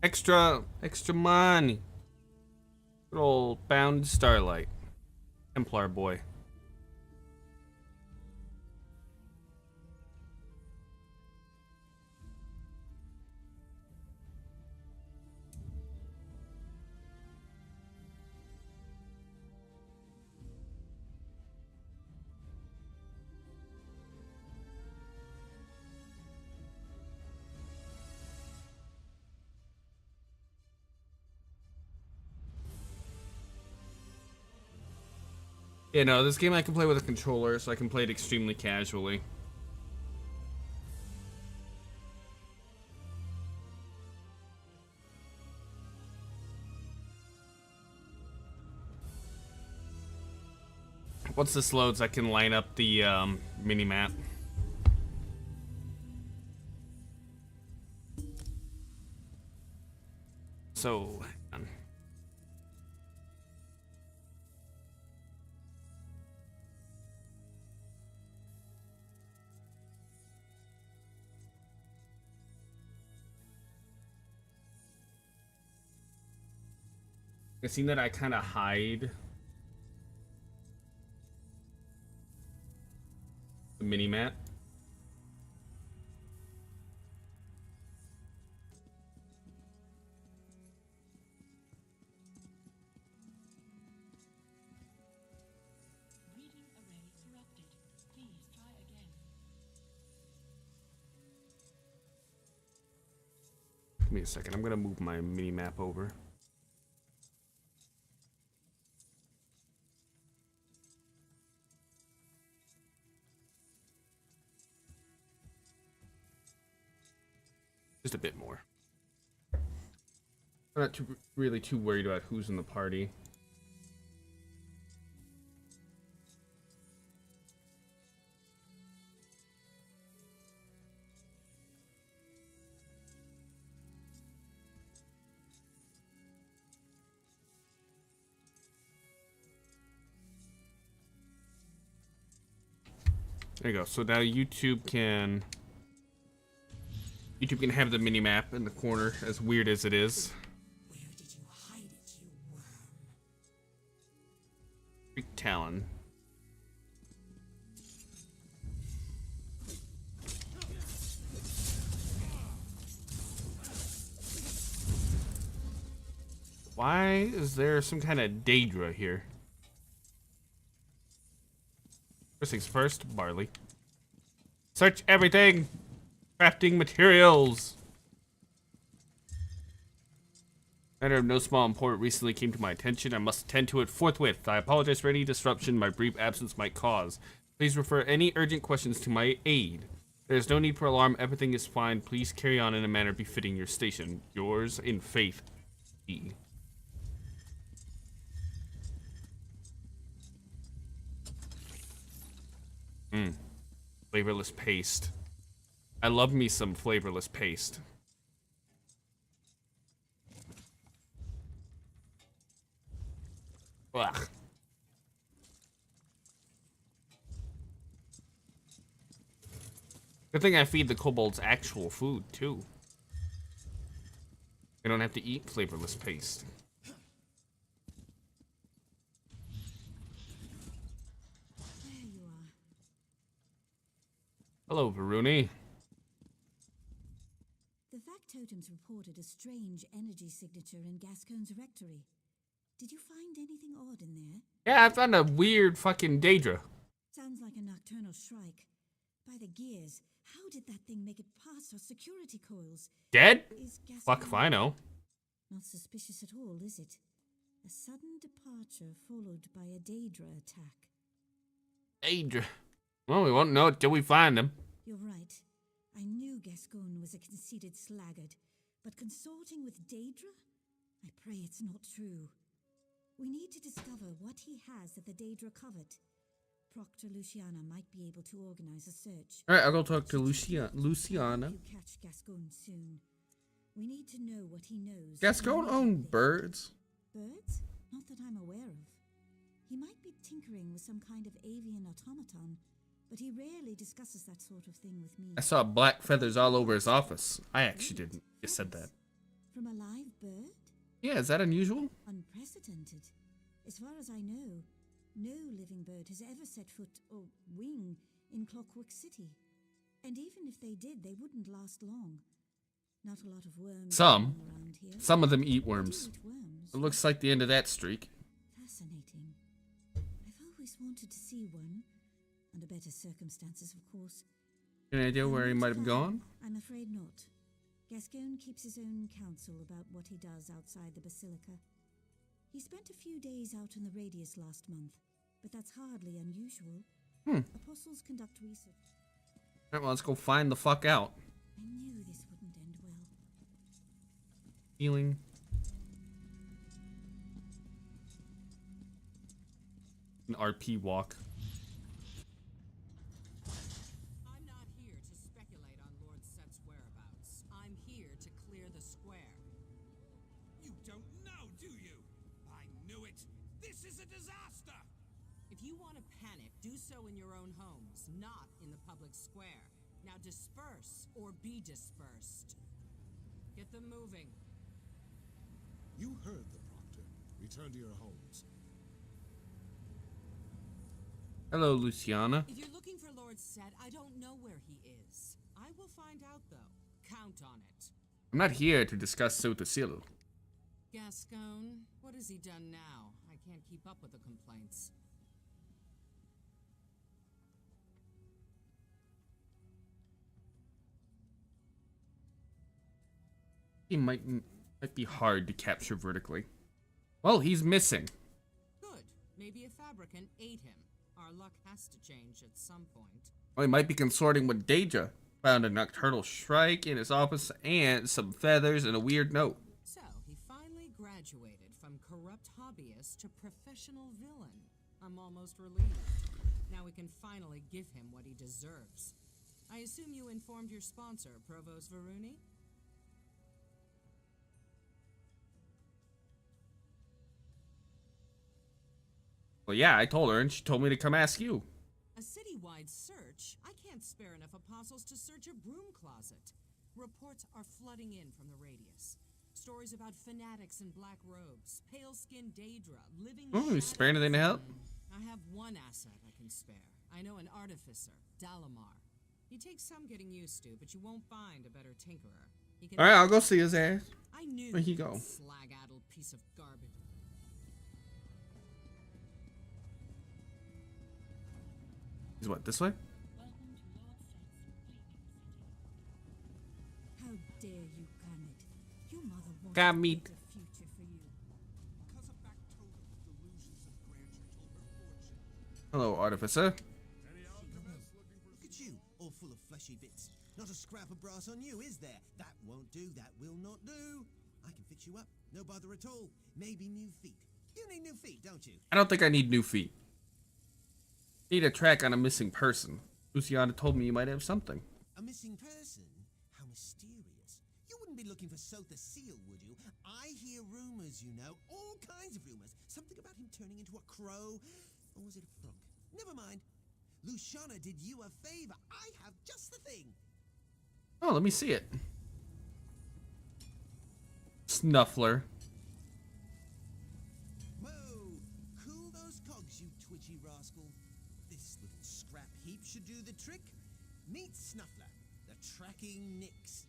Extra money. Good old Bound Starlight. Templar boy. Yeah, no, this game I can play with a controller, so I can play it extremely casually. Once this loads, I can line up the mini-map. So, hang on. I seen that I kind of hide the mini-map. Give me a second. I'm gonna move my mini-map over. Just a bit more. I'm not really too worried about who's in the party. There you go. So now YouTube can have the mini map in the corner, as weird as it is. Where did you hide it, you worm? Big Talon. Why is there some kind of Daedra here? First things first, barley. Search everything! Crafting materials! Matter of no small import recently came to my attention. I must attend to it forthwith. I apologize for any disruption my brief absence might cause. Please refer any urgent questions to my aid. There is no need for alarm. Everything is fine. Please carry on in a manner befitting your station. Yours in faith, E. Flavorless paste. I love me some flavorless paste. Ugh. Good thing I feed the kobolds actual food, too. They don't have to eat flavorless paste. Hello, Varuni. The factotums reported a strange energy signature in Gascoigne's rectory. Did you find anything odd in there? Yeah, I found a weird fucking Daedra. Sounds like a nocturnal strike. By the gears, how did that thing make it past our security coils? Dead? Is Gascoigne Fuck if I know. not suspicious at all, is it? A sudden departure followed by a Daedra attack. Daedra. Well, we won't know it till we find him. You're right. I knew Gascoigne was a conceited sluggard, but consorting with Daedra? I pray it's not true. We need to discover what he has that the Daedra covet. Proctor Luciana might be able to organize a search. Alright, I'll go talk to Luciana. You catch Gascoigne soon. We need to know what he knows. Gascoigne owned birds. Birds? Not that I'm aware of. He might be tinkering with some kind of avian automaton, but he rarely discusses that sort of thing with me. I saw black feathers all over his office. I actually didn't. You said that. From a live Yeah, is that unusual? Unprecedented. As far as I know, no living bird has ever set foot or wing in Clockwork City. And even if they did, they wouldn't last long. Not a lot of worms Some. around here. Some of them eat They do worms. eat worms. It looks like the end of that streak. Fascinating. I've always wanted to see one. Under better circumstances, of course. Any idea where he Not might have far, gone? I'm afraid not. Gascoigne keeps his own counsel about what he does outside the Basilica. He spent a few days out in the Radius last month, but that's hardly unusual. Apostles conduct research. Alright, well, let's go find the fuck out. I knew this wouldn't end well. Healing. An RP walk. I'm not here to speculate on Lord Set's whereabouts. I'm here to clear the square. You don't know, do you? I knew it. This is a disaster. If you want to panic, do so in your own homes, not in the public square. Now disperse or be dispersed. Get them moving. You heard the Proctor. Return to your homes. Hello, Luciana. If you're looking for Lord Set, I don't know where he is. I will find out, though. Count on it. I'm not here to discuss Sotasil. Gascoigne, what has he done now? I can't keep up with the complaints. He might be hard to capture vertically. Well, he's missing. Good. Maybe a fabricant ate him. Our luck has to change at some point. Well, he might be consorting with Daedra. Found a nocturnal shrike in his office and some feathers and a weird note. So, he finally graduated from corrupt hobbyist to professional villain. I'm almost relieved. Now we can finally give him what he deserves. I assume you informed your sponsor, Provost Varuni? Well, yeah, I told her, and she told me to come ask you. A citywide search? I can't spare enough apostles to search a broom closet. Reports are flooding in from the Radius. Stories about fanatics in black robes, pale-skinned Daedra, living Oh, you spare anything to help? I have one asset I can spare. I know an artificer, Dalamar. He takes some getting used to, but you won't find a better tinkerer. He can. All right, I'll go see his ass. I knew Where'd he go? slag-addled piece of garbage. He's what, this way? How dare you, Kermit? Your mother wanted Kermit. a better future for you. Because of Bactoga, delusions of grandeur told her fortune. Hello, Artificer. Any alchemist looking for Look at you, all full of fleshy bits. Not a scrap of brass on you, is there? That won't do, that will not do. I can fix you up, no bother at all. Maybe new feet. You need new feet, don't you? I don't think I need new feet. Need a track on a missing person. Luciana told me you might have something. A missing person? How mysterious. You wouldn't be looking for Sotha Seal, would you? I hear rumors, you know, all kinds of rumors. Something about him turning into a crow. Or was it a frog? Never mind. Luciana did you a favor. I have just the thing. Oh, let me see it. Snuffler. Whoa! Cool those cogs, you twitchy rascal. This little scrap heap should do the trick. Meet Snuffler, the tracking Nix.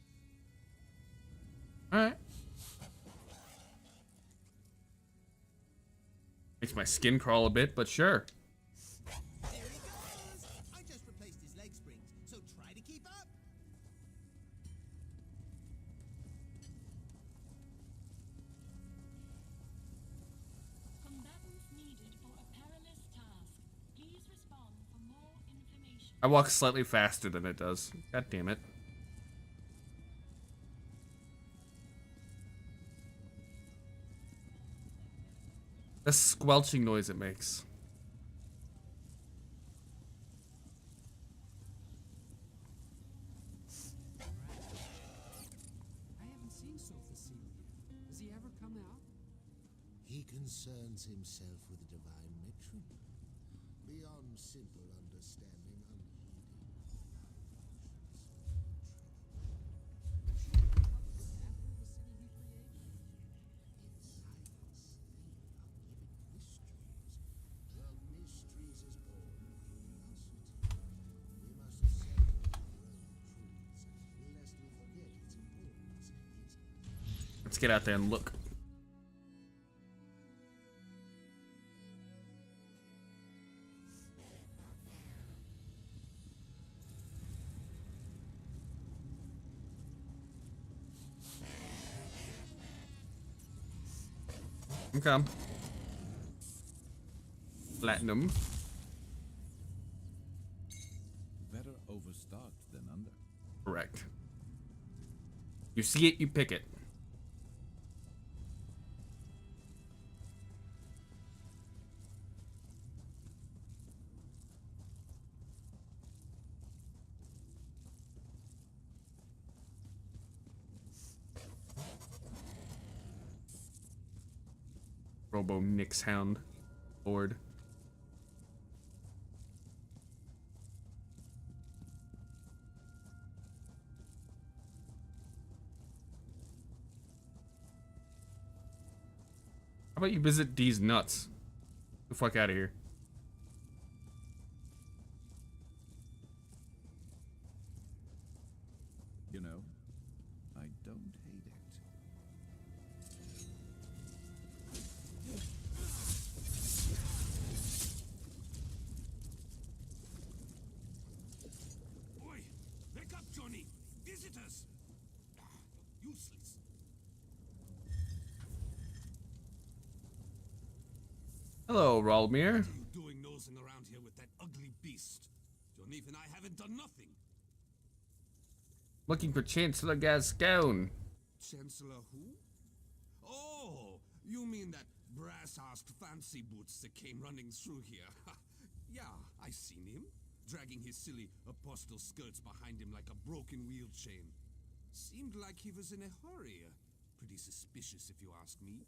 Alright. Makes my skin crawl a bit, but sure. There he goes! I just replaced his leg springs, so try to keep up. Combatants needed for a perilous task. Please respond for more information. I walk slightly faster than it does. God damn it. The squelching noise it makes. I haven't seen Sotha Seal yet. Does he ever come out? He concerns himself with the divine matron. Beyond simple understanding, unheeding. After the city he created? It's Let's get out there and look. Okay. Platinum. Better overstocked than under. Correct. You see it, you pick it. Robo Nix Hound board. How about you visit these nuts? Get the fuck out of here. You know, I don't hate it. Oi! Wake up, Johnny! Visitors! Ah, useless. Hello, Ralmir. What are you doing nosing around here with that ugly beast? Johnny and I haven't done nothing. Looking for Chancellor Gascon. Chancellor who? Oh, you mean that brass-arsed fancy boots that came running through here. Yeah, I seen him, dragging his silly apostle skirts behind him like a broken wheel chain. Seemed like he was in a hurry. Pretty suspicious if you ask me.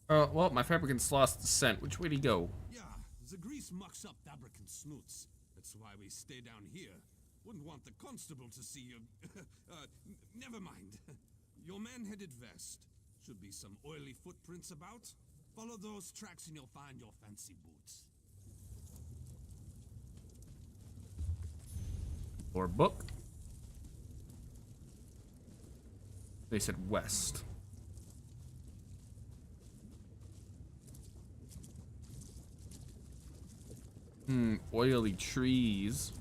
Well, my fabricants lost the scent. Which way do you go? Yeah, the grease mucks up fabricant snoots. That's why we stay down here. Wouldn't want the constable to see you. Never mind. Your man headed west. Should be some oily footprints about. Follow those tracks and you'll find your fancy boots. Or book. They said west. Oily trees.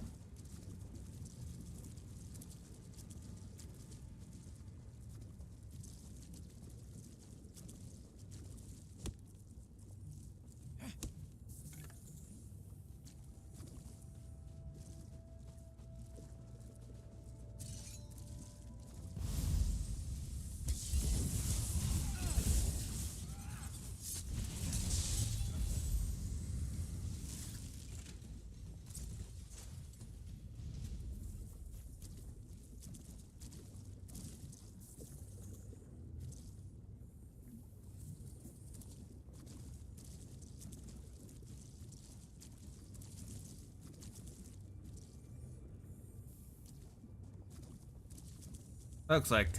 Looks like,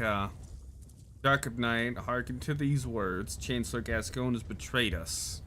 Dark of Night, hearken to these words. Chancellor Gascon has betrayed us.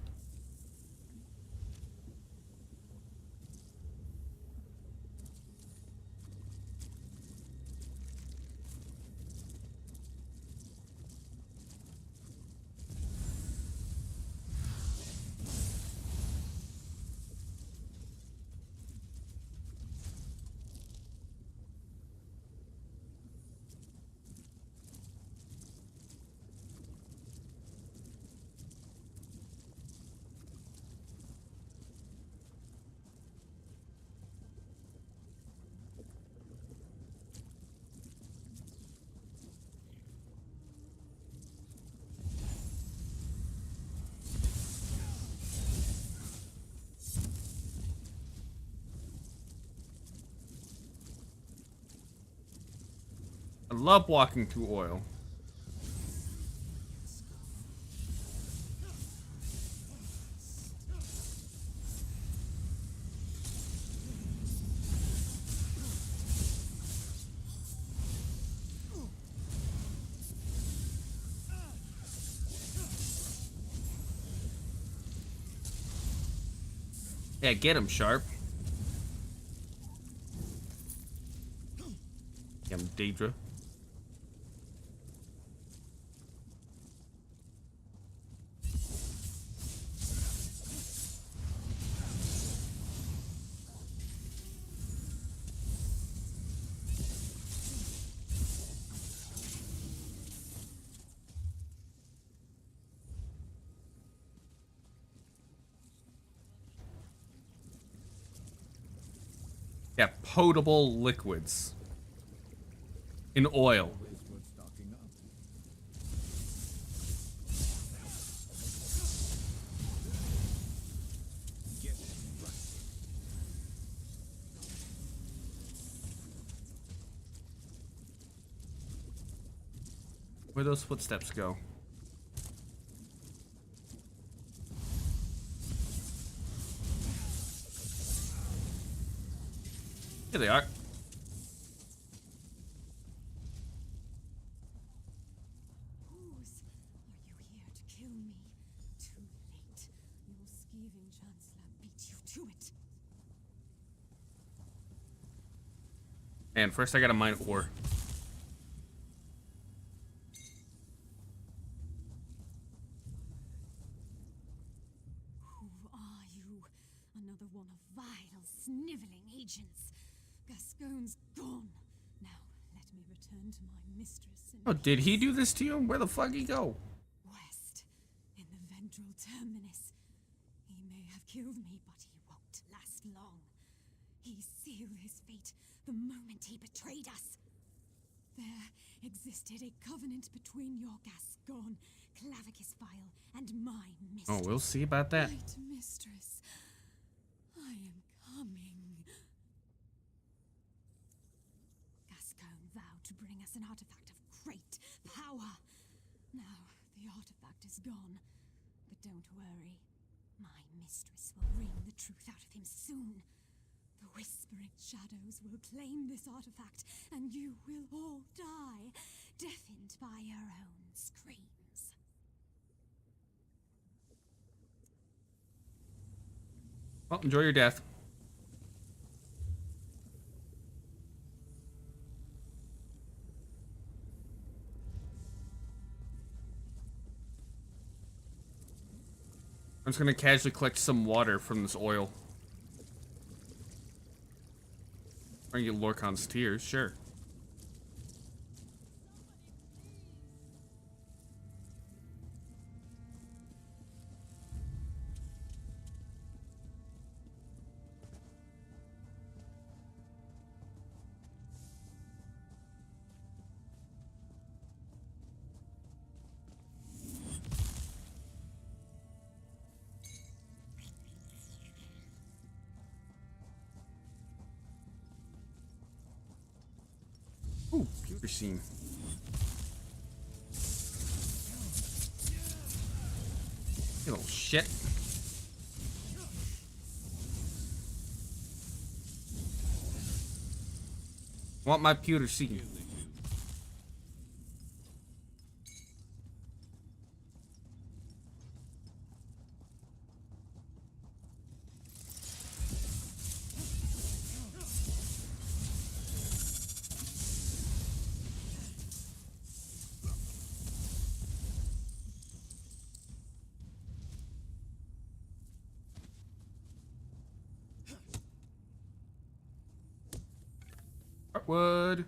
I love walking through oil. Yeah, get him, Sharp. Damn, Daedra. Yeah, potable liquids. In oil. Always worth stocking up. Get right. Where those footsteps go? Here they are. Whose are you here to kill me? Too late. Your skeeving chancellor beat you to it. And first I gotta mine ore. Who are you? Another one of vile, sniveling agents. Gascoigne's gone. Now, let me return to my mistress in Oh, did he do this to you? Where the fuck he go? west, in the ventral terminus. He may have killed me, but he won't last long. He sealed his fate the moment he betrayed us. There existed a covenant between your Gascon, Clavicus File, and my mistress. Oh, we'll see about that. Right, mistress. I am coming. Gascoigne vowed to bring us an artifact of great power. Now, the artifact is gone. But don't worry. My mistress will wring the truth out of him soon. The Whispering Shadows will claim this artifact, and you will all die, deafened by your own screams. Well, enjoy your death. I'm just gonna casually collect some water from this oil. Or get Lorcan's tears, sure. Ooh, pewter scene. You little shit. Want my pewter scene. Wood.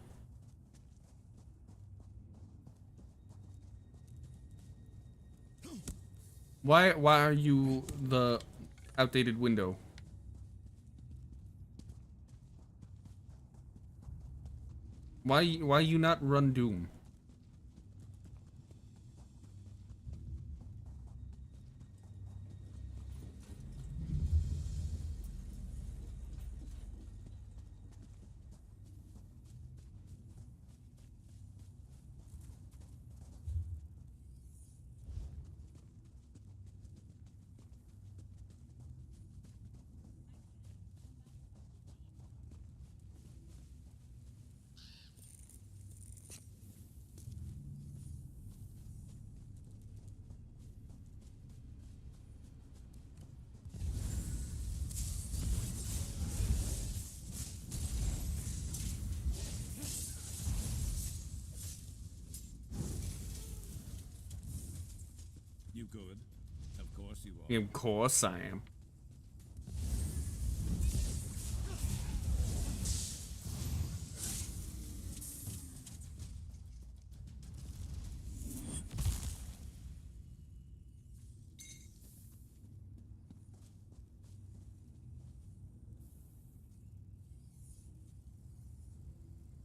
Why are you the outdated window? Why you not run Doom? You good? Of course you are. Of course I am.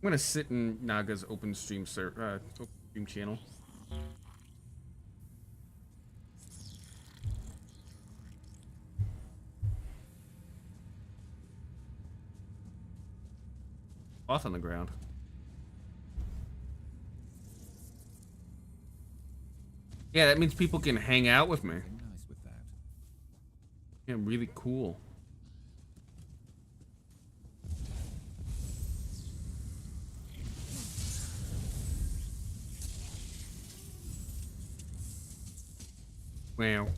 I'm gonna sit in Naga's open stream open stream channel. Off on the ground. Yeah, that means people can hang out with me. Very nice with that. Yeah, really cool. Wow.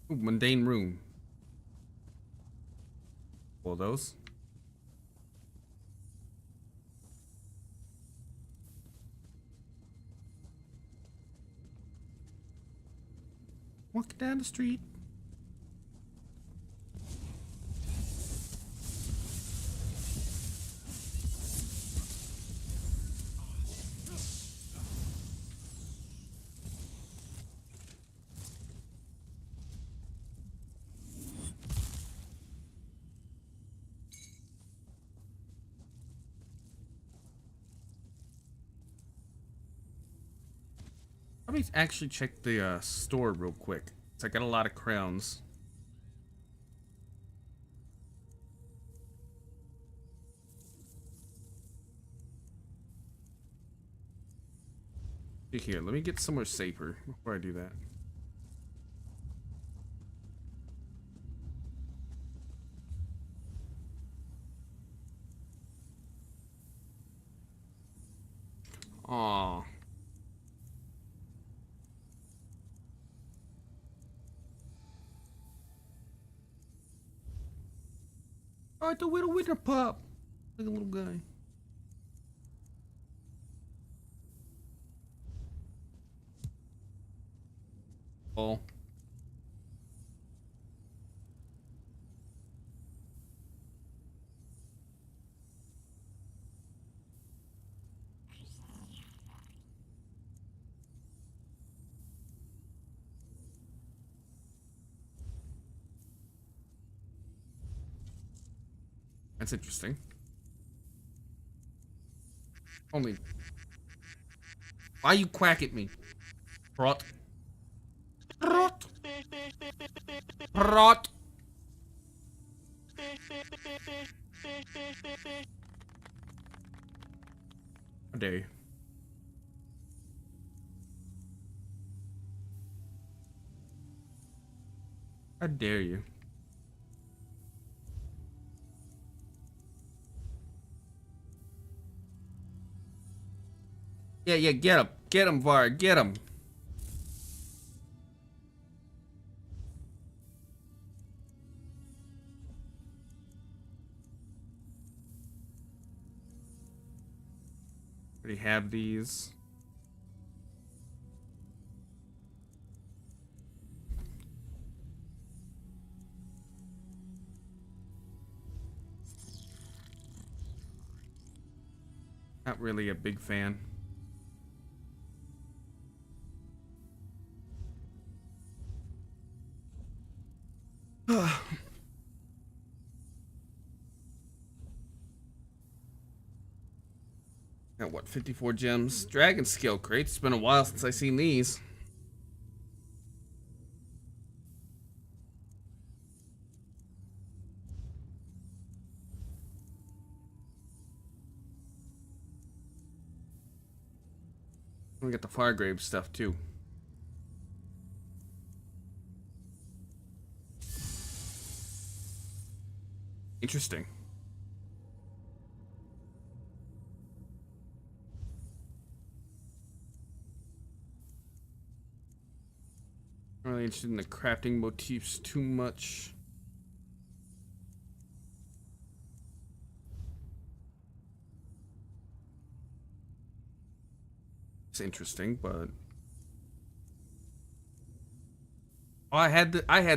Ooh, mundane room. All those. Walk down the street. Let me actually check the store real quick. So I got a lot of crowns. Here, let me get somewhere safer before I do that. Aww. Alright, the little winter pup. Like a little guy. Oh. That's interesting. Only. Why you quack at me? Rot. Rot. Rot. How dare you? How dare you? Yeah, get him. Get him, Var. Get him. Already have these. Not really a big fan. Got what, 54 gems? Dragon skill crates. It's been a while since I've seen these. We got the Firegrave stuff too. Interesting. Not really interested in the crafting motifs too much. It's interesting, but oh, I had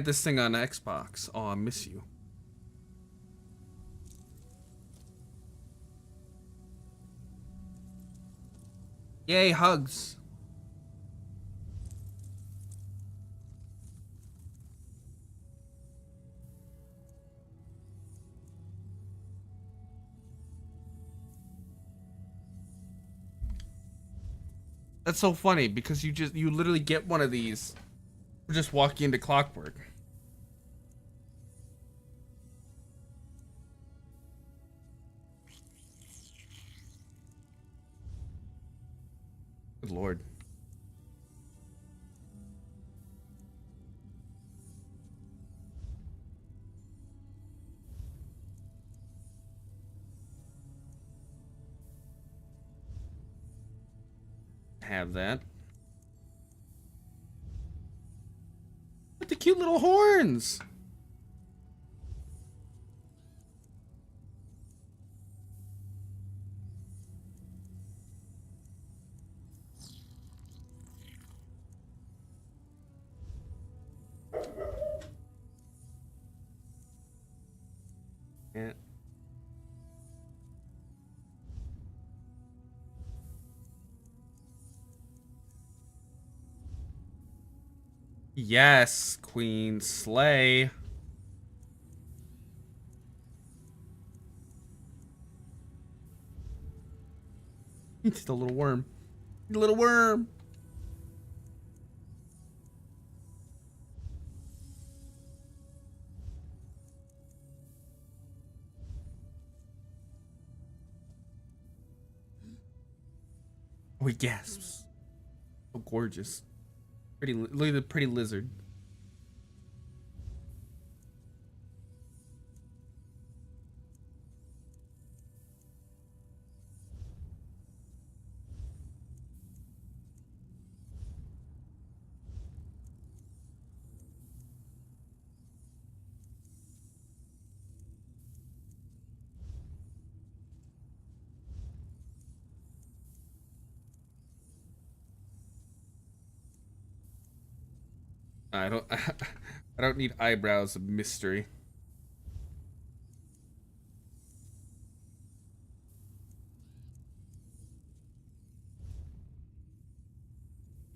this thing on Xbox. Oh, I miss you. Yay, hugs. That's so funny because you literally get one of these for just walking into Clockwork. Good lord. Have that. With the cute little horns. Yeah. Yes, Queen Slay. Just a little worm. A little worm. Oh, he gasps. So gorgeous. Pretty. Look at the pretty lizard. I don't. I don't need eyebrows of mystery.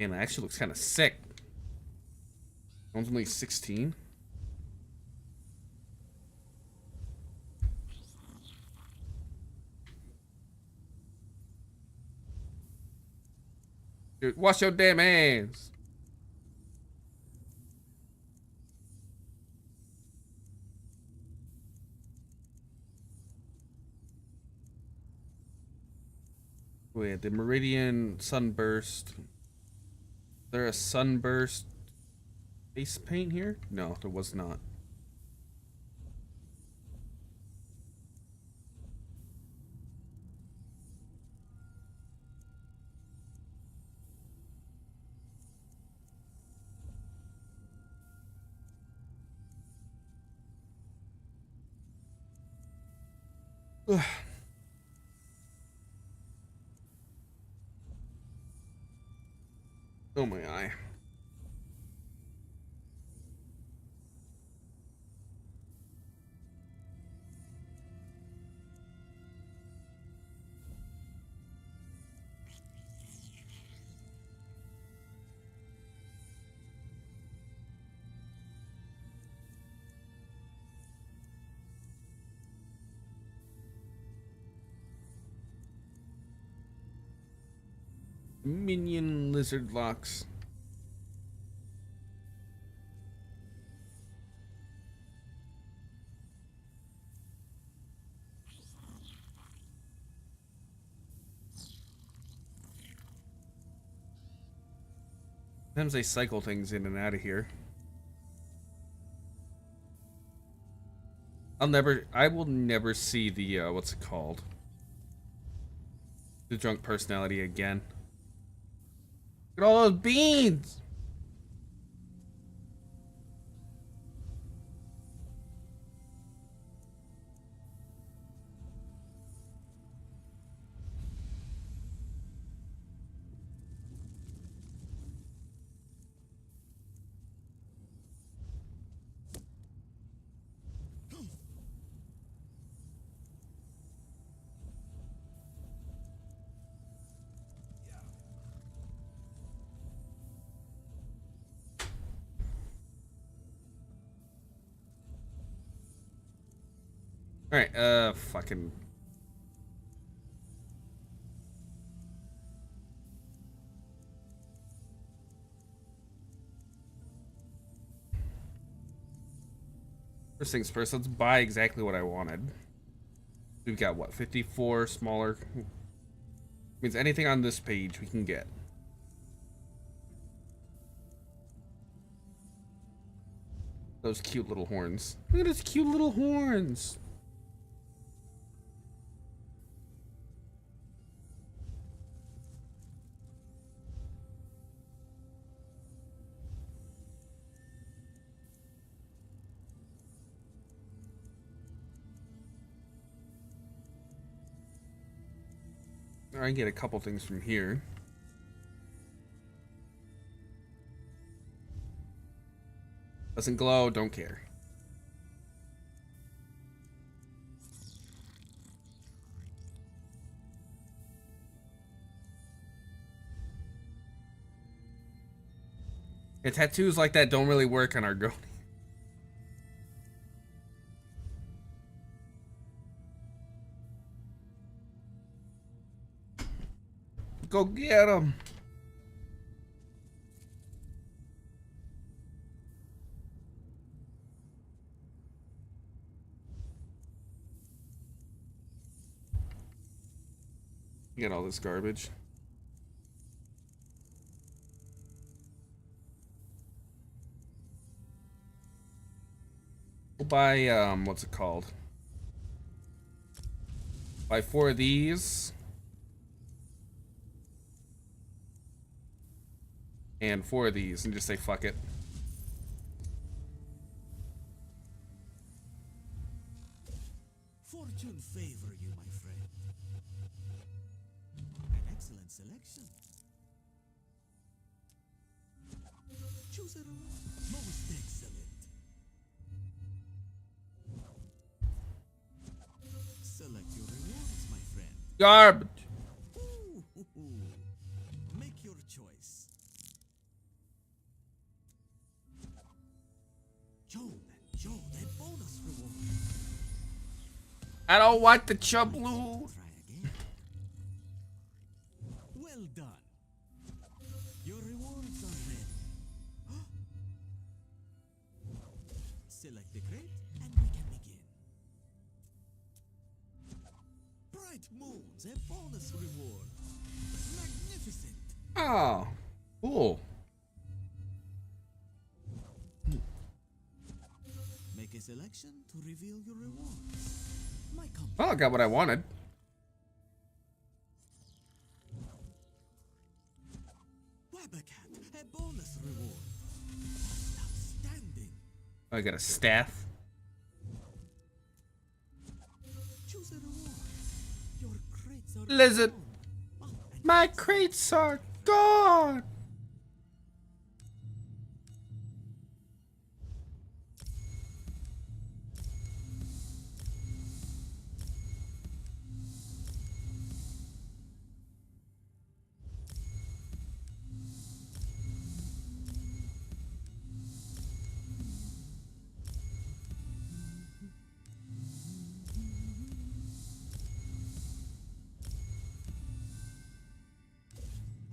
Man, that actually looks kind of sick. One's only 16. Dude, wash your damn hands. Wait, the Meridian Sunburst. Is there a Sunburst face paint here? No, there was not. Ugh. Oh my eye. Minion lizard locks. Sometimes they cycle things in and out of here. I will never see the, what's it called? The drunk personality again. Look at all those beans! Alright, fucking... First things first, let's buy exactly what I wanted. We've got what, 54 smaller? Means anything on this page we can get. Those cute little horns. Look at those cute little horns. I can get a couple things from here. Doesn't glow, don't care. Yeah, tattoos like that don't really work on our girl. Go get him. Get all this garbage. We'll buy, what's it called? Buy 4 of these. And 4 of these, and just say fuck it. Fortune favor you, my friend. An excellent selection. Choose it all. Most excellent. Select your rewards, my friend. Garbage. Ooh. Make your choice. Joe, that bonus reward. I don't want the chub blue. Try again. Well done. Your rewards are ready. Select the crate and we can begin. Bright moons, a bonus reward. Magnificent. Oh, cool. Make a selection to reveal your rewards. My company. Well, I got what I wanted. Wabacat, a bonus reward. Outstanding. I got a staff. Choose a reward. Your crates are Lizard. gone. And My crates are gone.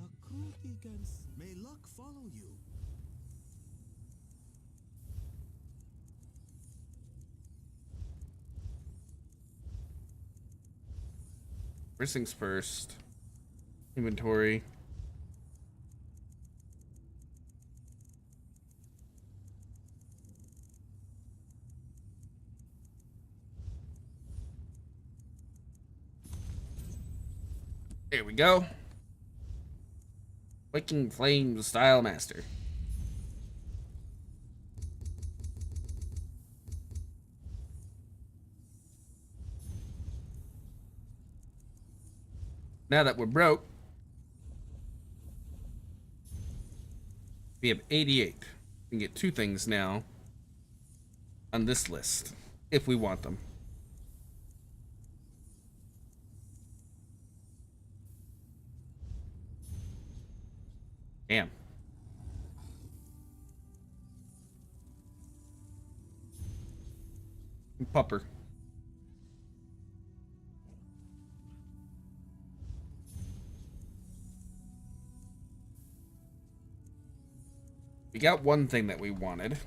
Akrutigans, may luck follow you. First things first. Inventory. There we go. Waking Flame Style Master. Now that we're broke, we have 88. We can get 2 things now on this list, if we want them. Damn. Pupper. We got one thing that we wanted.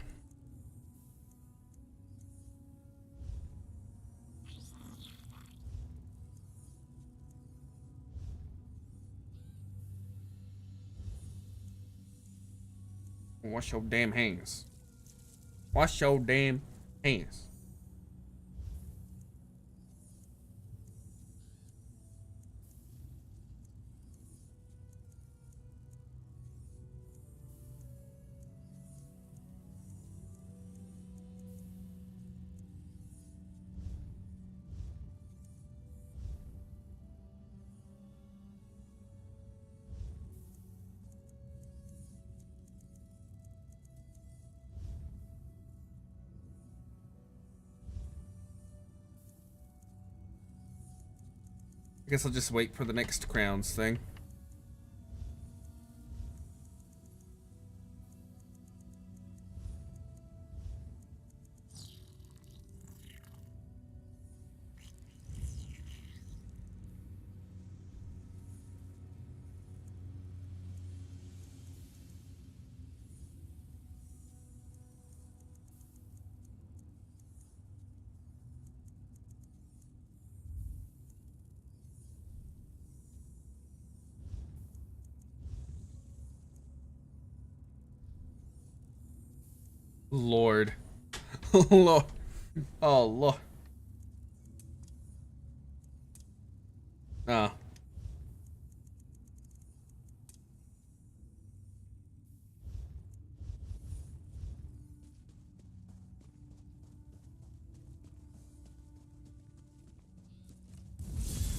Wash your damn hands. Wash your damn hands. I guess I'll just wait for the next crowns thing. Lord. Lord. Oh, Lord. Oh.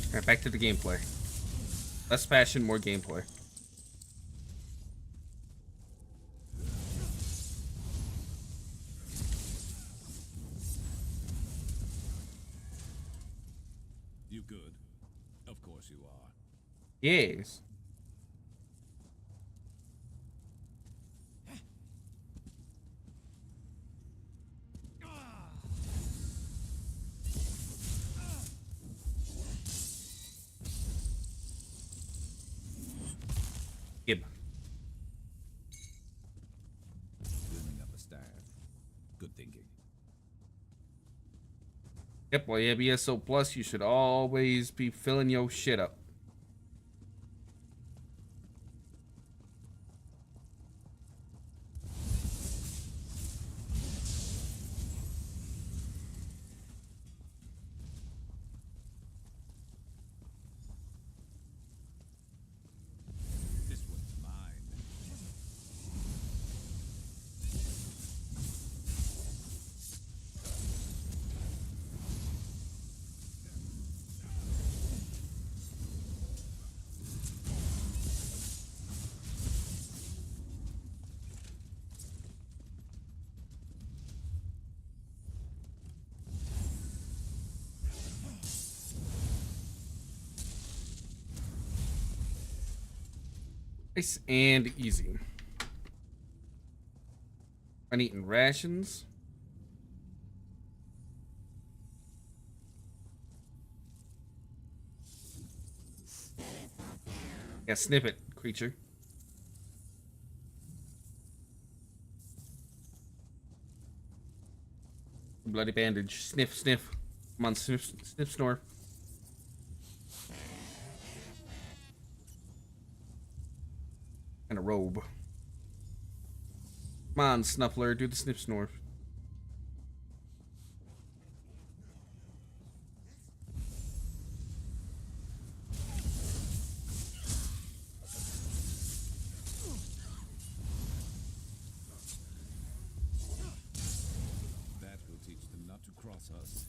Alright, back to the gameplay. Less passion, more gameplay. You good? Of course you are. Yes. Gib. Building up a staff. Good thinking. Yep, well, ABSO Plus, you should always be filling your shit up. This one's mine. Nice and easy. I'm eating rations. Yeah, snip it, creature. Bloody bandage. Sniff, sniff. Come on, sniff, sniff, snore. And a robe. Come on, Snuffler, do the sniff snore. That will teach them not to cross us.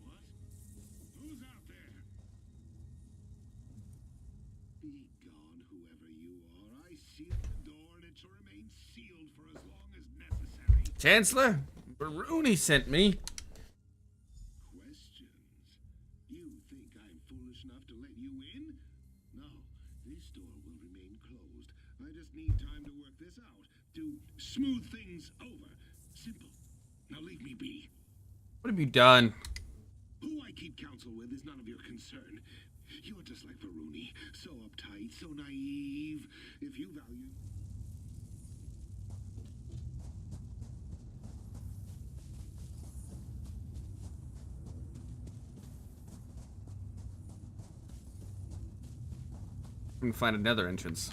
What? Who's out there? Be gone, whoever you are. I sealed the door and it shall remain sealed for as long as necessary. Chancellor, Baruni sent me. Questions? You think I'm foolish enough to let you in? No, this door will remain closed. I just need time to work this out, to smooth things over. Simple. Now leave me be. What have you done? Who I keep counsel with is none of your concern. You're just like Varuni, so uptight, so naive. If you value... I'm gonna find another entrance.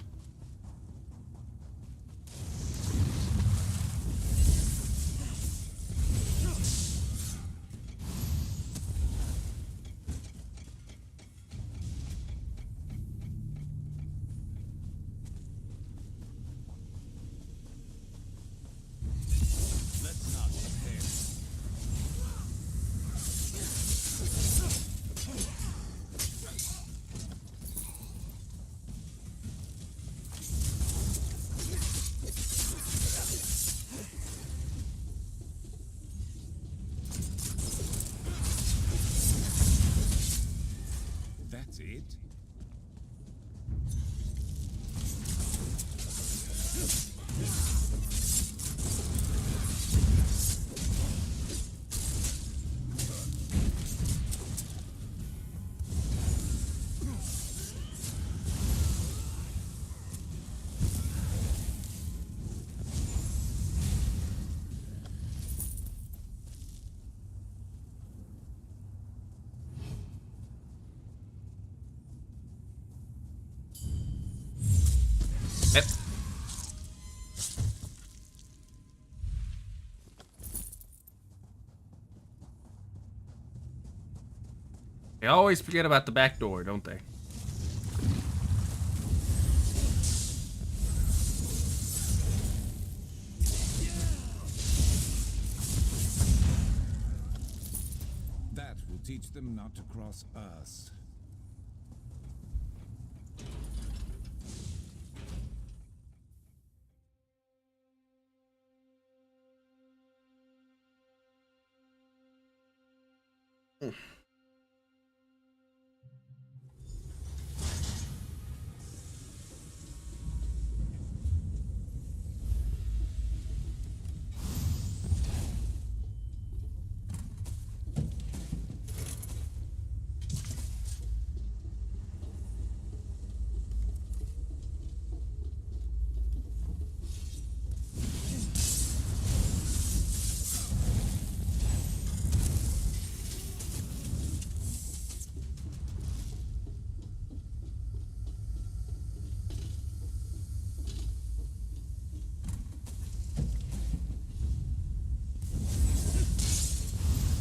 Let's not prepare. That's it? Yep. They always forget about the back door, don't they? That will teach them not to cross us.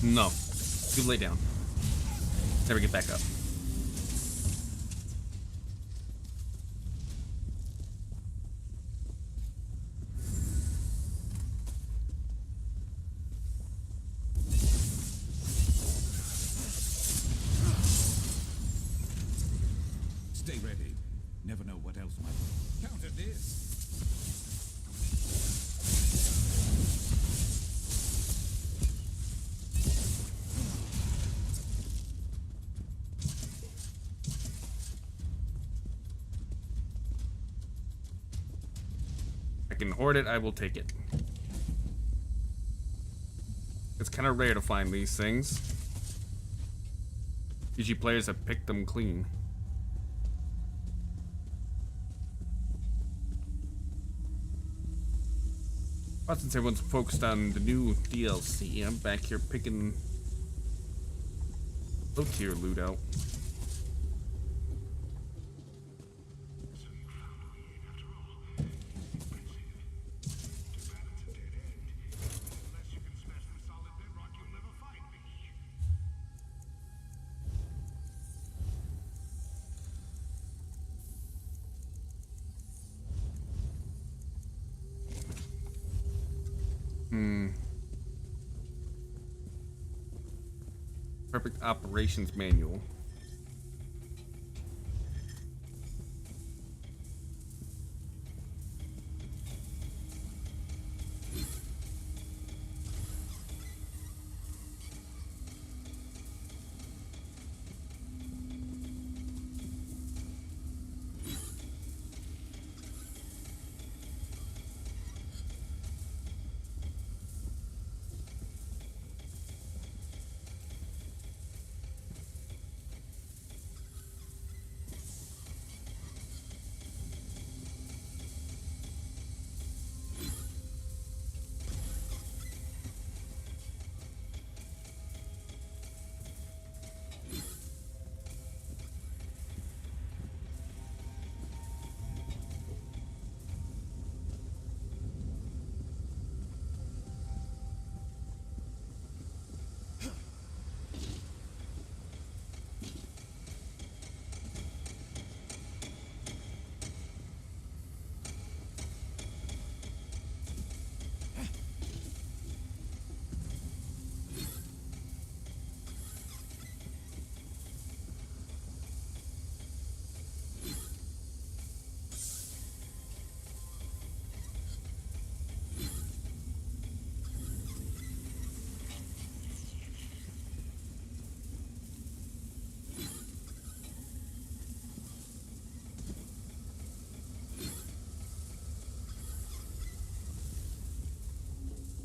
No. You lay down. Never get back up. Stay ready. Never know what else might counter this. I can hoard it, I will take it. It's kind of rare to find these things. Usually players have picked them clean. Well, since everyone's focused on the new DLC, I'm back here picking low tier loot out. Perfect operations manual.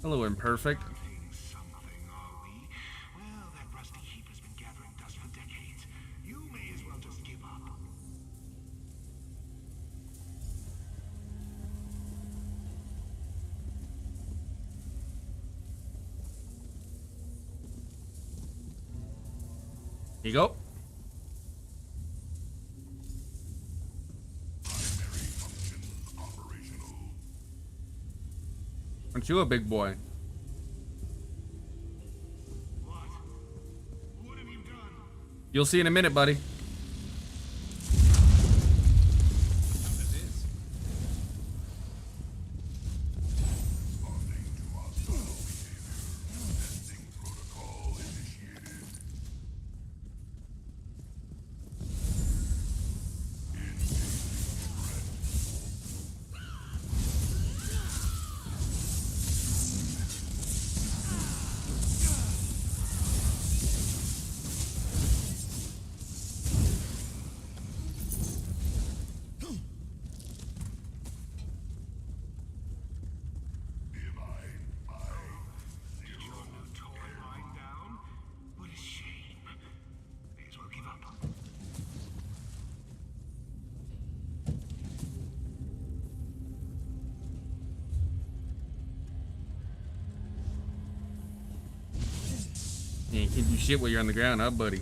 Hello, imperfect. Something, are we? Well, that rusty heap has been gathering dust for decades. You may as well just give up. Here you go. Aren't you a big boy? What have you done? You'll see in a minute, buddy. Did your new toy line down? What a shame. May as well give up. Yeah, you can't do shit while you're on the ground, huh, buddy?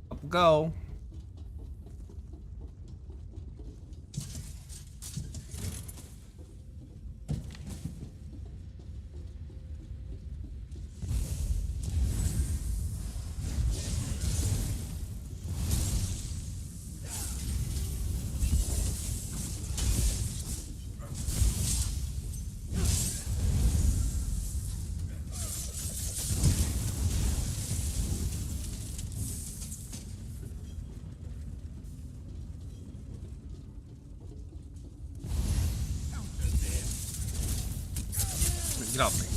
Up we go. Get off me.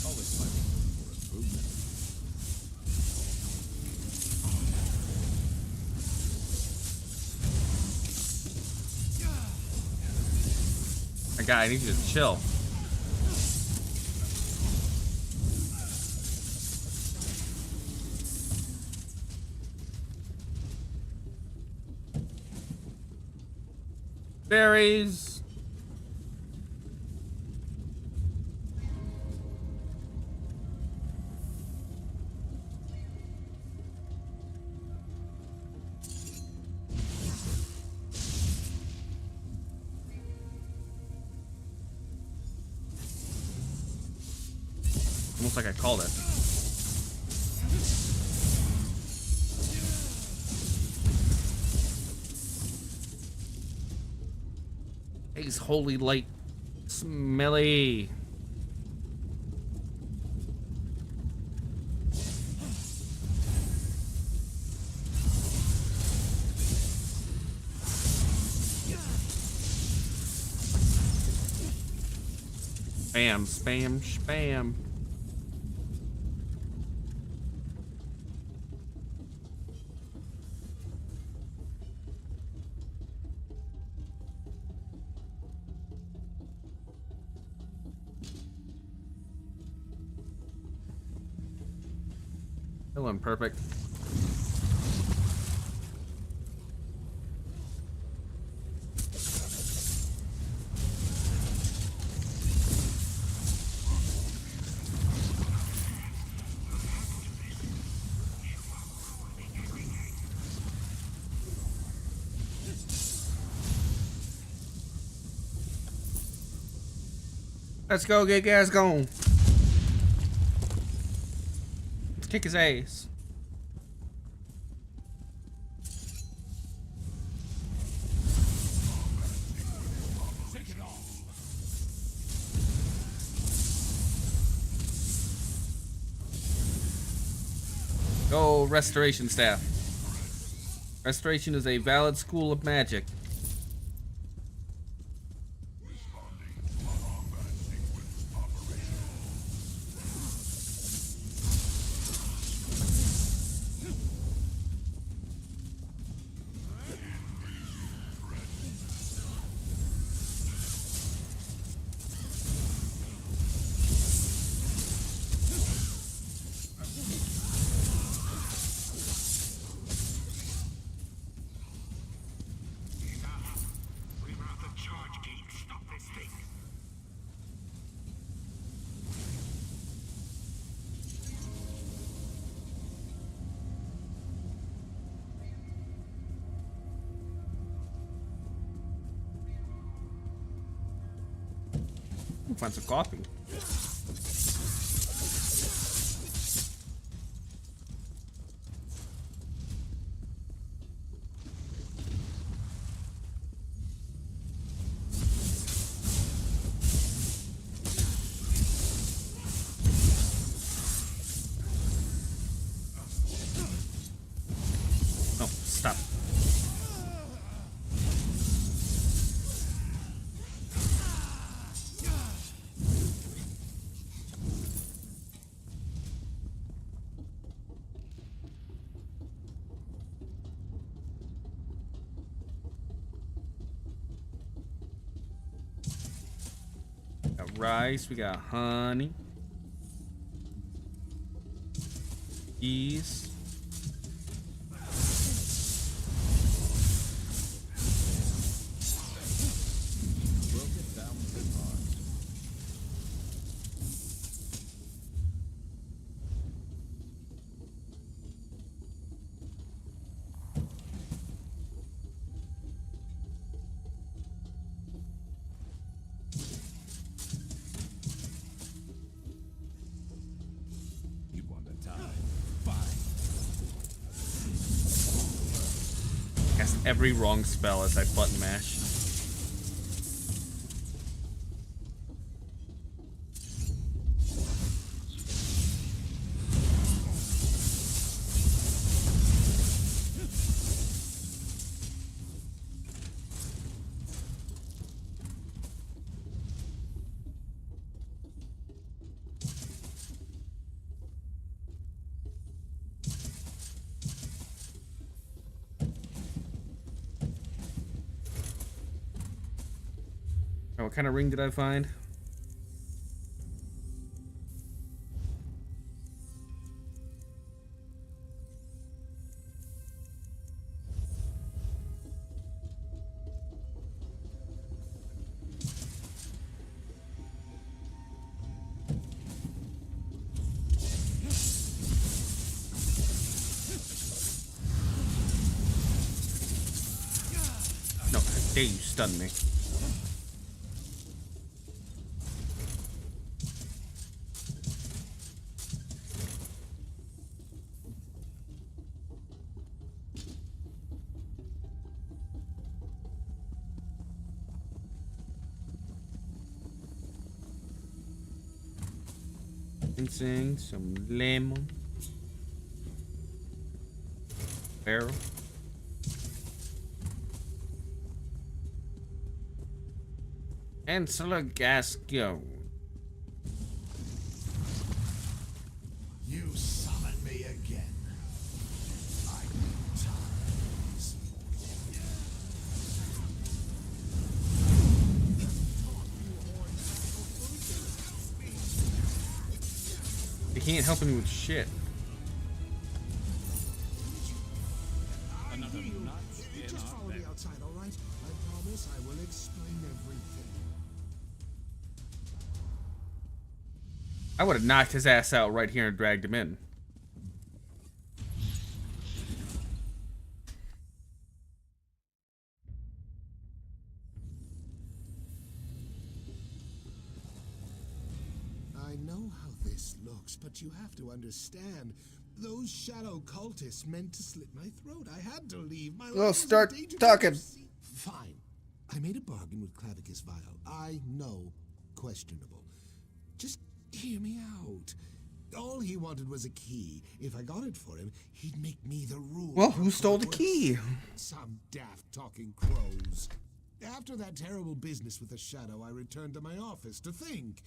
Always fighting for improvement. My guy, I need you to chill. Berries. Almost like I called it. He's holy light. Smelly. Spam, spam, spam. Still imperfect. Let's go get gas going. Let's kick his ass. Go restoration staff. Restoration is a valid school of magic. can find some coffee. Oh, stop. Got rice, we got honey. Cheese. You want a tie? Fine. Cast every wrong spell as I button mash. Oh, what kind of ring did I find? No, how dare you stun me. Ginseng, some lemon. Barrel. And gas go. You summon me again. I need times. They can't help me with shit. Another notch in Just our follow me belt. outside, all right? I promise I will explain everything. I would have knocked his ass out right here and dragged him in. I know how this looks, but you have to understand. Those shadow cultists meant to slit my throat. I had to leave. My life Well, was in start danger. talking. Fine. I made a bargain with Clavicus Vial. I know, questionable. Just hear me out. All he wanted was a key. If I got it for him, he'd make me the rule. Well, who stole the key? Some daft talking crows. After that terrible business with the shadow, I returned to my office to think.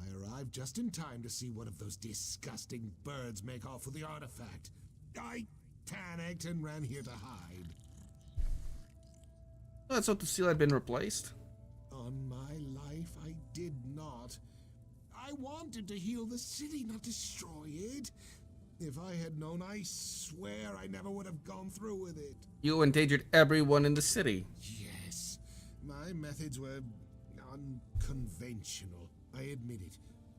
I arrived just in time to see one of those disgusting birds make off with the artifact. I panicked and ran here to hide. Let's hope the seal had been replaced. On my life, I did not. I wanted to heal the city, not destroy it. If I had known, I swear I never would have gone through with it. You endangered everyone in the city. Yes, my methods were unconventional. I admit it.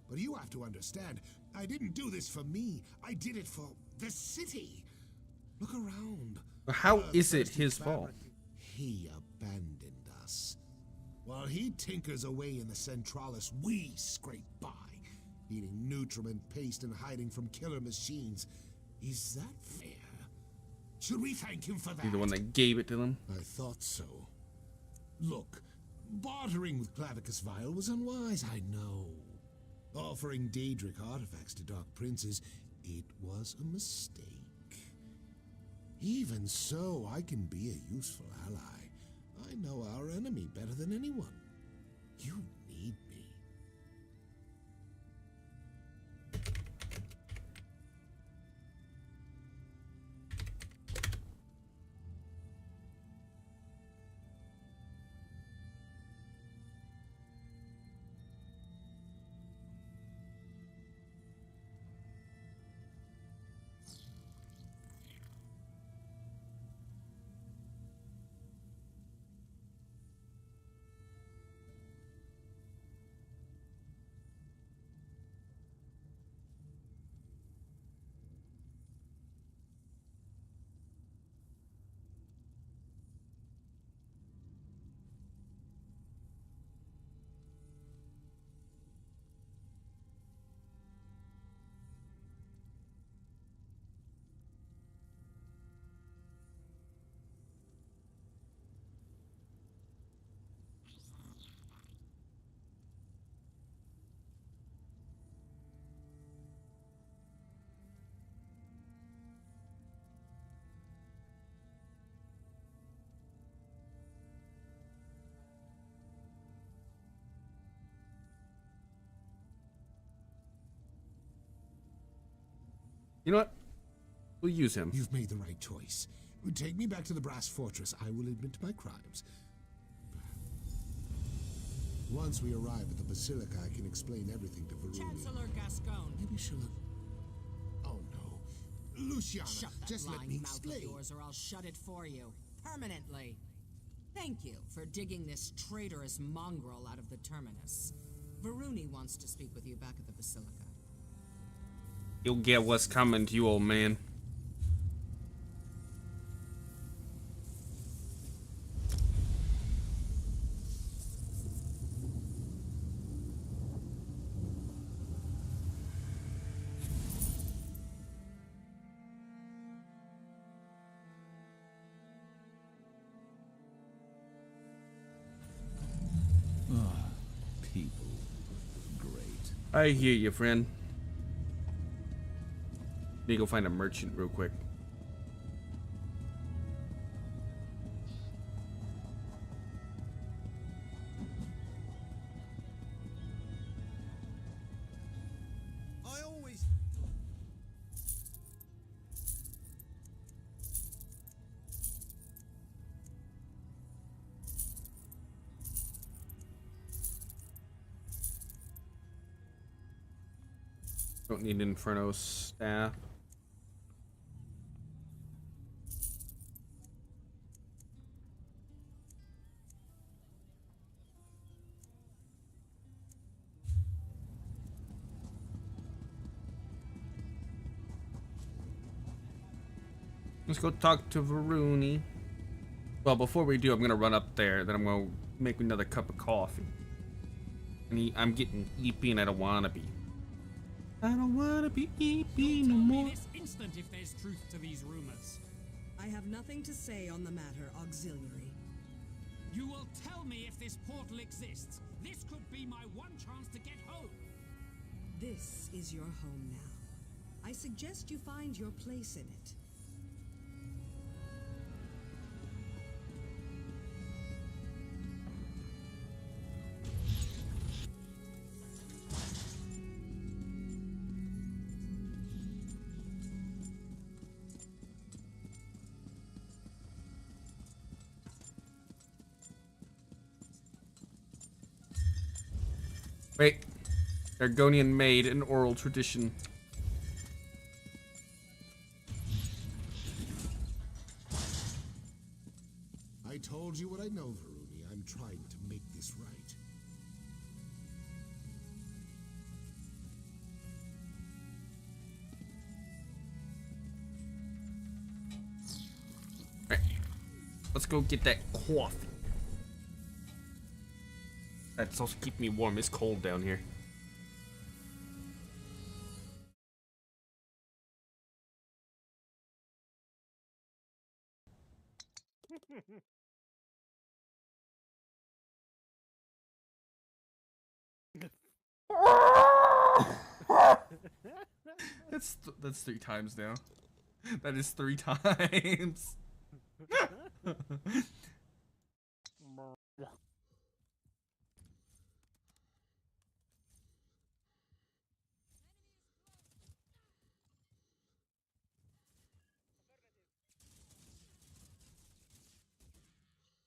But you have to understand, I didn't do this for me. I did it for the city. Look around. But how Earth is it first his fault? fabric- He abandoned us. While he tinkers away in the Centralis, we scrape by, eating nutriment paste and hiding from killer machines. Is that fair? Should we thank him for that? You're the one that gave it to them. I thought so. Look, bartering with Clavicus Vile was unwise, I know. Offering Daedric artifacts to Dark Princes, it was a mistake. Even so, I can be a useful ally. I know our enemy better than anyone. You need me. You know what? We'll use him. You've made the right choice. Take me back to the Brass Fortress. I will admit my crimes. Once we arrive at the Basilica, I can explain everything to Veruni. Chancellor Gascon. Maybe she'll... Oh, no. Luciana, Shut that just let lying me mouth of explain. yours or I'll shut it for you. Permanently. Thank you for digging this traitorous mongrel out of the Terminus. Veruni wants to speak with you back at the Basilica. You'll get what's coming to you, old man. People. Great. I hear you, friend. Need to go find a merchant real quick. I always... Don't need Inferno staff. Let's go talk to Veruni. Well, before we do, I'm gonna run up there. Then I'm gonna make another cup of coffee. I'm getting eepy, and I don't wanna be. I don't wanna be eepy no more. This instant if there's truth to these rumors. I have nothing to say on the matter, Auxiliary. You will tell me if this portal exists. This could be my one chance to get home. This is your home now. I suggest you find your place in it. Wait. Argonian maid, an oral tradition. I told you what I know, Veruni. I'm trying to make this right. Right. Let's go get that coffee. That's also keeping me warm. It's cold down here. That's 3 times now. That is 3 times.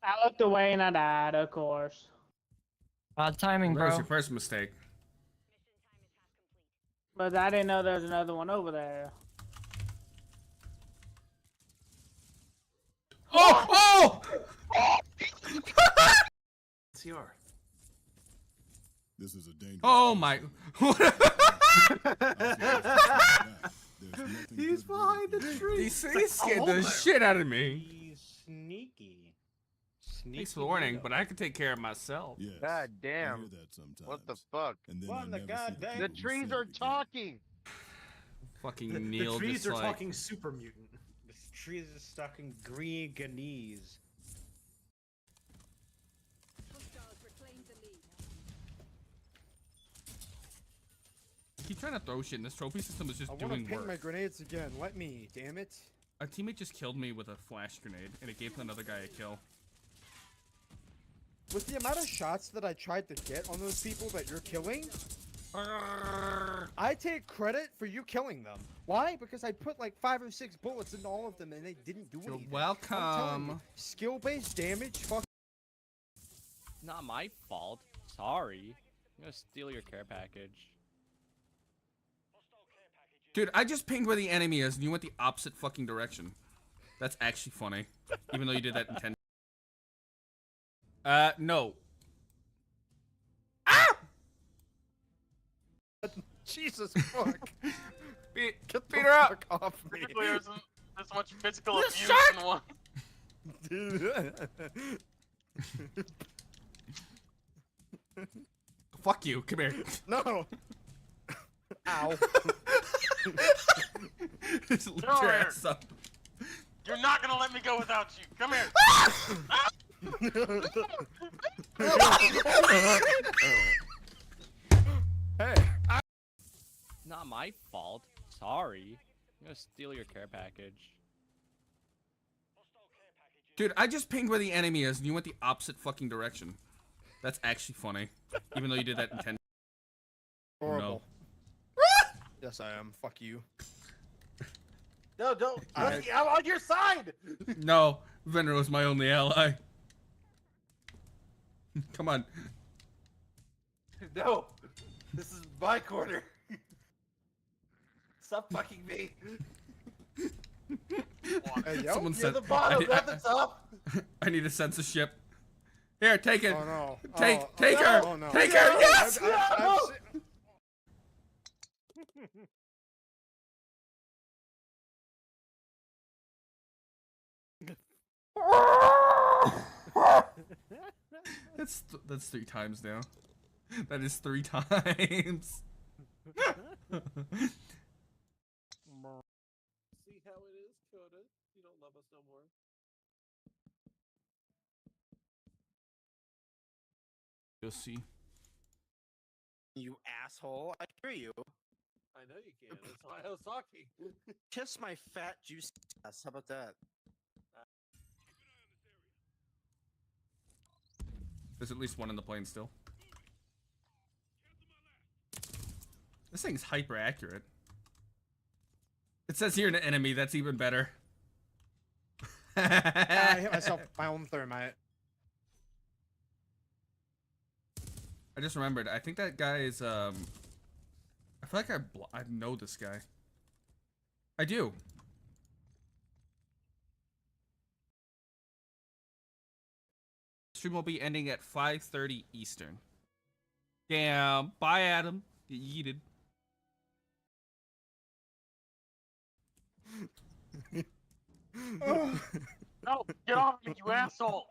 I looked away and I died, of course. Bad timing, That was bro. your first mistake. But I didn't know there was another one over there. Oh! Oh! CR. This is a dangerous. Oh my! He's behind the tree. He scared the shit out of me. He's sneaky. Thanks for the warning, but I can take care of myself. Yes, God damn. I hear that sometimes. What the fuck? And then What I in the never see goddamn? people The who trees say are it again. talking. Fucking Neil The trees just are like... talking super mutant. The trees are talking Greganese. Keep trying to throw shit, and this trophy system is just I want to doing pin work. my grenades again. Let me, damn it. A teammate just killed me with a flash grenade, and it gave another guy a kill. With the amount of shots that I tried to get on those people that you're killing, I take credit for you killing them. Why? Because I put like 5 or 6 bullets into all of them and they didn't do anything. You're welcome. Skill-based damage, fuck. Not my fault. Sorry. I'm gonna steal your care package. Dude, I just pinged where the enemy is, and you went the opposite fucking direction. That's actually funny. Even though you did that intentionally. No. Ah! Jesus fuck. Beat Get the her up. fuck off me. There's this much physical The abuse shark! in one. Fuck you. Come here. No. Ow. Just lift Come your here. ass up. You're not gonna let me go without you. Come here. Hey. Not my fault. Sorry. I'm gonna steal your care package. Dude, I just pinged where the enemy is, and you went the opposite fucking direction. That's actually funny. Even though you did that intentionally. Horrible. Yes, I am. Fuck you. No, don't. I'm on your side. No, Vener was my only ally. Come on. No. This is my corner. Stop fucking me. Hey, yo. Someone You're said the bottom, not the top. I need a censorship. Here, take it. Oh no. Take Oh, take oh, her. oh, no. Take her. Yes. I've That's 3 times now. That is 3 times. See how it is, Coda? You don't love us no more. You'll see. You asshole. I hear you. I know you can. That's why I was talking. Kiss my fat juicy ass. How about that? There's at least one in the plane still. This thing's hyper accurate. It says here an enemy, that's even better. I hit myself with my own thermite. I just remembered. I think that guy is I feel like I know this guy. I do. Stream will be ending at 5:30 Eastern. Damn. Bye, Adam. Get yeeted. No, get off me, you asshole.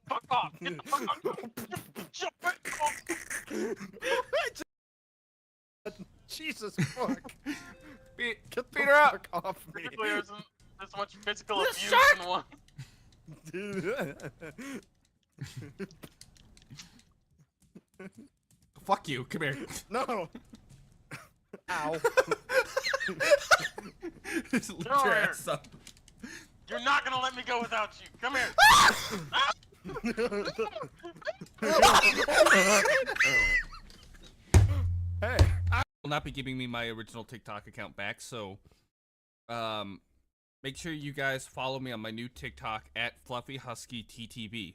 Fuck off! Get the fuck off! Jesus fuck! Beat Get the her up! fuck off me! Typically, there's much physical The abuse shark! in one. Fuck you. Come here. No. Ow. Just lift Come your here. ass up. You're not gonna let me go without you. Come here. Hey. Will not be giving me my original TikTok account back, so make sure you guys follow me on my new TikTok at FluffyHuskyTTV.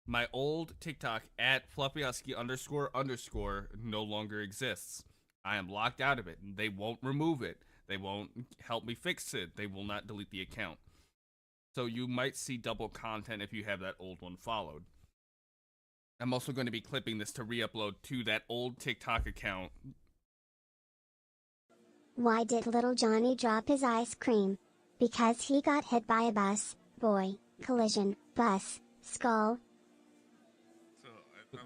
My old TikTok at FluffyHusky__ no longer exists. I am locked out of it. They won't remove it. They won't help me fix it. They will not delete the account. So you might see double content if you have that old one followed. I'm also going to be clipping this to re-upload to that old TikTok account. Why did little Johnny drop his ice cream? Because he got hit by a bus, boy, collision, bus, skull.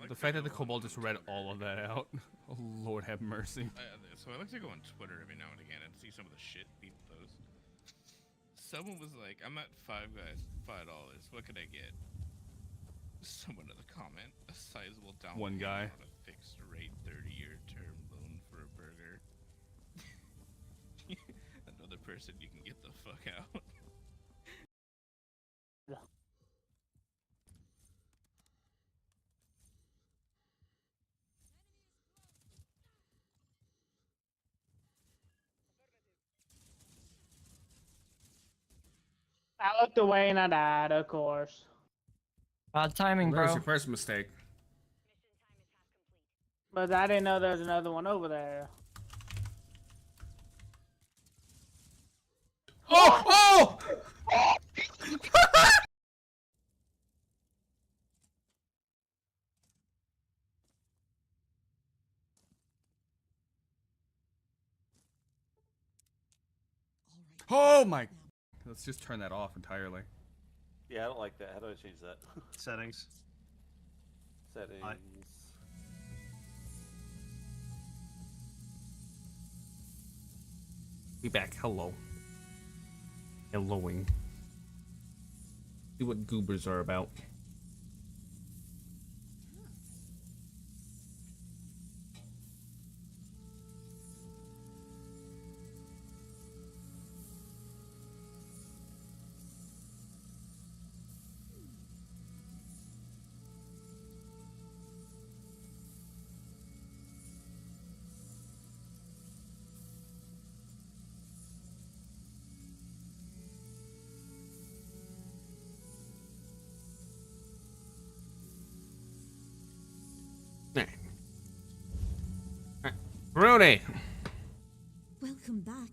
The fact that the kobold just read all of that out. Oh, Lord have mercy. So I like to go on Twitter every now and again and see some of the shit people post. Someone was like, I'm at Five Guys, $5. What could I get? Someone in the comment, a sizable down One guy. payment on a fixed rate 30-year term loan for a burger. Another person, you can get the fuck out. I looked away and I died, of course. Bad timing, That was bro. your first mistake. But I didn't know there was another one over there. Oh! Oh! Oh my! Let's just turn that off entirely. Yeah, I don't like that. How do I change that? Settings. Settings. Be back. Hello. Helloing. See what goobers are about. Bruni! Welcome back.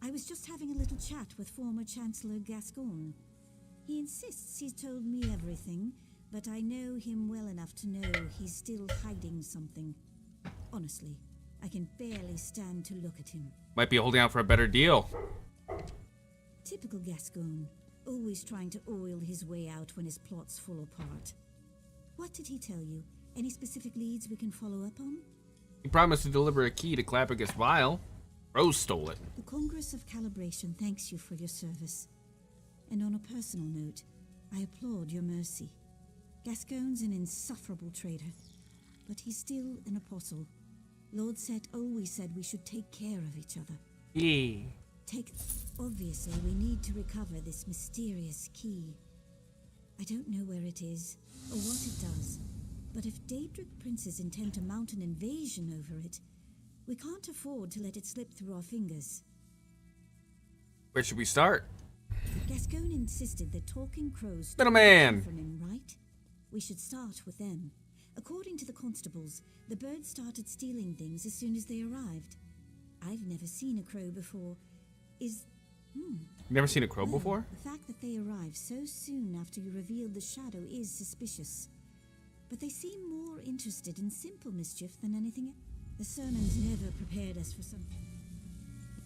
I was just having a little chat with former Chancellor Gascoigne. He insists he's told me everything, but I know him well enough to know he's still hiding something. Honestly, I can barely stand to look at him. Might be holding out for a better deal. Typical Gascoigne, always trying to oil his way out when his plots fall apart. What did he tell you? Any specific leads we can follow up on? He promised to deliver a key to Clapicus Vial. Rose stole it. The Congress of Calibration thanks you for your service. And on a personal note, I applaud your mercy. Gascoigne's an insufferable traitor, but he's still an apostle. Lord Set always said we should take care of each other. Yeah. Obviously, we need to recover this mysterious key. I don't know where it is, or what it does, but if Daedric princes intend to mount an invasion over it, we can't afford to let it slip through our fingers. Where should we start? Gascoigne insisted that talking crows Middleman! from him, right? We should start with them. According to the constables, the birds started stealing things as soon as they arrived. I've never seen a crow before. Never seen a crow before? The fact that they arrived so soon after you revealed the shadow is suspicious. But they seem more interested in simple mischief than anything else. The sermons never prepared us for something.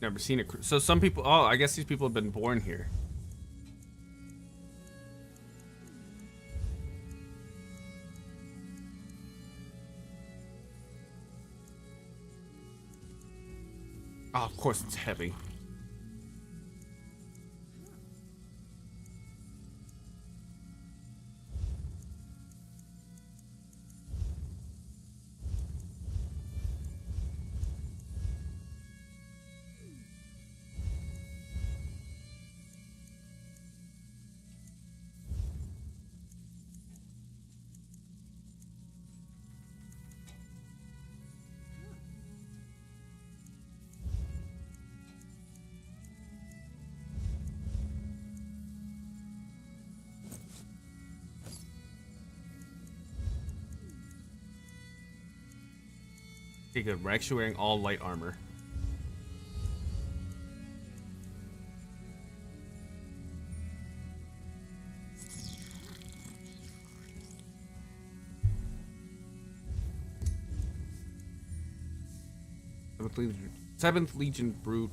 Never seen a crow. So some people... Oh, I guess these people have been born here. Oh, of course it's heavy. Okay, good. We're actually wearing all light armor. Seventh Legion Brute.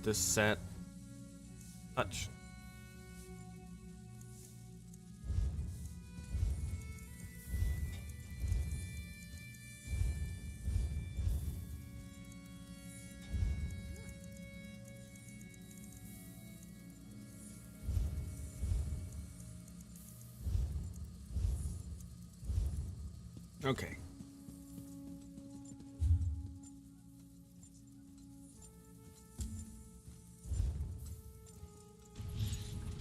This set. Touch. Okay.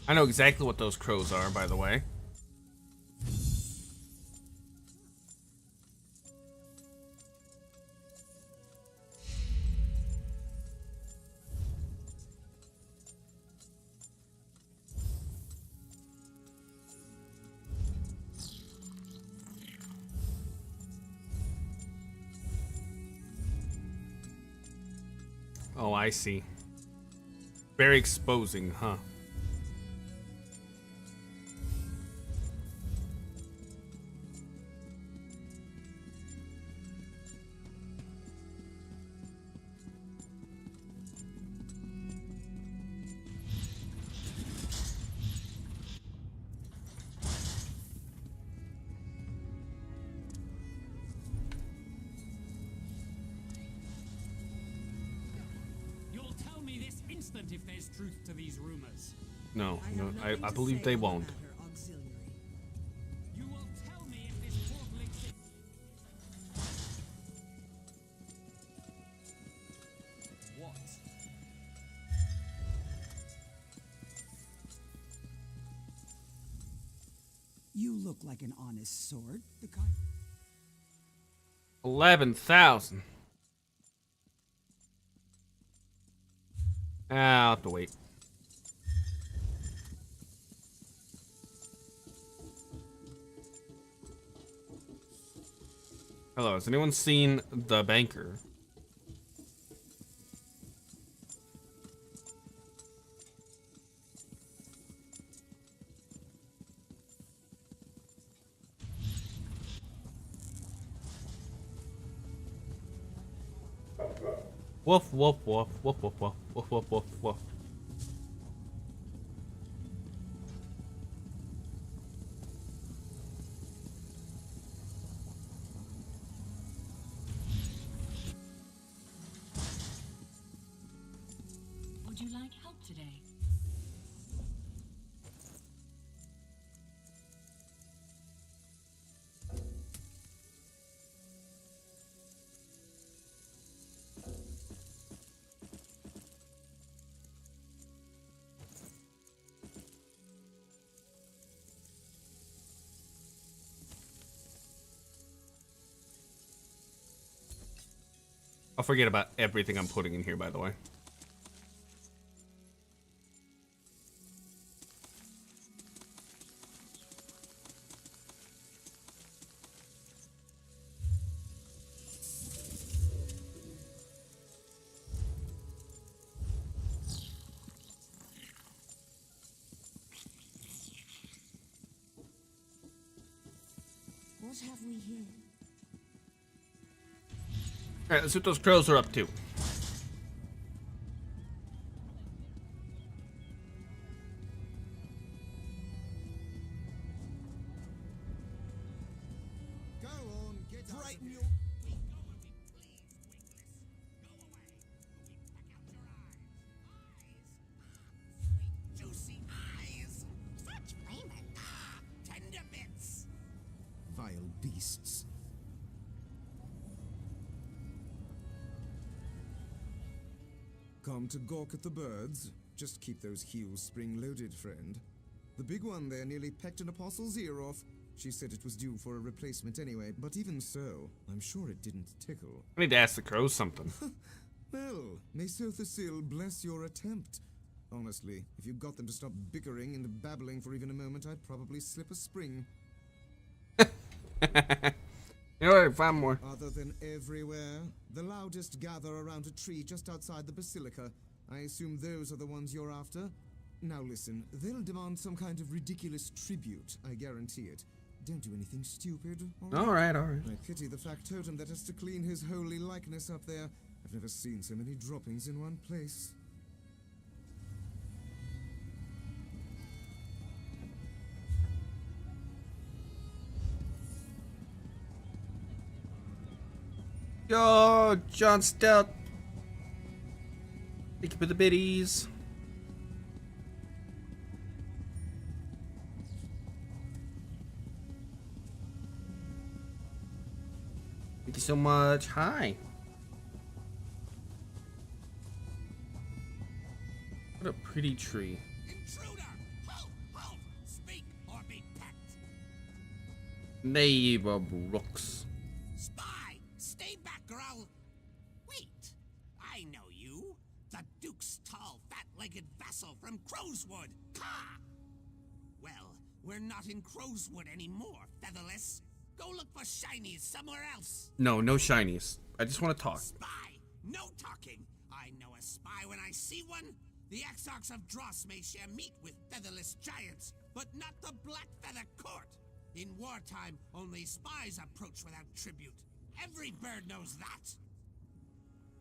I know exactly what those crows are, by the way. Oh, I see. Very exposing, huh? You'll tell me this instant if there's truth to these rumors. No, no, I believe they won't. You will tell me if this portal exists. What? You look like an honest sort. The kind. 11,000. I'll have to wait. Hello, has anyone seen The Banker? Woof, woof, woof, woof, woof, woof, woof, woof, woof, woof. Would you like help today? I'll forget about everything I'm putting in here, by the way. What have we here? Alright, let's see what those crows are up to. Go on, get frighten your. Come to gawk at the birds? Just keep those heels spring-loaded, friend. The big one there nearly pecked an apostle's ear off. She said it was due for a replacement anyway, but even so, I'm sure it didn't tickle. I need to ask the crows something. Well, may Sothasil bless your attempt. Honestly, if you got them to stop bickering and babbling for even a moment, I'd probably slip a spring. Alright, find more. Other than everywhere, the loudest gather around a tree just outside the basilica. I assume those are the ones you're after? Now listen, they'll demand some kind of ridiculous tribute, I guarantee it. Don't do anything stupid. Alright. I pity the factotum that has to clean his holy likeness up there. I've never seen so many droppings in one place. Yo, John Stout. Thank you for the biddies. Thank you so much. Hi. What a pretty tree. Intruder! Halt! Halt! Speak or be pecked! Neighbor Brooks. Spy! Stay back, or I'll... Wait! I know you! The Duke's tall, fat-legged vassal from Crowswood! Ha! Well, we're not in Crowswood anymore, Featherless. Go look for shinies somewhere else. No shinies. I just want to talk. Spy! No talking! I know a spy when I see one. The Exarchs of Dross may share meat with featherless giants, but not the Black Feather Court. In wartime, only spies approach without tribute. Every bird knows that.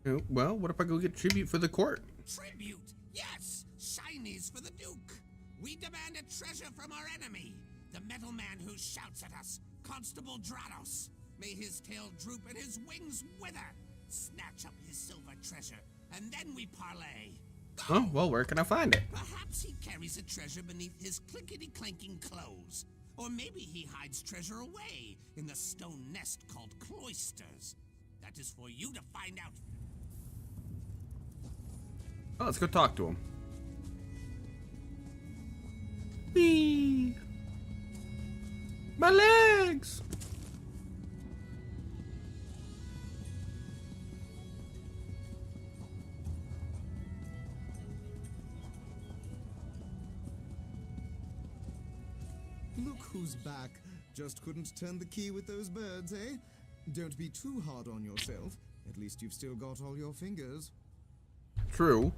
Oh, well, what if I go get tribute for the court? Tribute? Yes! Shinies for the Duke. We demand a treasure from our enemy. The metal man who shouts at us. Constable Drados. May his tail droop and his wings wither. Snatch up his silver treasure, and then we parley. Oh, well, where can I find it? Perhaps he carries a treasure beneath his clinkety-clanking clothes. Or maybe he hides treasure away in the stone nest called cloisters. That is for you to find out. Oh, let's go talk to him. Whee! My legs! Look who's back. Just couldn't turn the key with those birds, eh? Don't be too hard on yourself. At least you've still got all your fingers. True.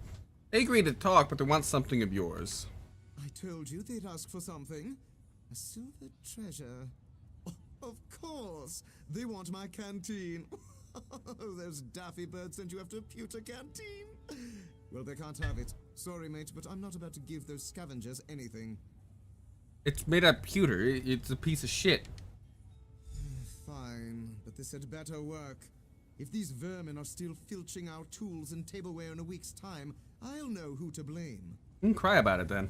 They agreed to talk, but they want something of yours. I told you they'd ask for something. A silver treasure. Oh, of course. They want my canteen. Those daffy birds sent you after a pewter canteen. Well, they can't have it. Sorry, mate, but I'm not about to give those scavengers anything. It's made out of pewter. It's a piece of shit. Fine, but this had better work. If these vermin are still filching our tools and tableware in a week's time, I'll know who to blame. You can cry about it then.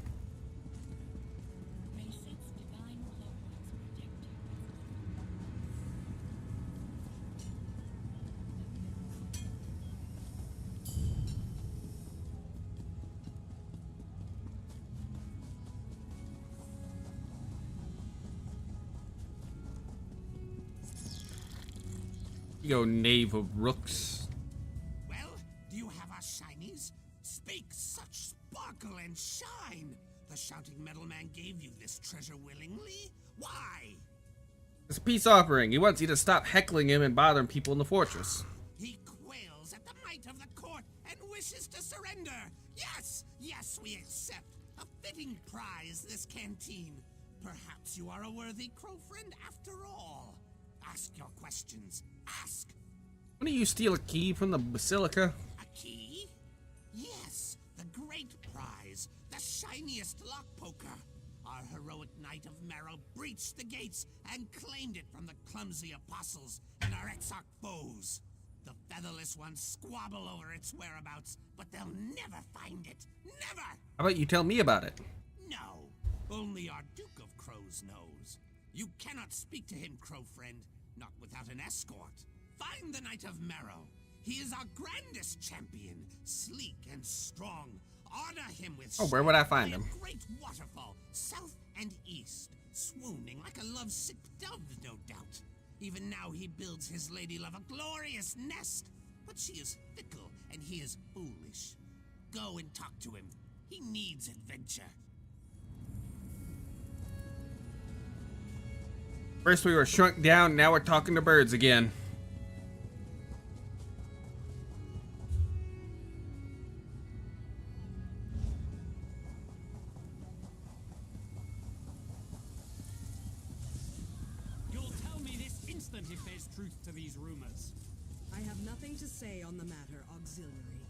Yo, knave of rooks. Well, do you have our shinies? Speak, such sparkle and shine. The shouting metal man gave you this treasure willingly? Why? It's a peace offering. He wants you to stop heckling him and bothering people in the fortress. He quails at the might of the court and wishes to surrender. Yes, yes, we accept. A fitting prize, this canteen. Perhaps you are a worthy crow friend after all. Ask your questions. Ask. Why don't you steal a key from the basilica? A key? Yes, the great prize. The shiniest lock poker. Our heroic knight of Marrow breached the gates and claimed it from the clumsy apostles and our Exarch foes. The featherless ones squabble over its whereabouts, but they'll never find it. Never! How about you tell me about it? No, only our Duke of Crows knows. You cannot speak to him, crow friend, not without an escort. Find the Knight of Marrow. He is our grandest champion, sleek and strong. Honor him with Oh, where would I find by him? a great waterfall, south and east, swooning like a lovesick dove, no doubt. Even now he builds his lady love a glorious nest, but she is fickle and he is foolish. Go and talk to him. He needs adventure. First we were shrunk down, now we're talking to birds again. You'll tell me this instant if there's truth to these rumors. I have nothing to say on the matter, Auxiliary.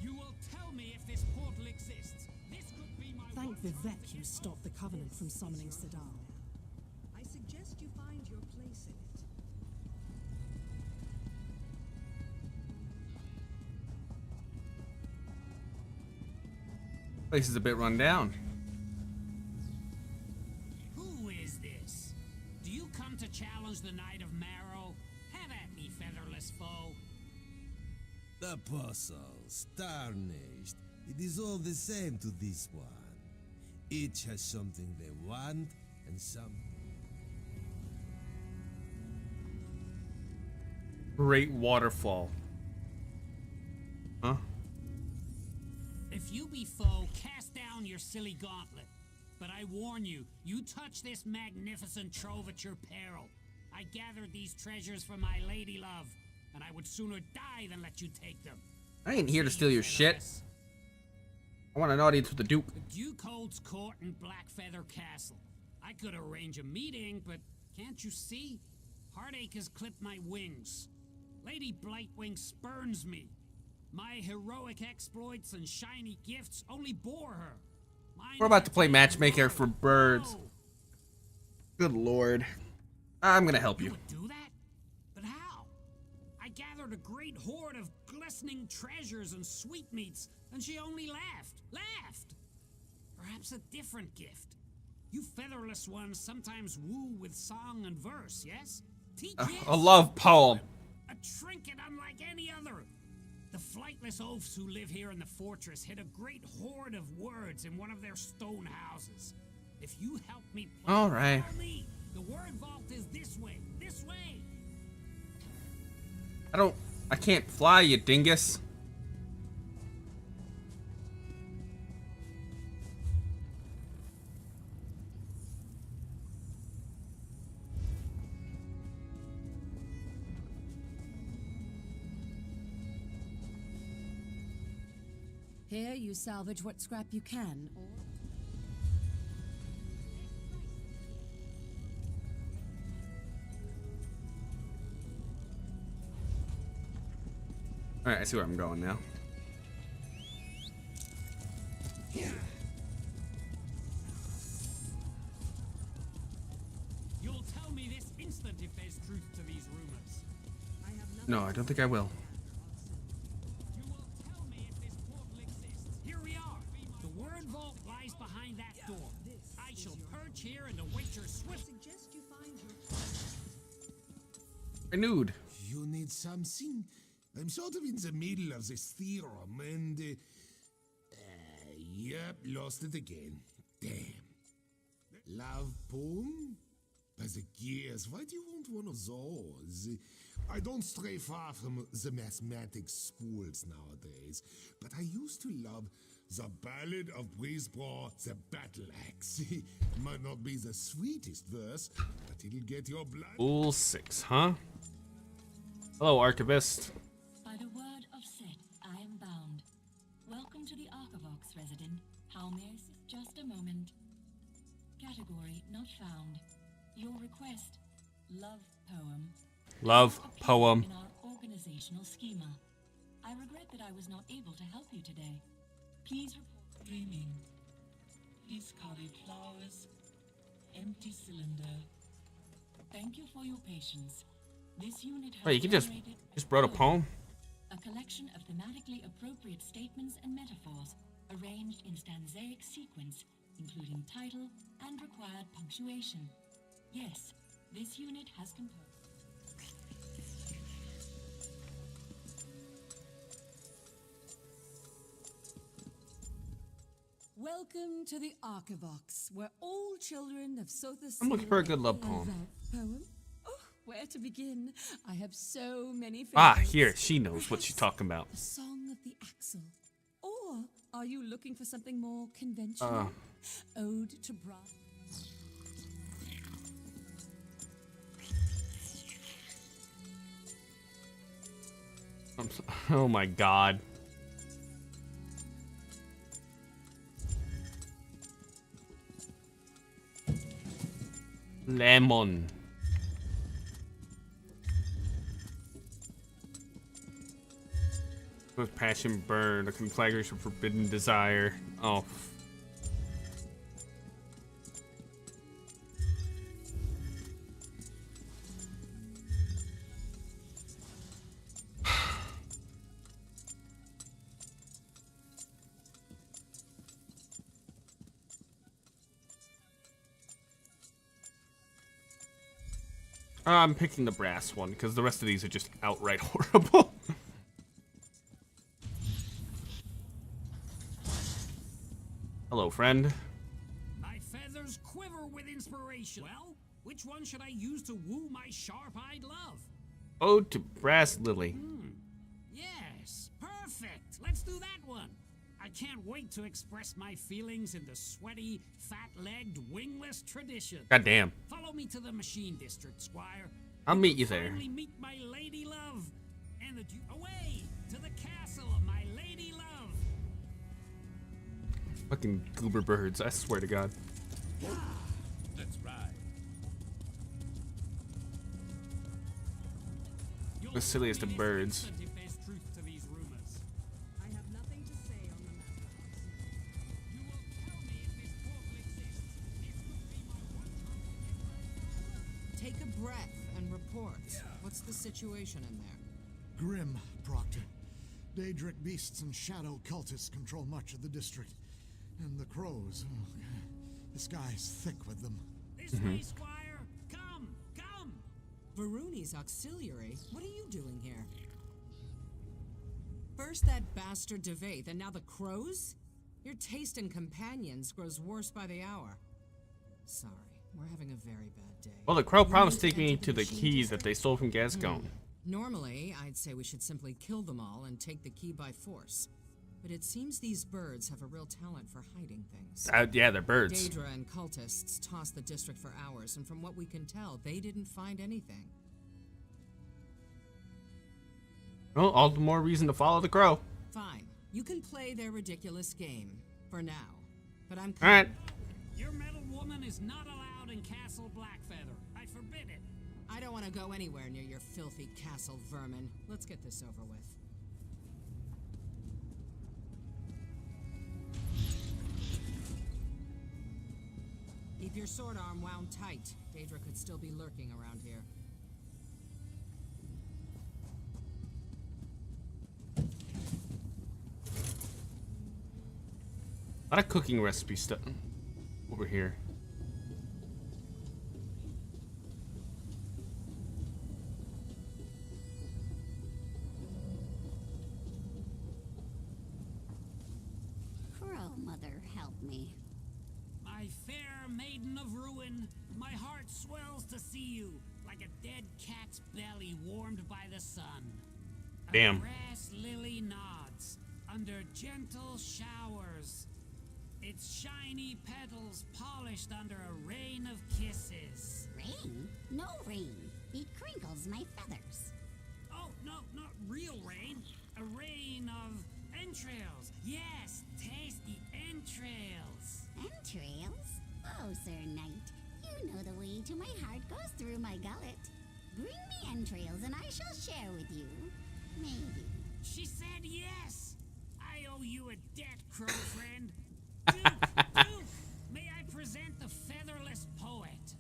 You will tell me if this portal exists. This could be my Thank one Vivek chance to you get stopped the Covenant from summoning Saddam. I suggest you find your place in it. Place is a bit run down. Who is this? Do you come to challenge the Knight of Marrow? Have at me, featherless foe. The puzzles, tarnished. It is all the same to this one. Each has something they want, and some... Great waterfall. Huh? If you be foe, cast down your silly gauntlet. But I warn you, you touch this magnificent trove at your peril. I gathered these treasures for my lady love, and I would sooner die than let you take them. I ain't here to steal your shit. I want an audience with the Duke. The Duke holds court in Blackfeather Castle. I could arrange a meeting, but can't you see? Heartache has clipped my wings. Lady Blightwing spurns me. My heroic exploits and shiny gifts only bore her. We're about to play matchmaker for birds. Good lord. I'm gonna help you. Do that? But how? I gathered a great hoard of glistening treasures and sweetmeats, and she only laughed. Laughed! Perhaps a different gift. You featherless ones sometimes woo with song and verse, yes? Teach A love poem. a trinket unlike any other. The flightless oafs who live here in the fortress hid a great hoard of words in one of their stone houses. If you help me, all right. The word vault is this way. This way. I can't fly, you dingus. Here you salvage what scrap you can, or... Alright, I see where I'm going now. You'll tell me this instant if there's truth to these rumors. No, I don't think I will. You will tell me if this portal exists. Here we are. The word vault lies behind that door. I shall perch here and await your swift. Suggest you find your Renewed. You need something? I'm sort of in the middle of this theorem, and... yep, lost it again. Damn. Love poem? By the gears, why do you want one of those? I don't stray far from the mathematics schools nowadays, but I used to love the Ballad of Breezeborough, the Battle Axe. Might not be the sweetest verse, but it'll get your blood. Pool 6, huh? Hello, Archivist. By the word of Set, I am bound. Welcome to the Archivox resident. How may I assist? Just a moment. Category not found. Your request, love poem. Love poem. In our organizational schema. I regret that I was not able to help you today. Please report dreaming. Discarded flowers. Empty cylinder. Thank you for your patience. This unit has Wait, you can just wrote a poem? a collection of thematically appropriate statements and metaphors arranged in stanzaic sequence, including title and required punctuation. Yes, this unit has composed. Welcome to the Archivox, where all children of Sothis. I'm looking for a good love poem. Poem? Oh, where to begin? I have so many favorites. Ah, here, she knows what she's talking about. A song of the axle. Or are you looking for something more conventional? Ode to Bra. Oh my god. Lemon. With passion burn, a conflagration of forbidden desire. Oh. I'm picking the brass one because the rest of these are just outright horrible. Hello, friend. My feathers quiver with inspiration. Well, which one should I use to woo my sharp-eyed love? Ode to Brass Lily. Yes, perfect. Let's do that one. I can't wait to express my feelings in the sweaty, fat-legged, wingless tradition. Goddamn. Follow me to the machine district, Squire. I'll meet you there. Finally meet my lady love, and away to the castle of my lady love. Fucking goober birds, I swear to God. That's right. The silliest of birds. Take a breath and report. What's the situation in there? Grim, Proctor. Daedric beasts and shadow cultists control much of the district. And the crows, the sky's thick with them. This way, Squire. Come, come. Varuni's auxiliary? What are you doing here? First that bastard Devaith, and now the crows? Your taste in companions grows worse by the hour. Sorry, we're having a very bad day. Well, the crow promised to take me to the keys that they stole from Gascon. Normally, I'd say we should simply kill them all and take the key by force. But it seems these birds have a real talent for hiding things. Yeah, they're birds. Daedra and cultists tossed the district for hours, and from what we can tell, they didn't find anything. Well, all the more reason to follow the crow. Fine. You can play their ridiculous game. For now. But I'm All right. Your metal woman is not allowed in Castle Blackfeather. I forbid it. I don't want to go anywhere near your filthy castle vermin. Let's get this over with. Keep your sword arm wound tight. Daedra could still be lurking around here. A lot of cooking recipe stuff over here. Crow mother, help me. My fair maiden of ruin, my heart swells to see you, like a dead cat's belly warmed by the sun. Damn. A grass lily nods under gentle showers, its shiny petals polished under a rain of kisses. Rain? No rain. It crinkles my feathers. Oh, no, not real rain. A rain of entrails. Yes, tasty entrails. Entrails? Oh, Sir Knight, you know the way to my heart goes through my gullet. Bring me entrails and I shall share with you. Maybe. She said yes. I owe you a debt, crow friend. Duke, may I present the featherless poet?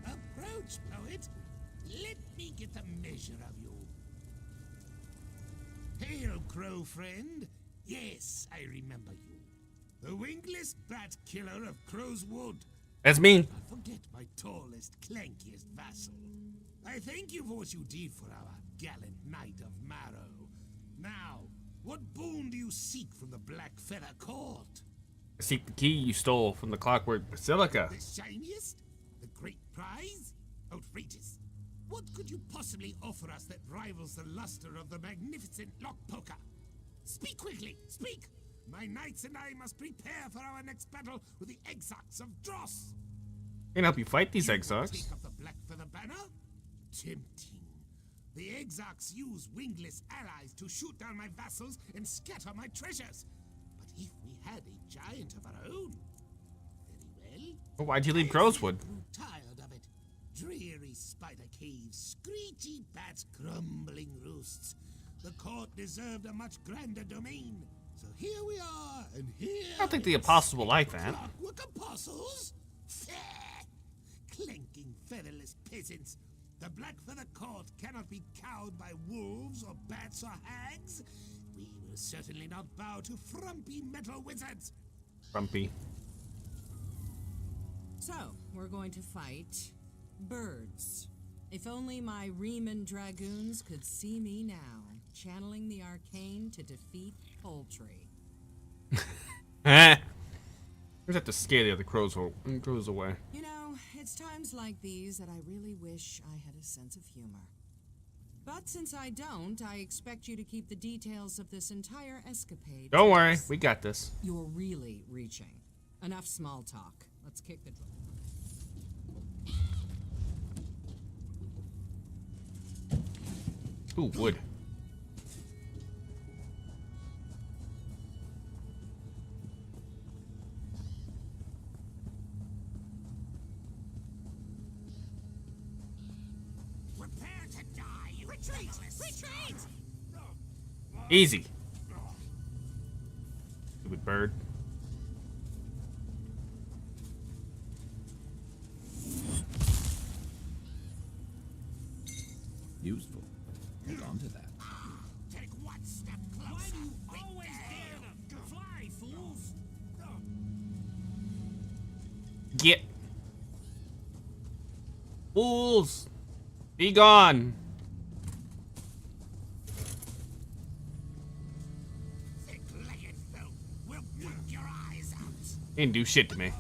Approach, poet. Let me get a measure of you. Hail, crow friend. Yes, I remember you. The wingless bat killer of Crow's Wood. That's me. Forget my tallest, clankiest vassal. I I thank you for what you did for our gallant knight of Marrow. Now, what boon do you seek from the Black Feather Court? Seek the key you stole from the Clockwork Basilica. The shiniest? The great prize? Outrageous. What could you possibly offer us that rivals the luster of the magnificent lockpoker? Speak quickly, speak! My knights and I must prepare for our next battle with the Exarchs of Dross. Can help you fight these Exarchs. Take up the Black Feather banner? Tempting. The Exarchs use wingless allies to shoot down my vassals and scatter my treasures. But if we had a giant of our own, very well. Well, why'd you leave Crowswood? Tired of it. Dreary spider caves, screechy bats, crumbling roosts. The court deserved a much grander domain. So here we are, and here. I don't think the apostles will like that. Clockwork apostles? Clanking, featherless peasants. The Black Feather Court cannot be cowed by wolves or bats or hags. We will certainly not bow to frumpy metal wizards. Frumpy. So, we're going to fight birds. If only my Riemann dragoons could see me now, channeling the arcane to defeat poultry. We'll have to scare the other crows away. You know, it's times like these that I really wish I had a sense of humor. But since I don't, I expect you to keep the details of this entire escapade. Don't worry, we got this. You're really reaching. Enough small talk. Let's kick the drum. Ooh, wood. Prepare to die, you retreat! Retreat! Easy. Stupid bird. Useful. Hold on to that. Take one step closer. Why do you always dare to fly, fools? Get. Fools. Be gone. Thick-legged folk will block your eyes out. Didn't do shit to me.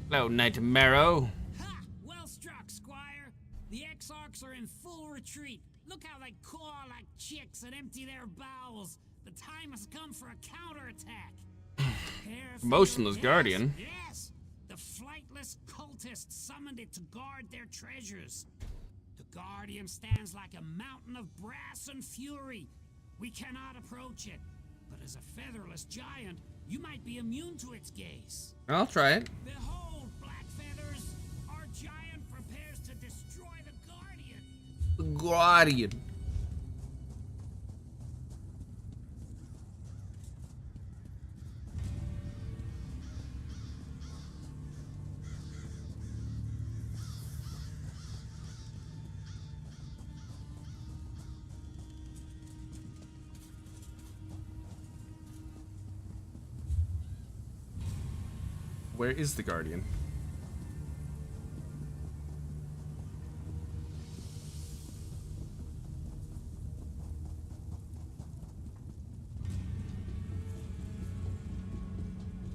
Hello, Knight of Marrow. Ha! Well struck, Squire. The Exarchs are in full retreat. Look how they caw like chicks and empty their bowels. The time has come for a counterattack. Motionless Guardian. Yes! The flightless cultists summoned it to guard their treasures. The Guardian stands like a mountain of brass and fury. We cannot approach it. But as a featherless giant, you might be immune to its gaze. I'll try it. Behold, Black Feathers! Our giant prepares to destroy the Guardian! The Guardian. Where is the Guardian?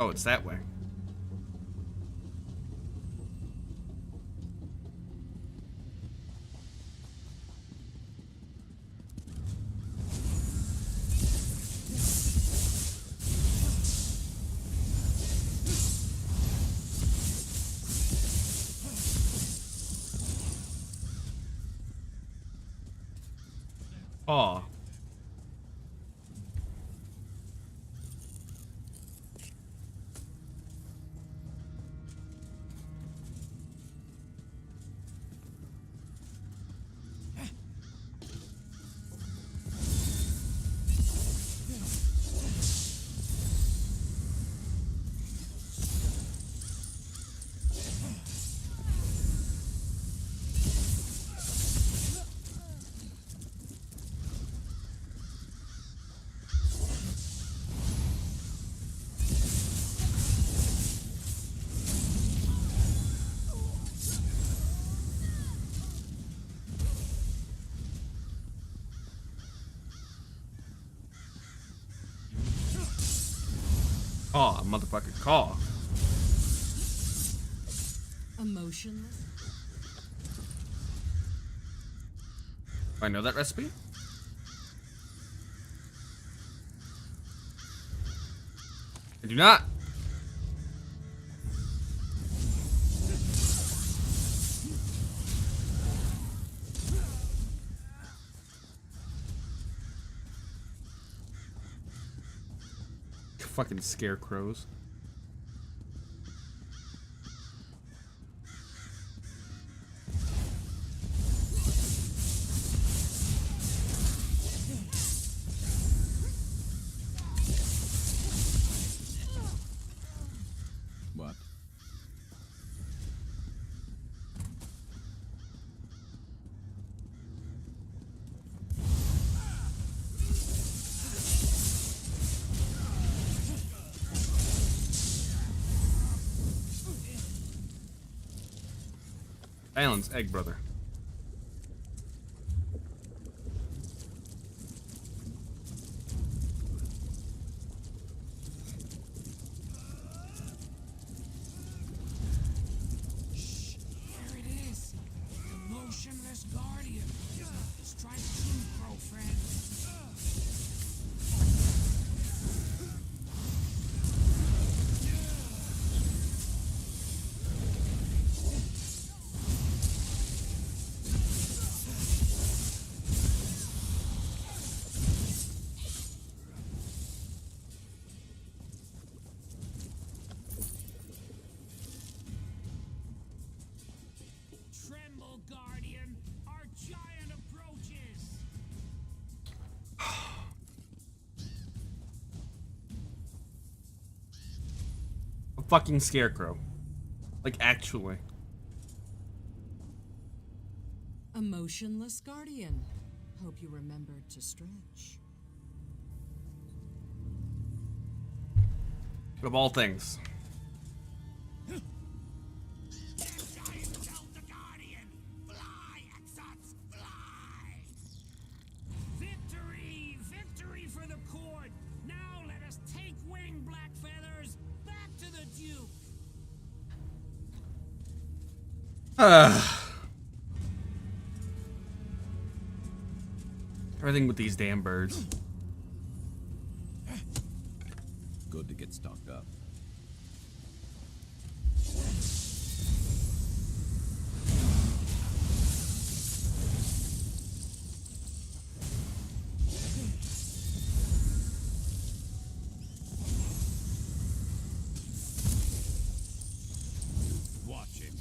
Oh, it's that way. Aw. Oh, motherfucker, call. Emotionless. I know that recipe. I do not. Fucking scarecrows. What? Alan's egg brother. There it is. The motionless guardian. Strike true, crow friend. Tremble, guardian. Our giant approaches. A fucking scarecrow. Like, actually. Emotionless guardian. Hope you remembered to stretch. Of all things. Victory! Victory for the court! Now let us take wing, Black Feathers! Back to the Duke! Everything with these damn birds. Good to get stocked up. Watch it.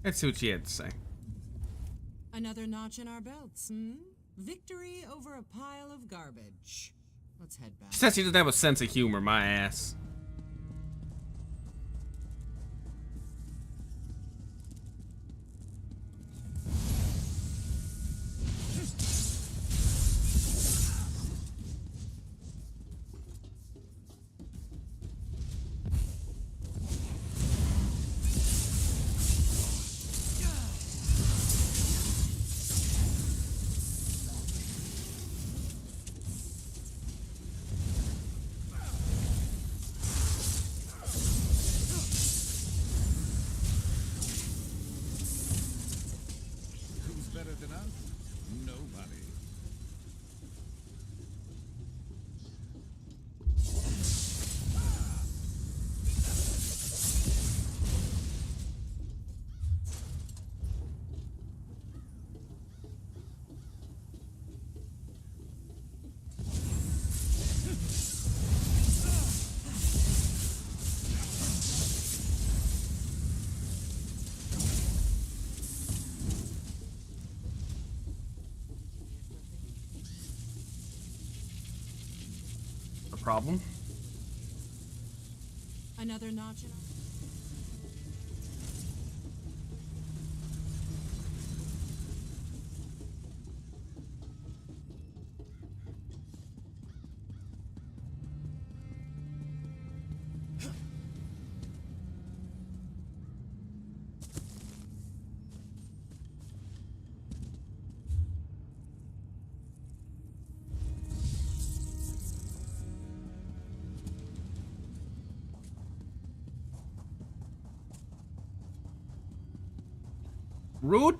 Let's see what she had to say. Another notch in our belts, hmm? Victory over a pile of garbage. Let's head back. She says she doesn't have a sense of humor, my ass. Who's better than us? Nobody. A problem? Another notch in our... Rude.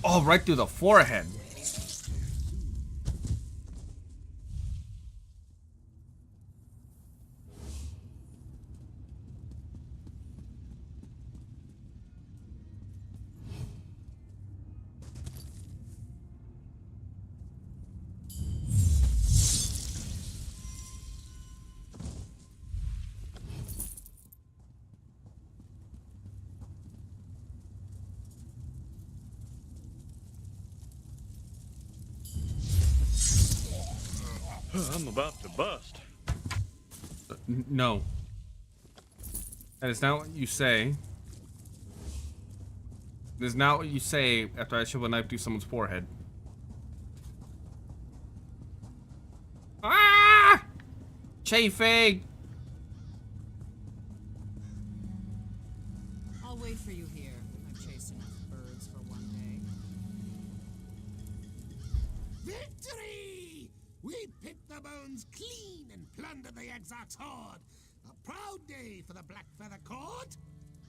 Oh, right through the forehead. I'm about to bust. No. That is not what you say. That is not what you say after I shove a knife through someone's forehead. Ah! Chafing! I'll wait for you here. I've chased enough birds for one day. Victory! We picked the bones clean and plundered the Exarch's horde. A proud day for the Black Feather Court.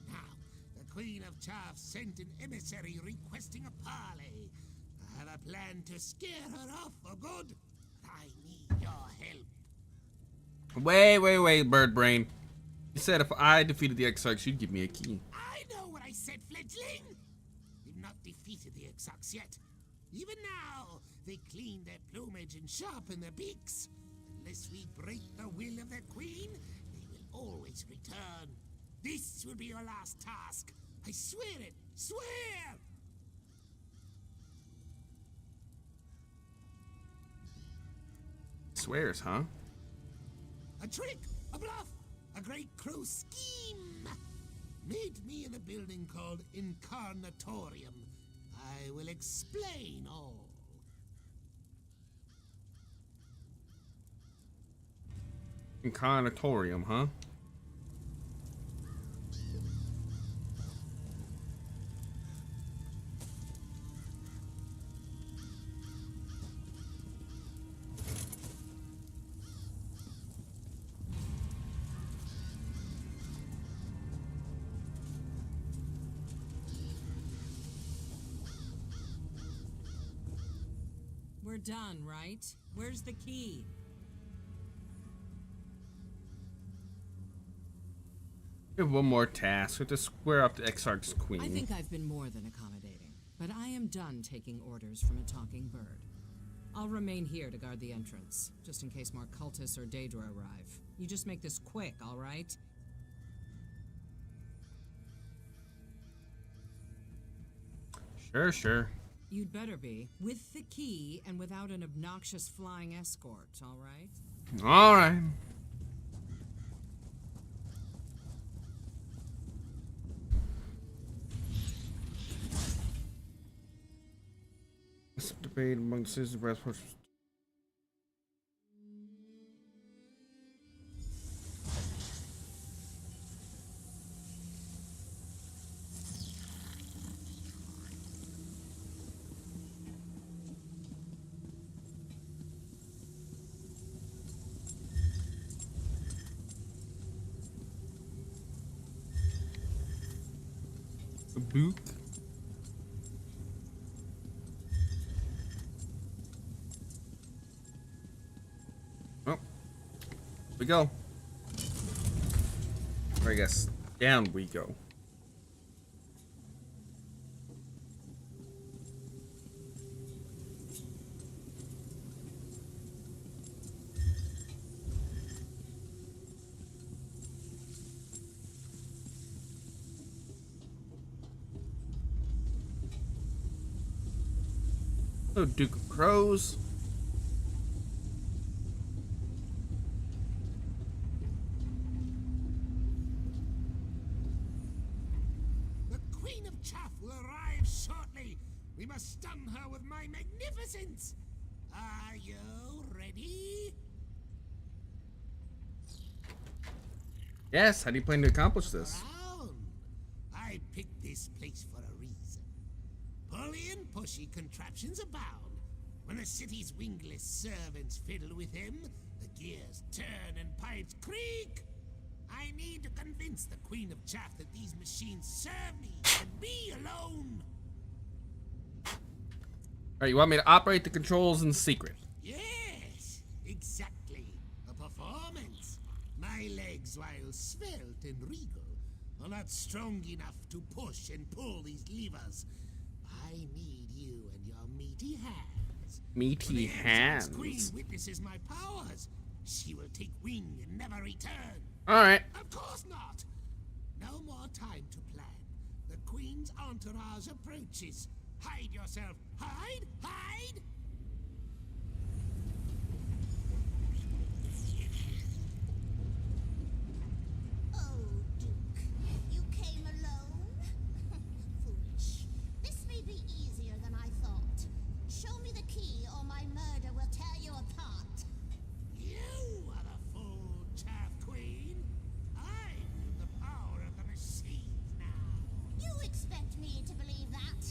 Now, the Queen of Chaff sent an emissary requesting a parley. I have a plan to scare her off for good. I need your help. Wait, bird brain. You said if I defeated the Exarchs, you'd give me a key. I know what I said, fledgling. We've not defeated the Exarchs yet. Even now, they clean their plumage and sharpen their beaks. Unless we break the will of their queen, they will always return. This will be your last task. I swear it. Swear! Swears, huh? A trick, a bluff, a great crow scheme. Meet me in a building called Incarnatorium. I will explain all. Incarnatorium, huh? We're done, right? Where's the key? We have one more task. We have to square up the Exarch's queen. I think I've been more than accommodating, but I am done taking orders from a talking bird. I'll remain here to guard the entrance, just in case more cultists or Daedra arrive. You just make this quick, all right? Sure. You'd better be, with the key and without an obnoxious flying escort, all right? All right. This debate among the citizens of Brass. A book. Oh, we go. Or I guess down we go. Hello, Duke of Crows. The Queen of Chaff will arrive shortly. We must stun her with my magnificence. Are you ready? Yes, how do you plan to accomplish this? Brown. I picked this place for a reason. Pulley and pushy contraptions abound. When the city's wingless servants fiddle with him, the gears turn and pipes creak. I need to convince the Queen of Chaff that these machines serve me and me alone. Alright, you want me to operate the controls in secret? Yes, exactly. A performance. My legs, while svelte and regal, are not strong enough to push and pull these levers. I need you and your meaty hands. Meaty hands. When the Queen witnesses my powers, she will take wing and never return. Alright. Of course not. No more time to plan. The Queen's entourage approaches. Hide yourself. Hide! Hide! Oh, Duke. You came alone? Foolish. This may be easier than I thought. Show me the key or my murder will tear you apart. You are the full Chaff Queen. I wield the power of the machines now. You expect me to believe that?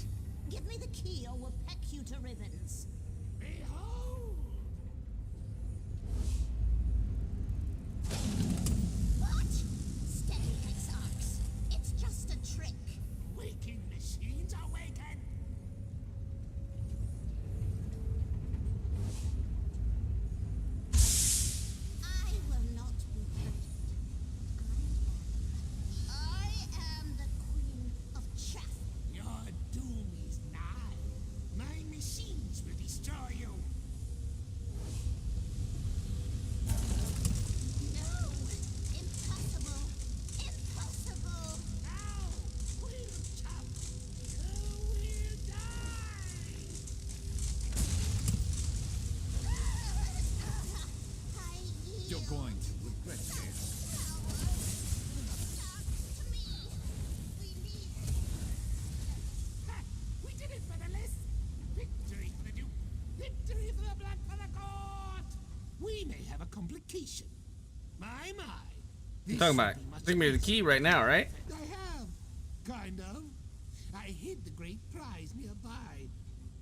Give me the key or we'll peck you to ribbons. Behold! What? Steady, Exarchs. It's just a trick. Waking machines awaken! I will not be hurt. I am the Queen of Chaff. Your doom is nigh. My machines will destroy you. No! Impossible! Impossible! Now, Queen of Chaff, you will die! I yield. You're going to regret this. To me. We need Ha! We did it for the list! Victory for the Duke! Victory for the Black for the Court! We may have a complication. My, my. You're talking about bring me the key right now, right? I have. Kind of. I hid the great prize nearby.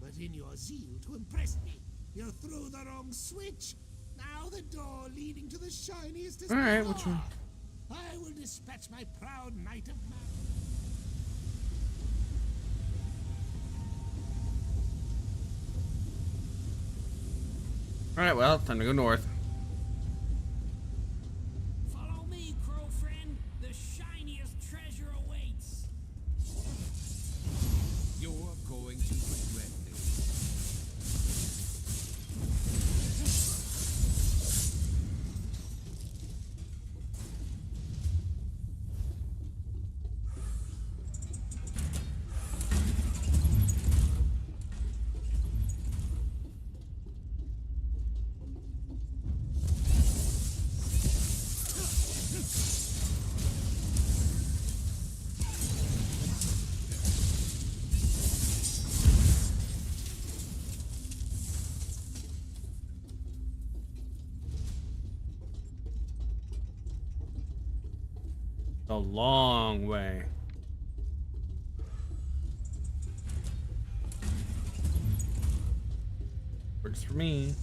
But in your zeal to impress me, you threw the wrong switch. Now the door leading to the shiniest is Alright, what's wrong? I will dispatch my proud knight of man. Alright, well, time to go north. Follow me, crow friend. The shiniest treasure awaits. You're going to regret this. A long way. Works for me.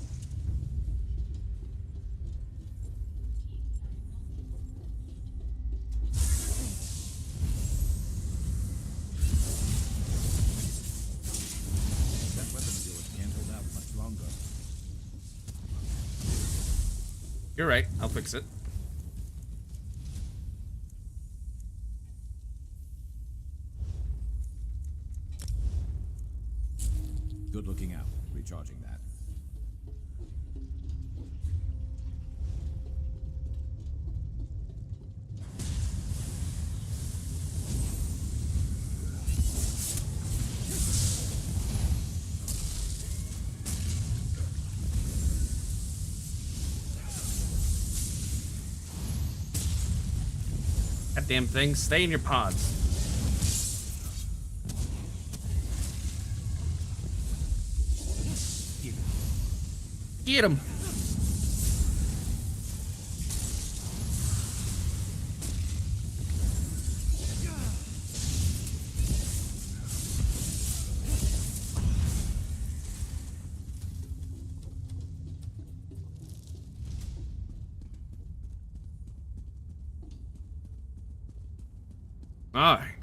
That weapon of yours can't hold out much longer. You're right, I'll fix it. Good looking out. Recharging that. Goddamn thing, stay in your pods. Get him. Alright.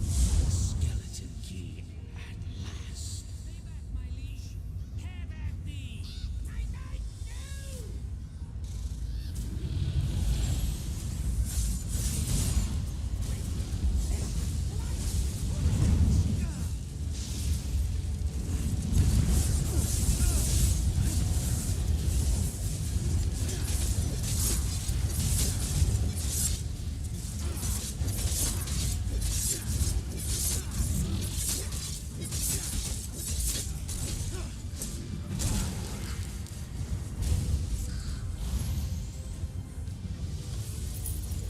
Skeleton key at last. Stay back, my liege. Have at thee.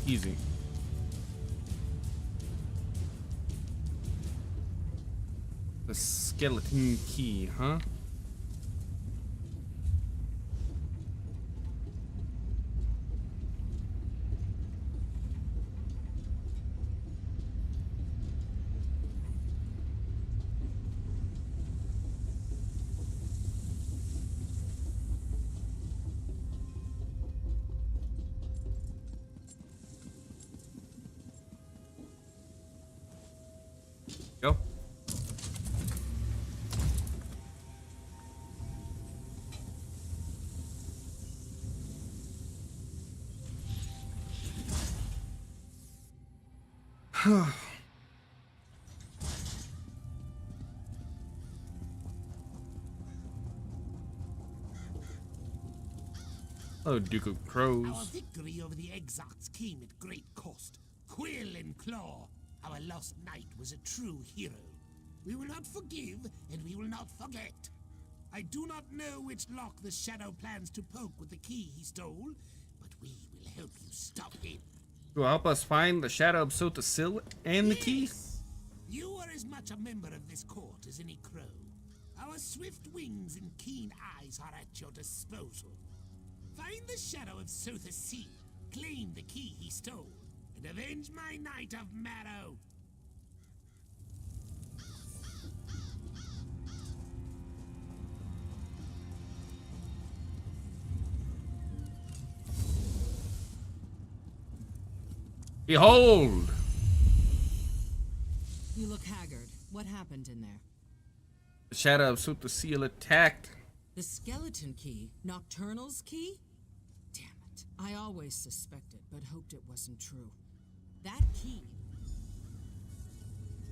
Easy. The skeleton key, huh? Go. Oh, Duke of Crows. Our victory over the Exarchs came at great cost. Quill and Claw, our lost knight, was a true hero. We will not forgive, and we will not forget. I do not know which lock the Shadow plans to poke with the key he stole, but we will help you stop him. You will help us find the Shadow of Sota Sil and the key? You are as much a member of this court as any crow. Our swift wings and keen eyes are at your disposal. Find the Shadow of Sotha Seal, claim the key he stole, and avenge my Knight of Marrow. Behold! You look haggard. What happened in there? The Shadow of Sota Sil attacked. The skeleton key? Nocturnal's key? Damn it. I always suspected, but hoped it wasn't true. That key...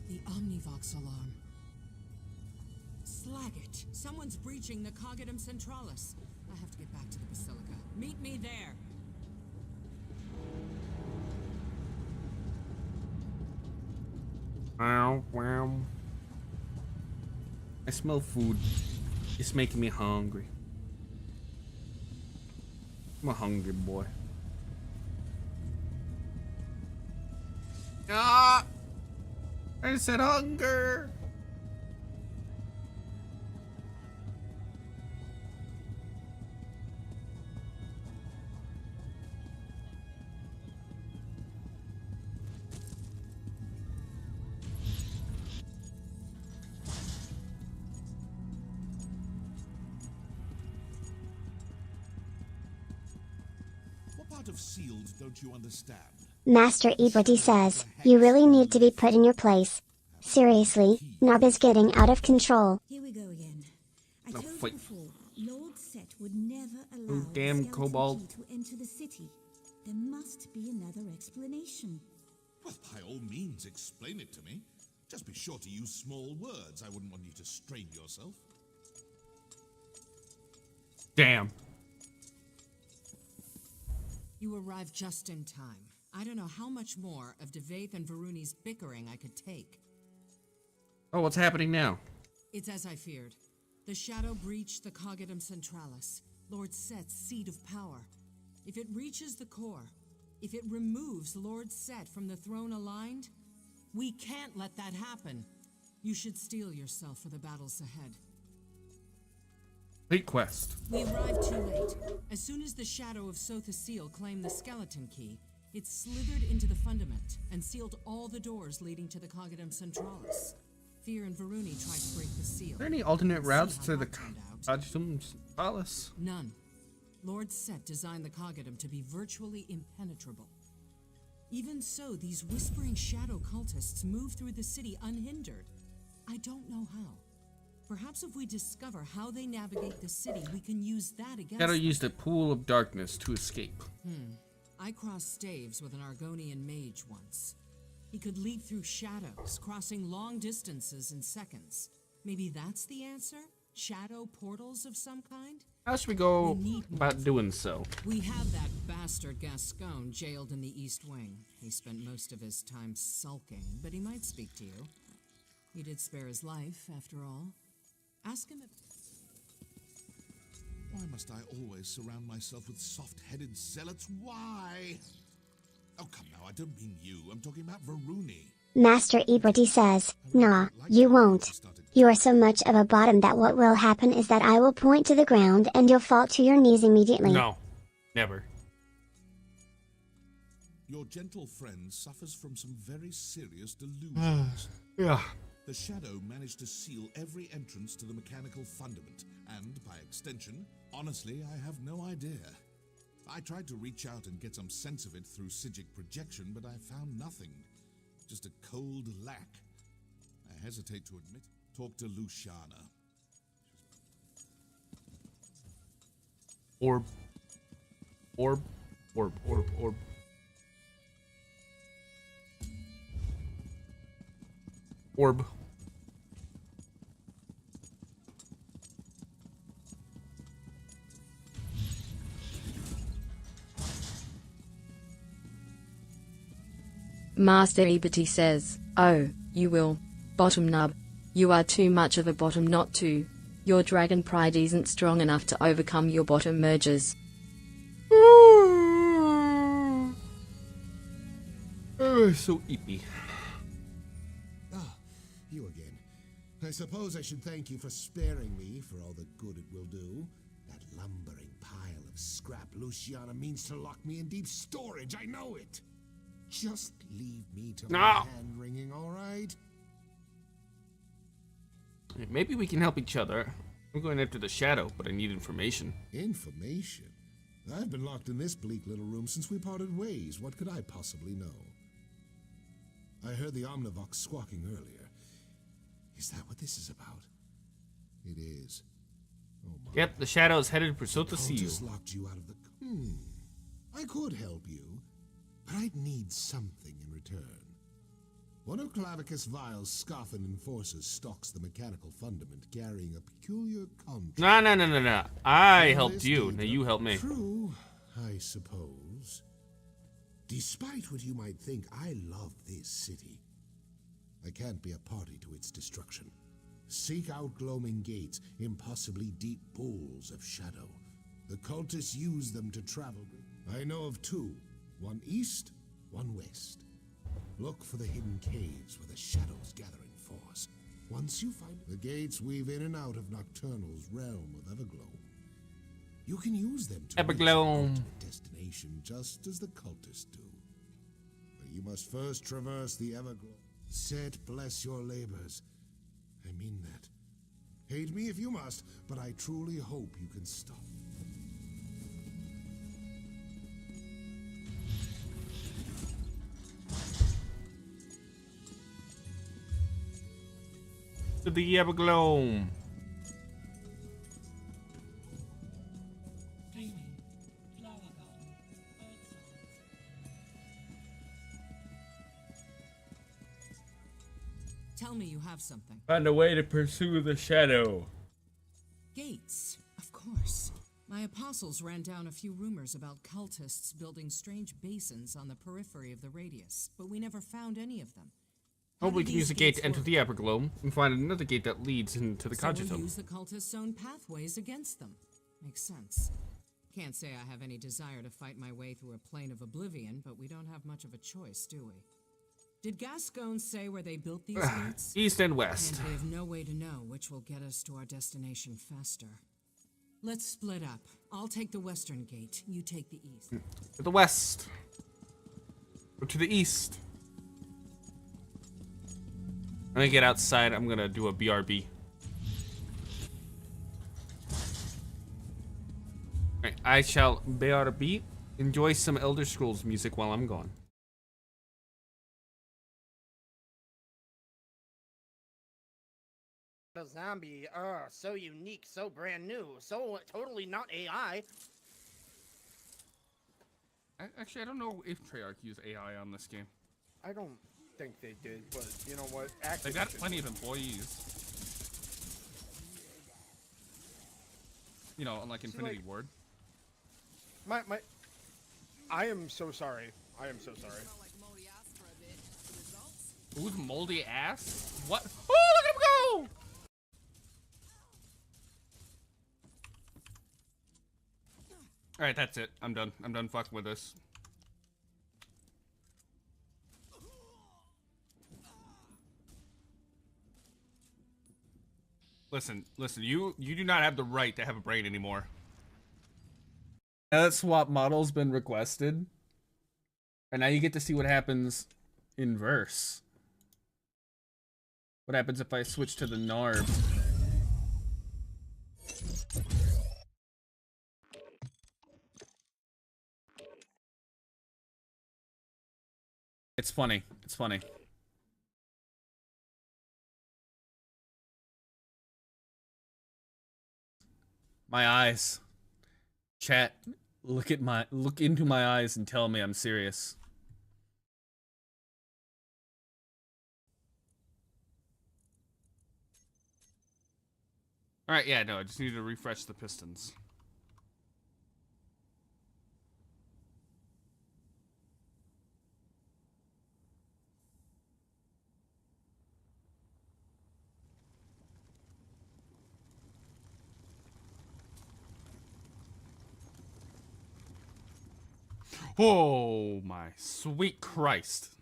The Omnivox alarm. Slag it. Someone's breaching the Cogidum Centralis. I have to get back to the Basilica. Meet me there. Wow, wow. I smell food. It's making me hungry. I'm a hungry boy. Ah! I said hunger! What part of sealed don't you understand? Master Ibrati says, you really need to be put in your place. Seriously, Nob is getting out of control. Here we go again. I No, told fight. you before, Lord Set would never allow Oh, damn, the skeleton Cobalt. key to enter the city. There must be another explanation. Well, by all means, explain it to me. Just be sure to use small words. I wouldn't want you to strain yourself. Damn. You arrived just in time. I don't know how much more of Devaith and Varuni's bickering I could take. Oh, what's happening now? It's as I feared. The Shadow breached the Cogidum Centralis, Lord Set's seat of power. If it reaches the core, if it removes Lord Set from the throne aligned, we can't let that happen. You should steel yourself for the battles ahead. Fleet quest. We arrived too late. As soon as the Shadow of Sotha Seal claimed the skeleton key, it slithered into the fundament and sealed all the doors leading to the Cogidum Centralis. Fear and Varuni tried to break the seal. Are there any alternate routes See to how the that turned out. Cogitum's palace? None. Lord Set designed the Cogitum to be virtually impenetrable. Even so, these whispering shadow cultists move through the city unhindered. I don't know how. Perhaps if we discover how they navigate the city, we can use that against Shadow them. used a pool of darkness to escape. I crossed staves with an Argonian mage once. He could leap through shadows, crossing long distances in seconds. Maybe that's the answer? Shadow portals of some kind? How should we go about doing so? We have that bastard Gascon jailed in the East Wing. He spent most of his time sulking, but he might speak to you. He did spare his life, after all. Ask him if... Why must I always surround myself with soft-headed zealots? Why? Oh, come now, I don't mean you. I'm talking about Varuni. Master Ibrati says, "Nah, you won't. You are so much of a bottom that what will happen is that I will point to the ground and you'll fall to your knees immediately." No, never. Your gentle friend suffers from some very serious delusions. Yeah. The Shadow managed to seal every entrance to the mechanical fundament, and, by extension, honestly, I have no idea. I tried to reach out and get some sense of it through Psijic projection, but I found nothing. Just a cold lack. I hesitate to admit. Talk to Luciana. Orb. Orb. Orb. Orb. Orb. Orb. Master Ibrati says, "Oh, you will. Bottom nub. You are too much of a bottom not to. Your dragon pride isn't strong enough to overcome your bottom mergers." Oh, so eepy. Ah, you again. I suppose I should thank you for sparing me for all the good it will do. That lumbering pile of scrap Luciana means to lock me in deep storage, I know it. Just leave me to my hand-wringing, all right? Maybe we can help each other. I'm going after the Shadow, but I need information. Information? I've been locked in this bleak little room since we parted ways. What could I possibly know? I heard the Omnivox squawking earlier. Is that what this is about? It is. Oh my. Yep, the Shadow is headed for Sota Seal. Just locked you out of the... I could help you, but I'd need something in return. One of Clavicus Vile's Scoffin enforcers stalks the mechanical fundament, carrying a peculiar contract. No. I helped you. Now you help me. True, I suppose. Despite what you might think, I love this city. I can't be a party to its destruction. Seek out gloaming gates, impossibly deep pools of shadow. The cultists use them to travel. I know of two. One east, one west. Look for the hidden caves where the shadows gather in force. Once you find the gates, weave in and out of Nocturnal's realm of Everglow. You can use them to reach your ultimate destination, just as the cultists do. But you must first traverse the Everglow. Set bless your labors. I mean that. Hate me if you must, but I truly hope you can stop. To the Everglow. Tell me you have something. Find a way to pursue the Shadow. Gates, of course. My apostles ran down a few rumors about cultists building strange basins on the periphery of the radius, but we never found any of them. Hope we can use the gate to enter the Everglow and find another gate that leads into the Cogitum. We'll use the cultists' own pathways against them. Makes sense. Can't say I have any desire to fight my way through a plane of oblivion, but we don't have much of a choice, do we? Did Gascon say where they built these gates? East and west. And we have no way to know which will get us to our destination faster. Let's split up. I'll take the western gate. You take the east. To the west. Or to the east. When I get outside, I'm gonna do a BRB. Alright, I shall BRB. Enjoy some Elder Scrolls music while I'm gone. A zombie, so unique, so brand new, so totally not AI. Actually, I don't know if Treyarch used AI on this game. I don't think they did, but you know what? They got plenty of employees. You know, unlike Infinity Ward. I am so sorry. I am so sorry. Who's moldy ass? What? Oh, look at him go! Alright, that's it. I'm done. I'm done fucking with this. Listen, you do not have the right to have a brain anymore. Now that swap model's been requested. And now you get to see what happens in verse. What happens if I switch to the NARB? It's funny. It's funny. My eyes. Chat, look into my eyes and tell me I'm serious. Alright, yeah, no, I just need to refresh the pistons. Oh my sweet Christ.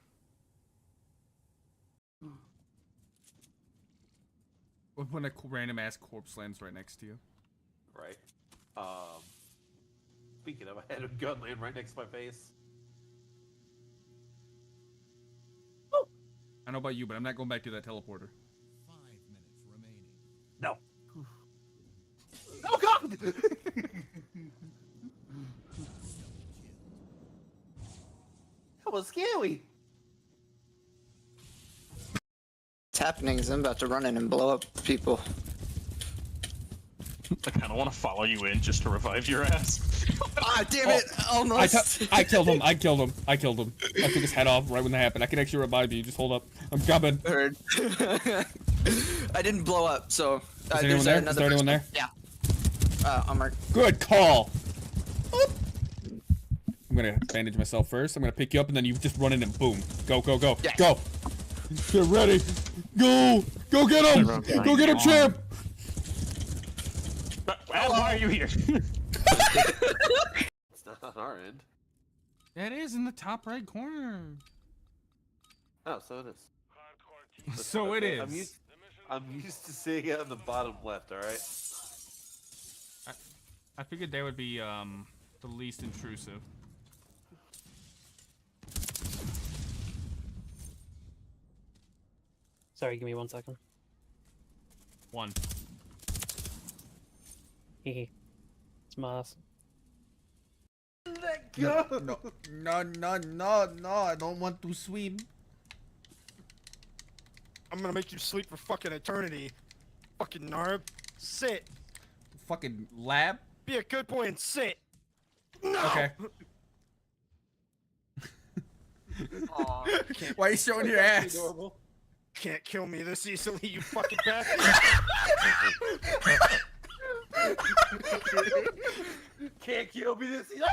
When a random ass corpse lands right next to you. Right. Speaking of, I had a gun land right next to my face. I don't know about you, but I'm not going back to that teleporter. 5 minutes remaining. No. Oh God! That was scary. What's happening is I'm about to run in and blow up people. I kind of want to follow you in just to revive your ass. Ah, damn it! Almost. I killed him. I killed him. I took his head off right when that happened. I can actually revive you. Just hold up. I'm coming. Heard. I didn't blow up, so. Is there anyone there? Is there anyone there? Yeah. I'm marked. Good call. I'm gonna bandage myself first. I'm gonna pick you up, and then you just run in and boom. Go, go, go, yes. go. Get ready. Go. Go get him. Go get him, champ. Why are you here? It's not on our end. That is in the top right corner. Oh, so it is. So it is. I'm used to seeing it on the bottom left, alright? I figured they would be the least intrusive. Sorry, give me 1 second. One. Hehe. It's Mars. Let go! No, I don't want to swim. I'm gonna make you sleep for fucking eternity. Fucking narb. Sit. Fucking lab? Be a good boy and sit. No! Okay. Aw, Why are you showing your ass? Can't kill me this easily, you fucking bastard. Can't kill me this easily.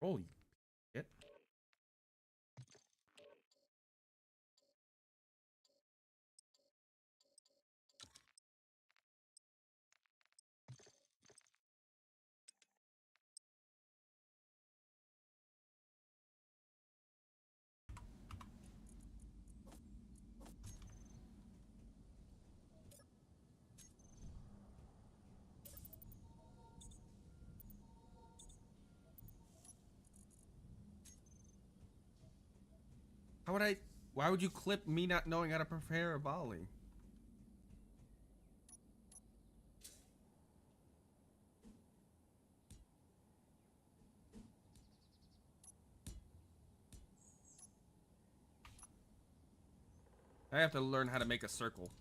Holy shit. How would I? Why would you clip me not knowing how to prepare a volley? I have to learn how to make a circle.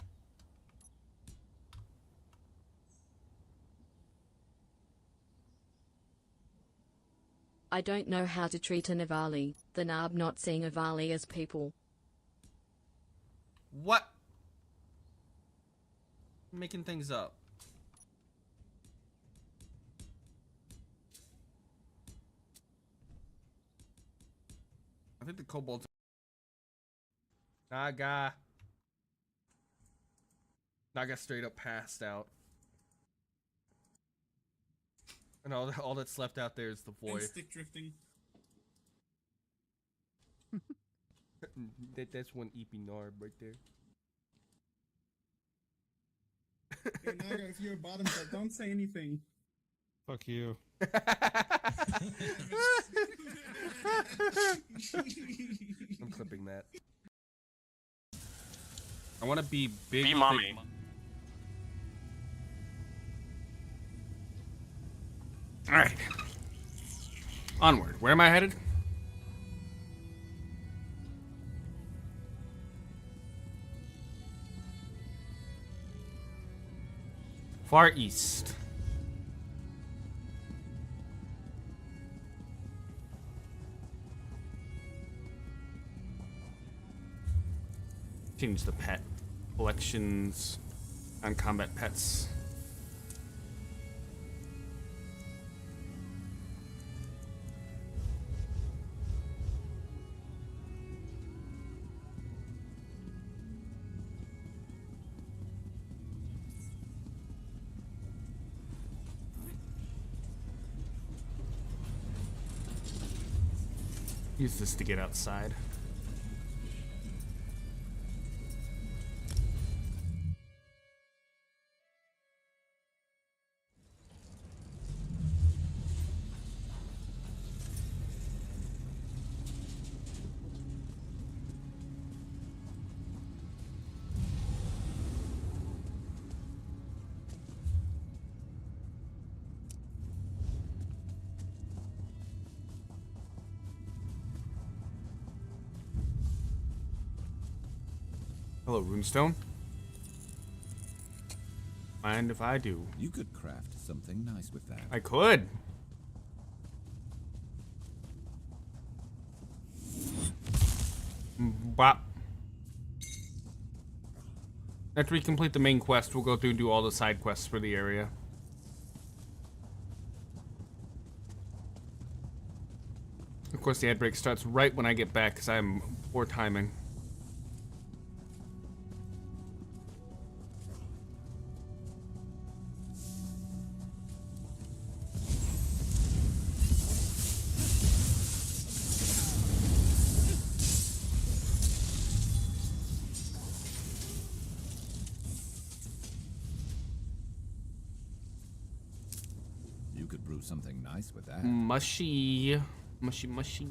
I don't know how to treat an Avali, the Narb not seeing Avali as people. What? I'm making things up. I think the kobolds. Naga straight up passed out. And all that's left out there is the And void. stick drifting. That's one EP Narb right there. Hey, Naga, if you're a bottom set, don't say anything. Fuck you. I'm clipping that. I want to be big. Be mommy. All right. Onward. Where am I headed? Far east. Change the pet collections on combat pets. Use this to get outside. Hello, Runestone. Mind if I do? You could craft something nice with that. I could. Bop. After we complete the main quest, we'll go through and do all the side quests for the area. Of course, the ad break starts right when I get back because I'm poor timing. You could brew something nice with that. Mushy. Mushy, mushy.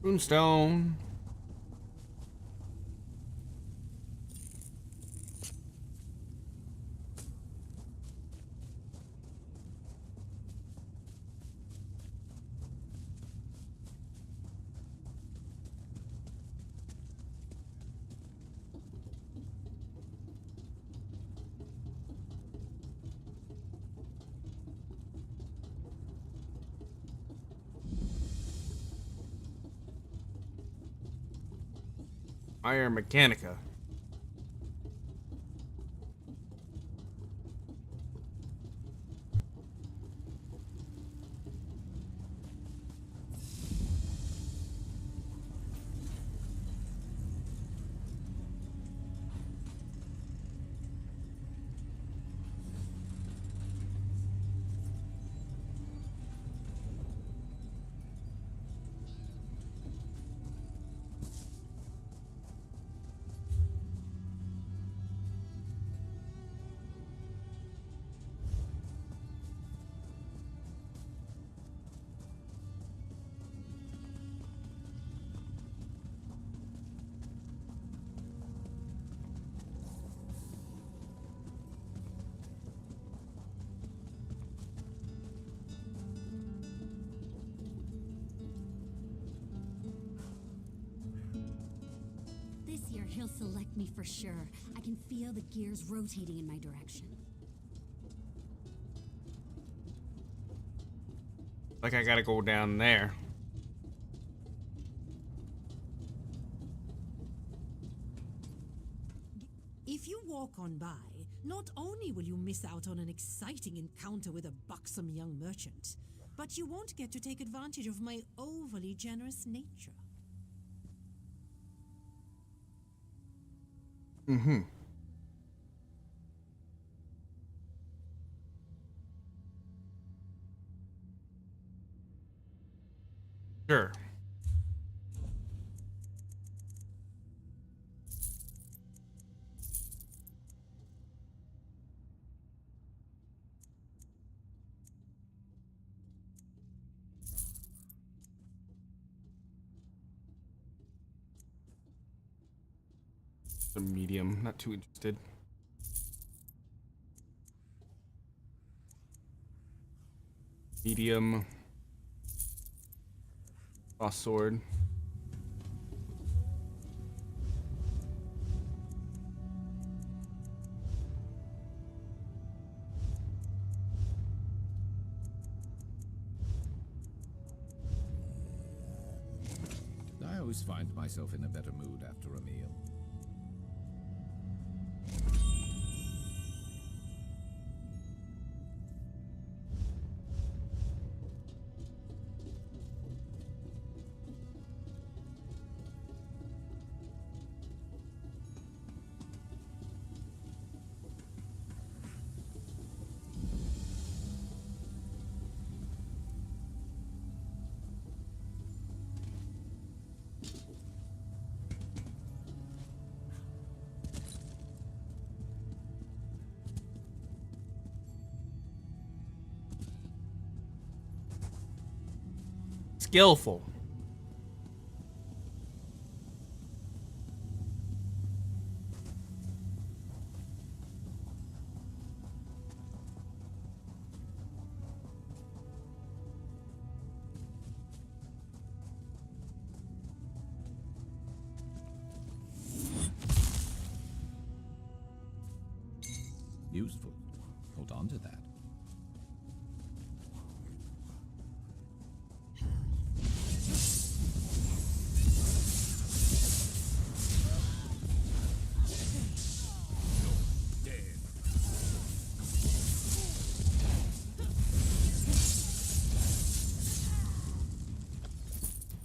Runestone. Iron Mechanica. This year he'll select me for sure. I can feel the gears rotating in my direction. Like I gotta go down there. If you walk on by, not only will you miss out on an exciting encounter with a buxom young merchant, but you won't get to take advantage of my overly generous nature. Mm-hmm. Sure. A medium, not too interested. Medium. Cross sword. I always find myself in a better mood after a meal. Skillful. Useful. Hold on to that.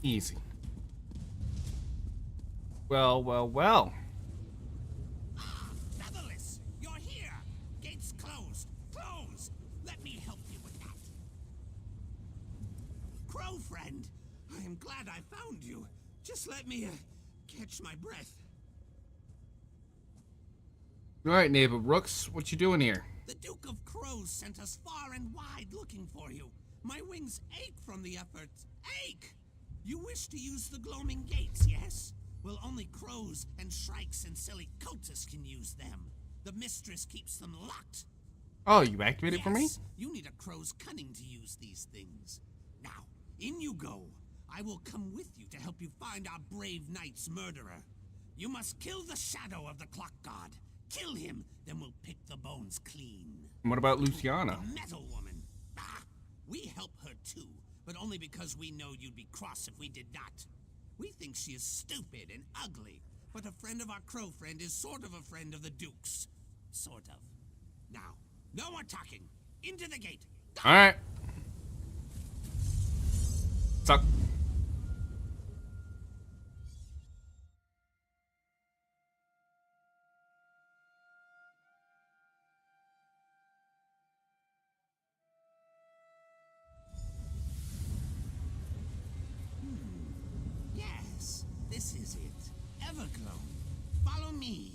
Easy. Well, well, well. Featherless, you're here. Gates closed. Close. Let me help you with that. Crow friend, I am glad I found you. Just let me catch my breath. All right, neighbor Brooks, what you doing here? The Duke of Crows sent us far and wide looking for you. My wings ache from the effort. Ache! You wish to use the gloaming gates, yes? Well, only crows and shrikes and silly cultists can use them. The mistress keeps them locked. Oh, you activated for me? You need a crow's cunning to use these things. Now, in you go. I will come with you to help you find our brave knight's murderer. You must kill the shadow of the clock god. Kill him, then we'll pick the bones clean. And what about Luciana? The metal woman. Ah, we help her too, but only because we know you'd be cross if we did not. We think she is stupid and ugly, but a friend of our crow friend is sort of a friend of the Duke's. Sort of. Now, no more talking. Into the gate. All right. Suck. Yes, this is it. Everglow. Follow me.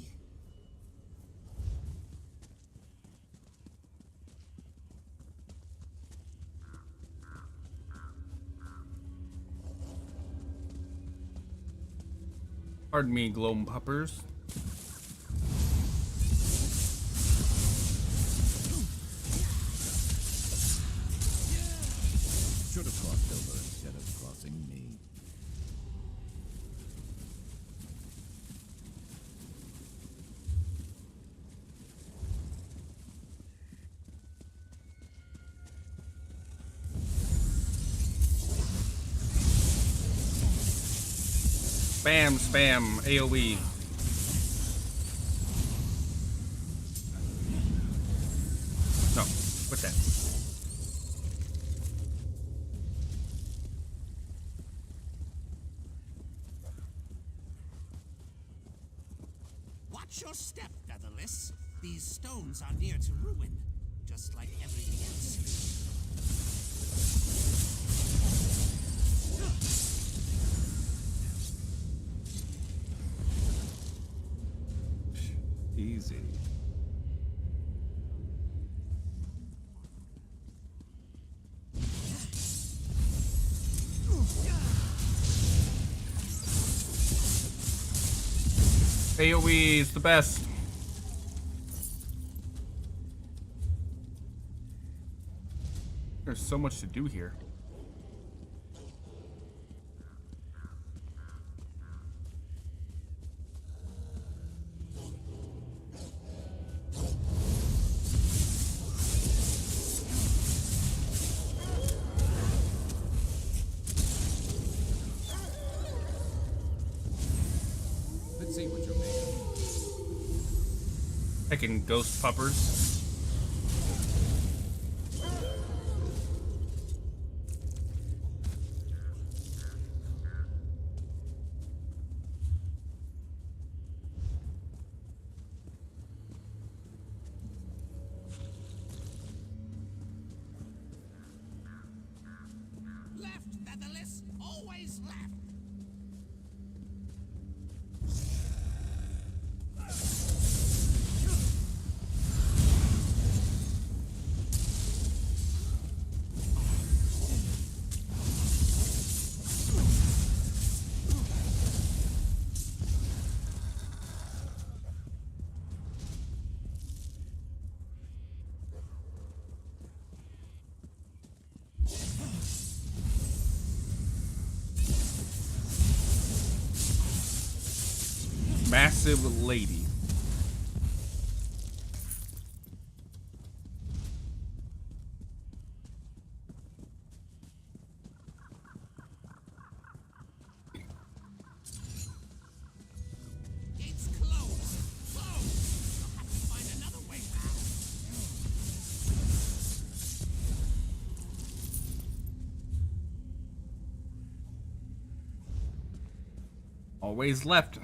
Pardon me, gloam puppers. Should have crossed over instead of crossing me. Spam, spam, AoE. No, quit that. Watch your step, Featherless. These stones are near to ruin, just like everything else. Easy. AoE is the best. There's so much to do here. Let's see what you're making. Heckin' ghost puppers. Left, Featherless. Always left. Massive lady. Gates closed. Closed. I'll have to find another way out. Always left.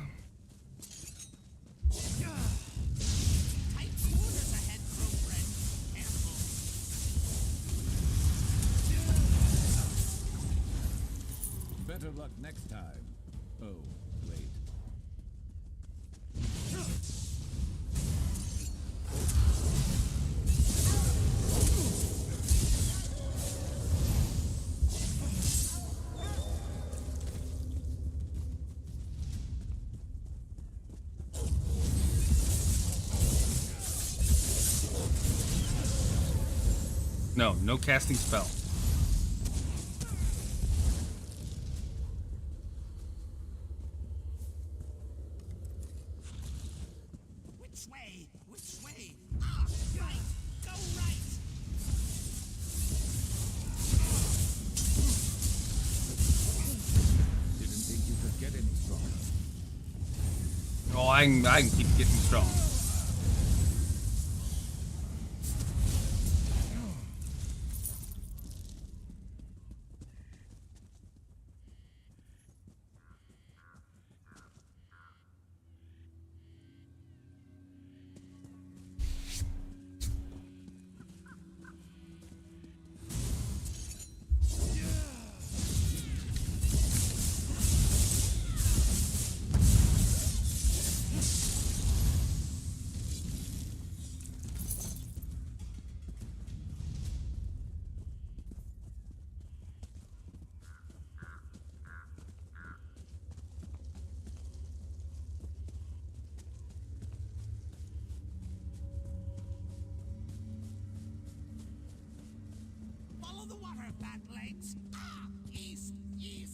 Tight quarters ahead, crow friend. Careful. Better luck next time. Oh, wait. No, no casting spell. Which way? Which way? Ah, right. Go right. Didn't think you could get any stronger. I can keep getting strong. Follow the water, fat legs. Ah, east, east.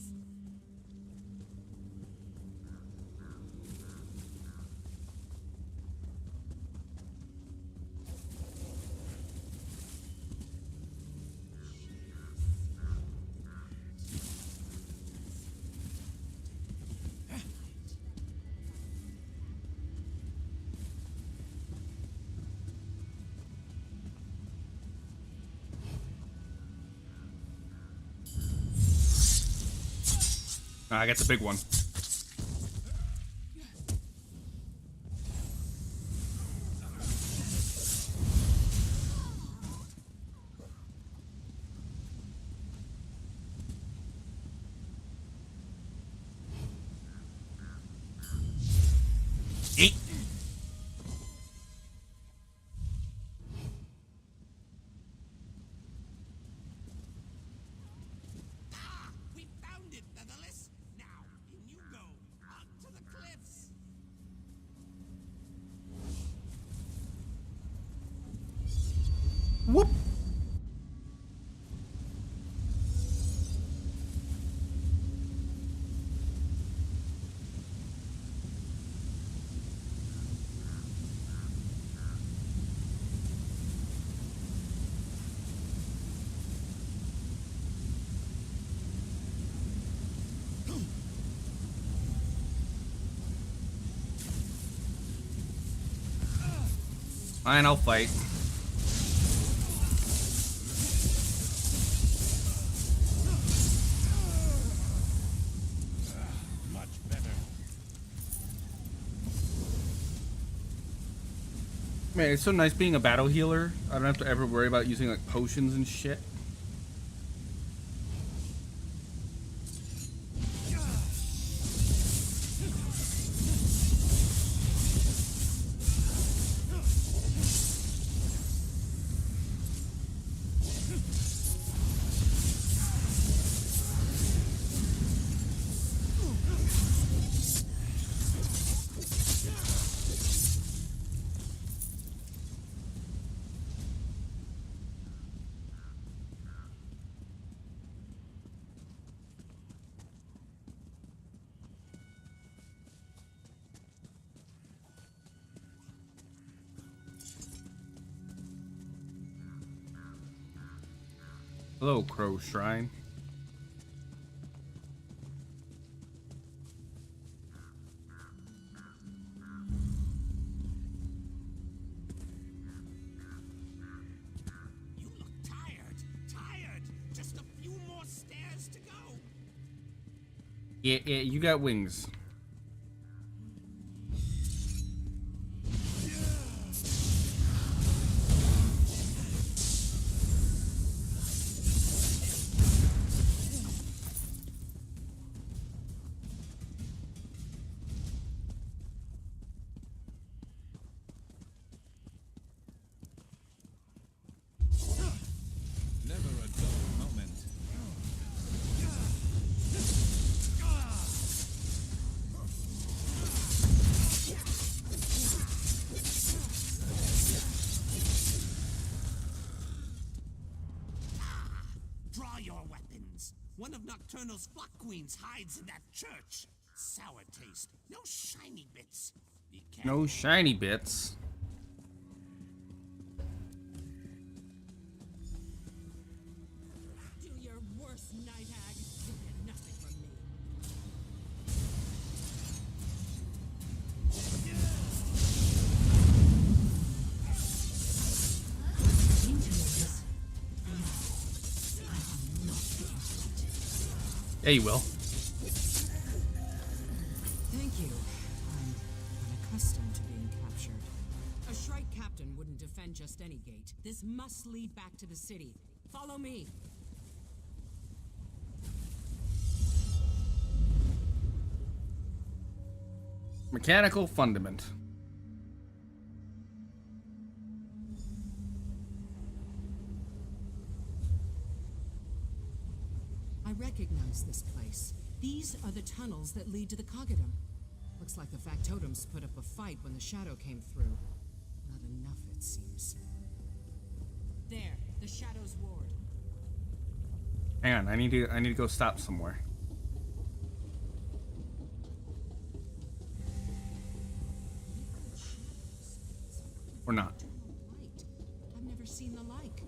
I got the big one. Eat. We found it, Featherless. Now, in you go. Onto the cliffs. Whoop. Fine, I'll fight. Much better. Man, it's so nice being a battle healer. I don't have to ever worry about using like potions and shit. Hello, Crow Shrine. You look tired. Tired. Just a few more stairs to go. Yeah, you got wings. Never a dull moment. Draw your weapons. One of Nocturnal's flock queens hides in that church. Sour taste. No shiny bits. Be careful. No shiny bits. Do your worst, Night Hag. You get nothing from me. Yeah, you will. Thank you. I'm unaccustomed to being captured. A Shrike captain wouldn't defend just any gate. This must lead back to the city. Follow me. Mechanical fundament. I recognize this place. These are the tunnels that lead to the Coggadum. Looks like the factotums put up a fight when the shadow came through. Not enough, it seems. There, the Shadow's ward. Hang on, I need to go stop somewhere. Or not. I've never seen the like.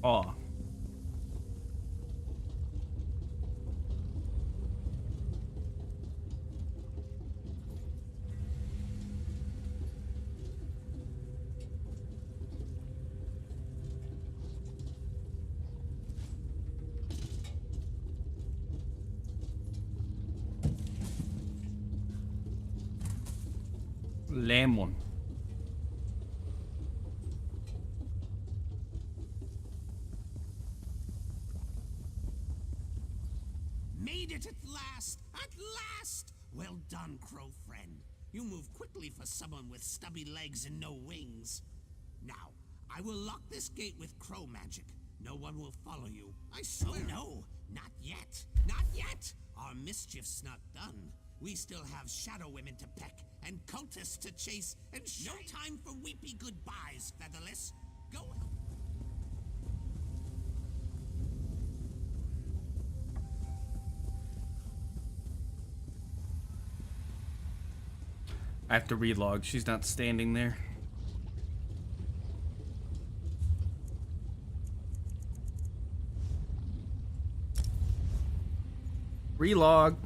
Oh. Lemon. Made it at last! At last! Well done, Crow friend. You move quickly for someone with stubby legs and no wings. Now, I will lock this gate with crow magic. No one will follow you. I swear. Oh no, not yet. Not yet! Our mischief's not done. We still have shadow women to peck and cultists to chase and no time for weepy goodbyes, Featherless. Go help. I have to relog. She's not standing there. Relog.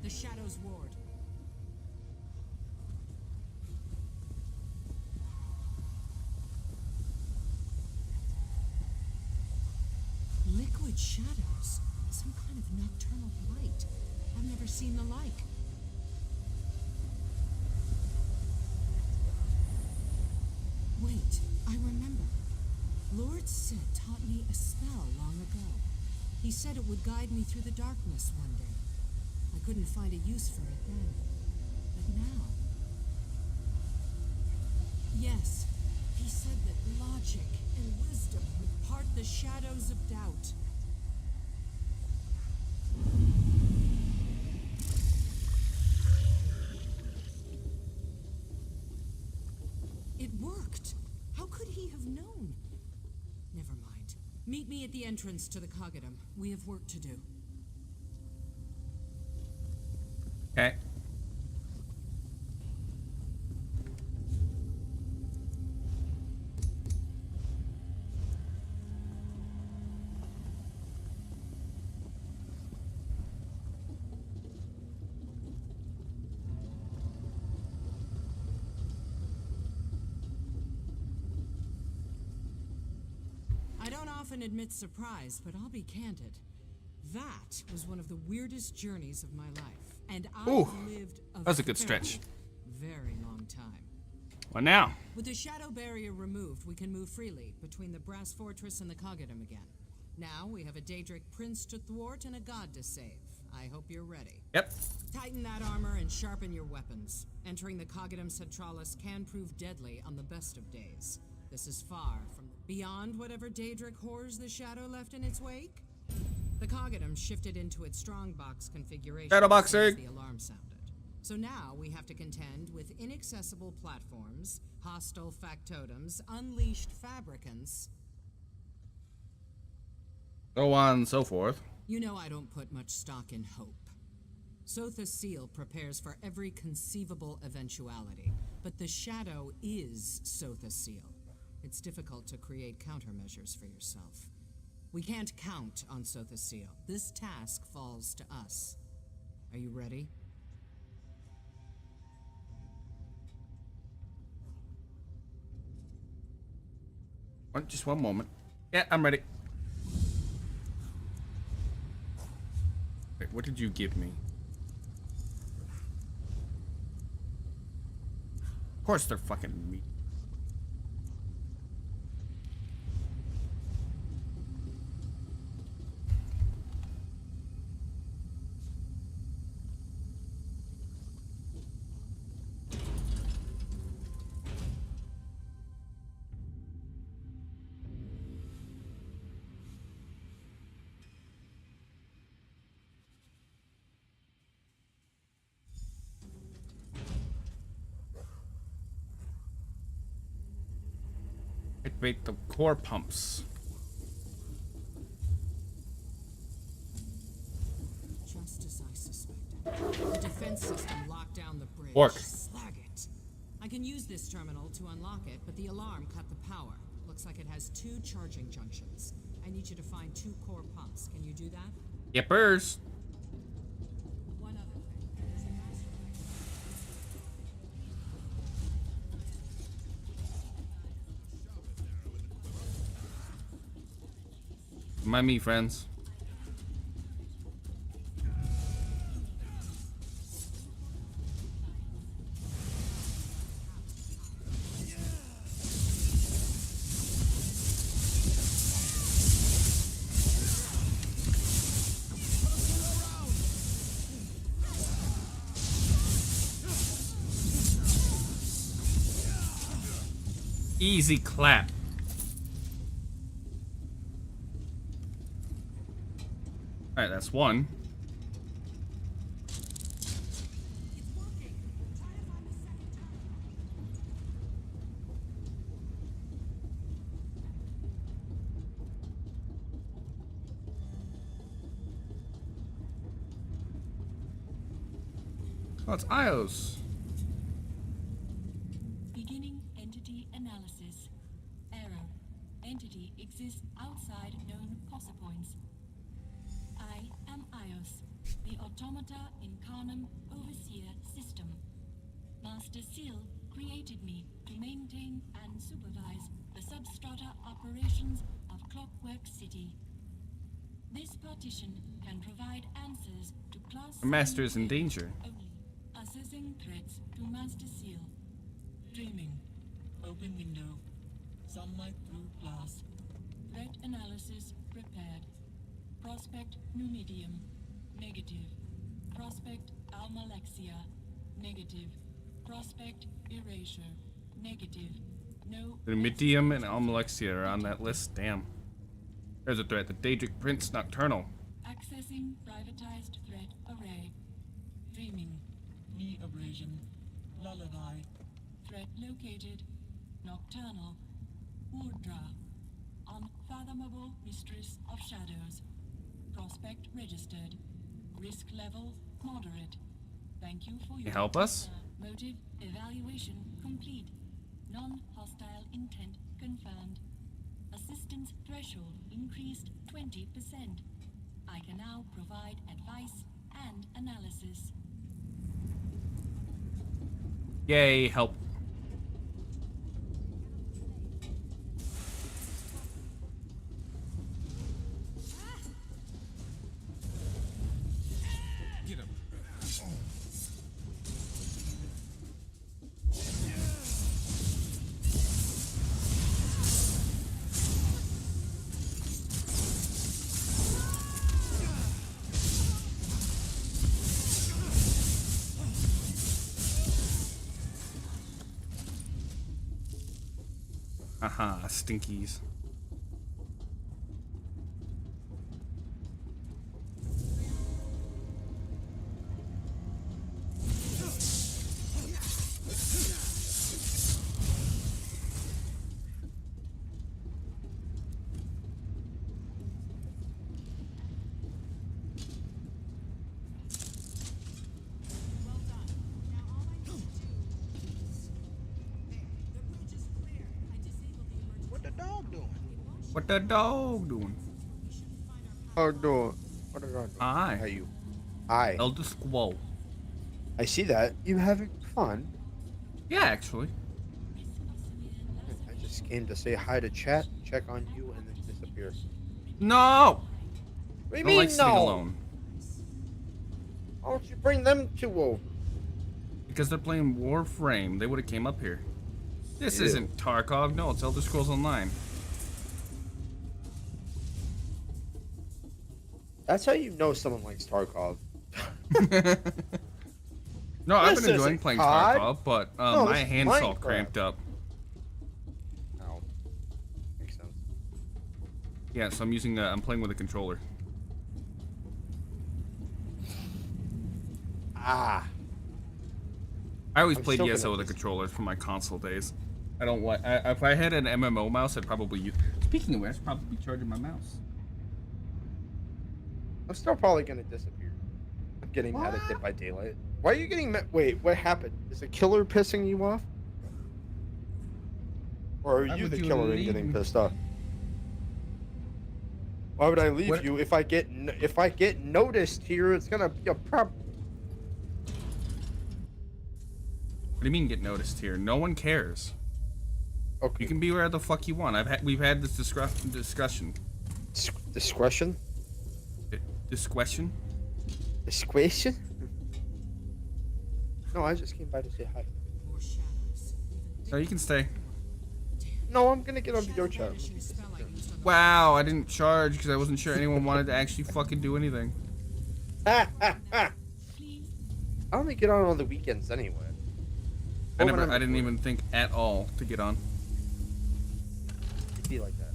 The Shadow's ward. Liquid shadows. Some kind of nocturnal light. I've never seen the like. Wait, I remember. Lord Sid taught me a spell long ago. He said it would guide me through the darkness one day. I couldn't find a use for it then. But now... Yes, he said that logic and wisdom would part the shadows of doubt. It worked! How could he have known? Never mind. Meet me at the entrance to the Coggadum. We have work to do. Okay. I don't often admit surprise, but I'll be candid. That was one of the weirdest journeys of my life, and I've Ooh, lived a that was a good stretch. very long time. What now? With the shadow barrier removed, we can move freely between the Brass Fortress and the Coggadum again. Now we have a Daedric prince to thwart and a god to save. I hope you're ready. Yep. Tighten that armor and sharpen your weapons. Entering the Coggadum Centralis can prove deadly on the best of days. This is far from beyond whatever Daedric horrors the shadow left in its wake. The Coggadum shifted into its strongbox configuration Shadowboxing. as the alarm sounded. So now we have to contend with inaccessible platforms, hostile factotums, unleashed fabricants. So on and so forth. You know I don't put much stock in hope. Sotha's seal prepares for every conceivable eventuality, but the shadow is Sotha's seal. It's difficult to create countermeasures for yourself. We can't count on Sotha's seal. This task falls to us. Are you ready? Just one moment. Yeah, I'm ready. Wait, what did you give me? Of course they're fucking meat. Activate the core pumps. Just as I suspected. The defense system locked down the bridge. Orc. Slag it. I can use this terminal to unlock it, but the alarm cut the power. Looks like it has 2 charging junctions. I need you to find 2 core pumps. Can you do that? Yippers. One other thing. There's a master Mind me, friends. Easy clap. Alright, that's one. Oh, it's Ios. Beginning entity analysis. Error. Entity exists outside known POSA points. I am Ios, the Automata Incarnum Overseer System. Master Seal created me to maintain and supervise the substrata operations of Clockwork City. This partition can provide answers to class The master is in danger. only. Assessing threats to Master Seal. Dreaming. Open window. Sunlight through glass. Threat analysis prepared. Prospect Numidium. Negative. Prospect Almalexia. Negative. Prospect Erasure. Negative. No. Numidium and Almalexia are on that list. Damn. There's a threat. The Daedric Prince Nocturnal. Accessing privatized threat array. Dreaming. Knee abrasion. Lullaby. Threat located. Nocturnal. Urdra. Unfathomable mistress of shadows. Prospect registered. Risk level moderate. Thank you for your help us? Motive evaluation complete. Non-hostile intent confirmed. Assistance threshold increased 20%. I can now provide advice and analysis. Yay, help. Aha, stinkies. What the dog doing? What the dog doing? Dog doing. What the dog doing? Hi. How you? Hi. Elder Squall. I see that. You having fun? Yeah, actually. I just came to say hi to chat, check on you, and then disappear. No! What do you I don't mean like sitting no? alone. Why don't you bring them two over? Because they're playing Warframe. They would have came up here. This Ew. isn't Tarkov. No, it's Elder Scrolls Online. That's how you know someone likes Tarkov. No, I've This been enjoying isn't playing COD. Tarkov, but No, my this is hand's all Minecraft. cramped up. Oh, makes sense. Yeah, so I'm using I'm playing with a controller. Ah. I always I'm played still ESO gonna with a controller from my console days. I don't like. If I had an MMO mouse, I'd probably use. Speaking of which, I'd probably be charging my mouse. I'm still probably gonna disappear. I'm getting mad at Dead by Daylight. Why are you getting mad? Wait, what happened? Is the killer pissing you off? Or are Why you would the you killer and leave getting me? pissed off? Why would I leave What- you if I get noticed here? It's gonna be a problem. What do you mean get noticed here? No one cares. Okay. You can be where the fuck you want. We've had this discussion. Discretion? Discretion? Discretion? No, I just came by to say hi. No, you can stay. No, I'm gonna get on your chat. Wow, I didn't charge because I wasn't sure anyone wanted to actually fucking do anything. I only get on the weekends anyway. I Or when I'm didn't recording. even think at all to get on. It'd be like that.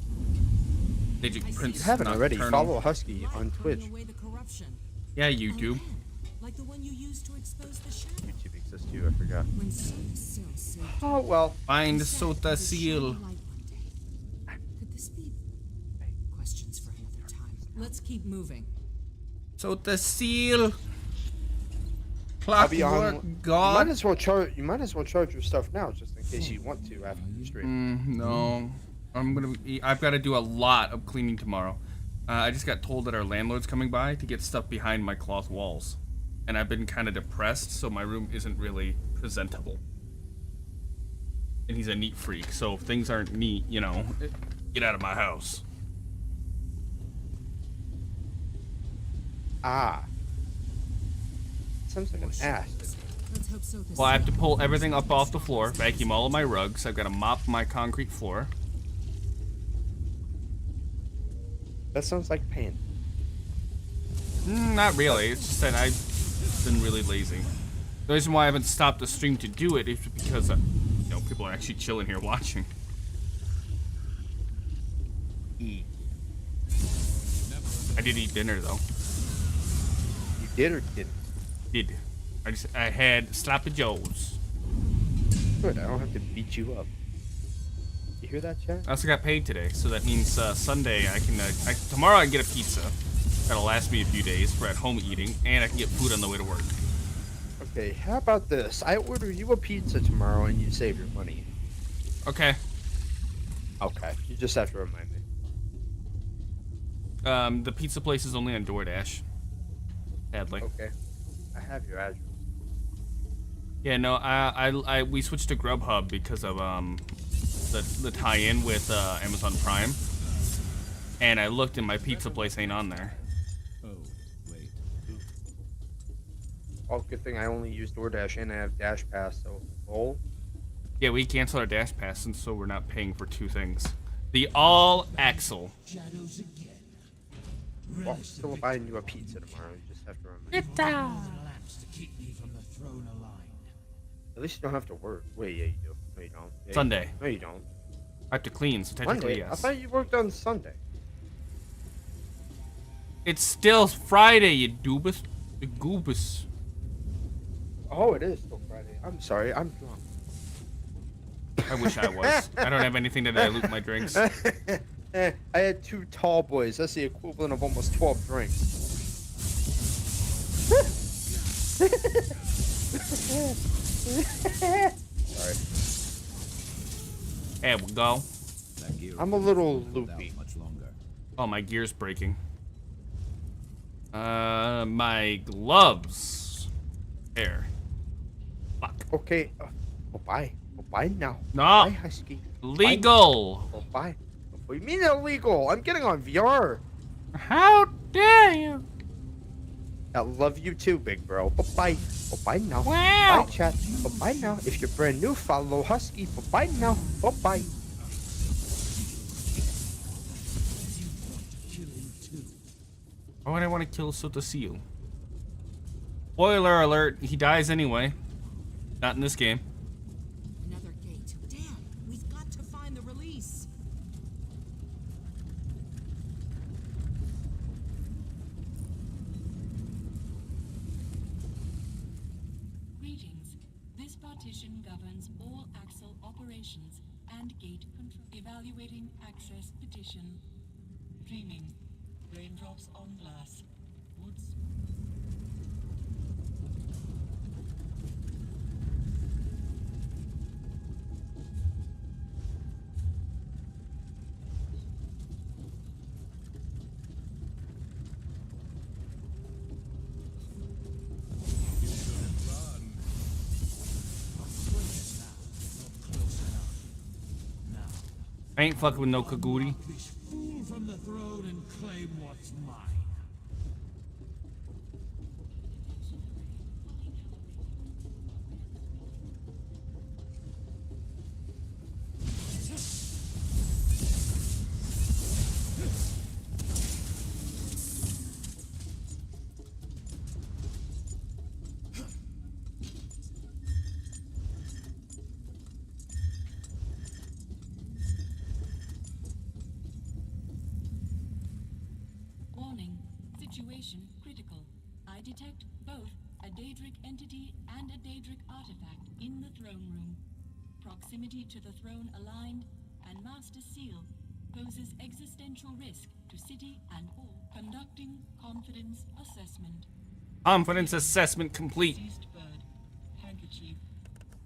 Magic If Prince you haven't already, Nocturnal. follow Husky on Twitch. Yeah, YouTube. Like the one you used to expose the shadow. YouTube exists too, I forgot. When Sota Sil saved Oh well. Find Sota Seal. Could this be questions for another time? Let's keep moving. Sota Seal. I'll be Clockwork on. God. You might as well charge your stuff now, just in case you want to after the stream. No, I've got to do a lot of cleaning tomorrow. I just got told that our landlord's coming by to get stuff behind my cloth walls, and I've been kind of depressed, so my room isn't really presentable. And he's a neat freak, so if things aren't neat, you know, get out of my house. Ah. Sounds like an ass. Let's hope Sota Well, I have to Sil- pull everything up off the floor, vacuum all of my rugs. I've got to mop my concrete floor. That sounds like pain. Not really. It's just that I've been really lazy. The reason why I haven't stopped the stream to do it is because, you know, people are actually chilling here watching. Eat. I did eat dinner though. You did or didn't? Did. I had sloppy joes. Good. I don't have to beat you up. You hear that, chat? I also got paid today, so that means Sunday I can. Tomorrow I can get a pizza. That'll last me a few days for at home eating, and I can get food on the way to work. Okay. How about this? I order you a pizza tomorrow, and you save your money. Okay. Okay. You just have to remind me. The pizza place is only on DoorDash. Sadly. Okay. I have your address. Yeah, no, we switched to Grubhub because of the tie-in with Amazon Prime, and I looked and my pizza place ain't on there. Oh, wait. Oh, good thing I only use DoorDash and I have Dash Pass, so lol. Yeah, we canceled our Dash Pass, and so we're not paying for two things. The all Axle. Well, still buying you a pizza tomorrow. You just have to remember. Pizza. At least you don't have to work. Wait, yeah, you do. No, you don't. Yeah, Sunday. No, you don't. I have to clean, so technically Monday? yes. I thought you worked on Sunday. It's still Friday, you doobus. You goobus. Oh, it is still Friday. I'm sorry, I'm drunk. I wish I was. I don't have anything to dilute my drinks. I had 2 tall boys. That's the equivalent of almost 12 drinks. Sorry. There we go. I'm a little loopy. Oh, my gear's breaking. My gloves. There. Fuck. Okay. Oh, bye. Oh, bye now. No. Bye, Husky. Legal. Bye. Oh, bye. What do you mean illegal? I'm getting on VR. How dare you? I love you too, big bro. Bye-bye. Bye-bye now. Wow. Bye, chat. Bye-bye now. If you're brand new, follow Husky. Bye-bye now. Bye-bye. Why would I want to kill Sota Seal? Spoiler alert, he dies anyway. Not in this game. Another gate. Damn, we've got to find the release. Greetings. This partition governs all Axel operations and gate control. Evaluating access petition. Dreaming. Raindrops on glass. Woods. I ain't fucking with no Kaguri. Fool from the throne and claim what's mine. Warning. Situation critical. I detect both a Daedric entity and a Daedric artifact in the throne room. Proximity to the throne aligned, and Master Seal poses existential risk to city and all. Conducting confidence assessment. Confidence assessment complete. Deceased bird. Handkerchief.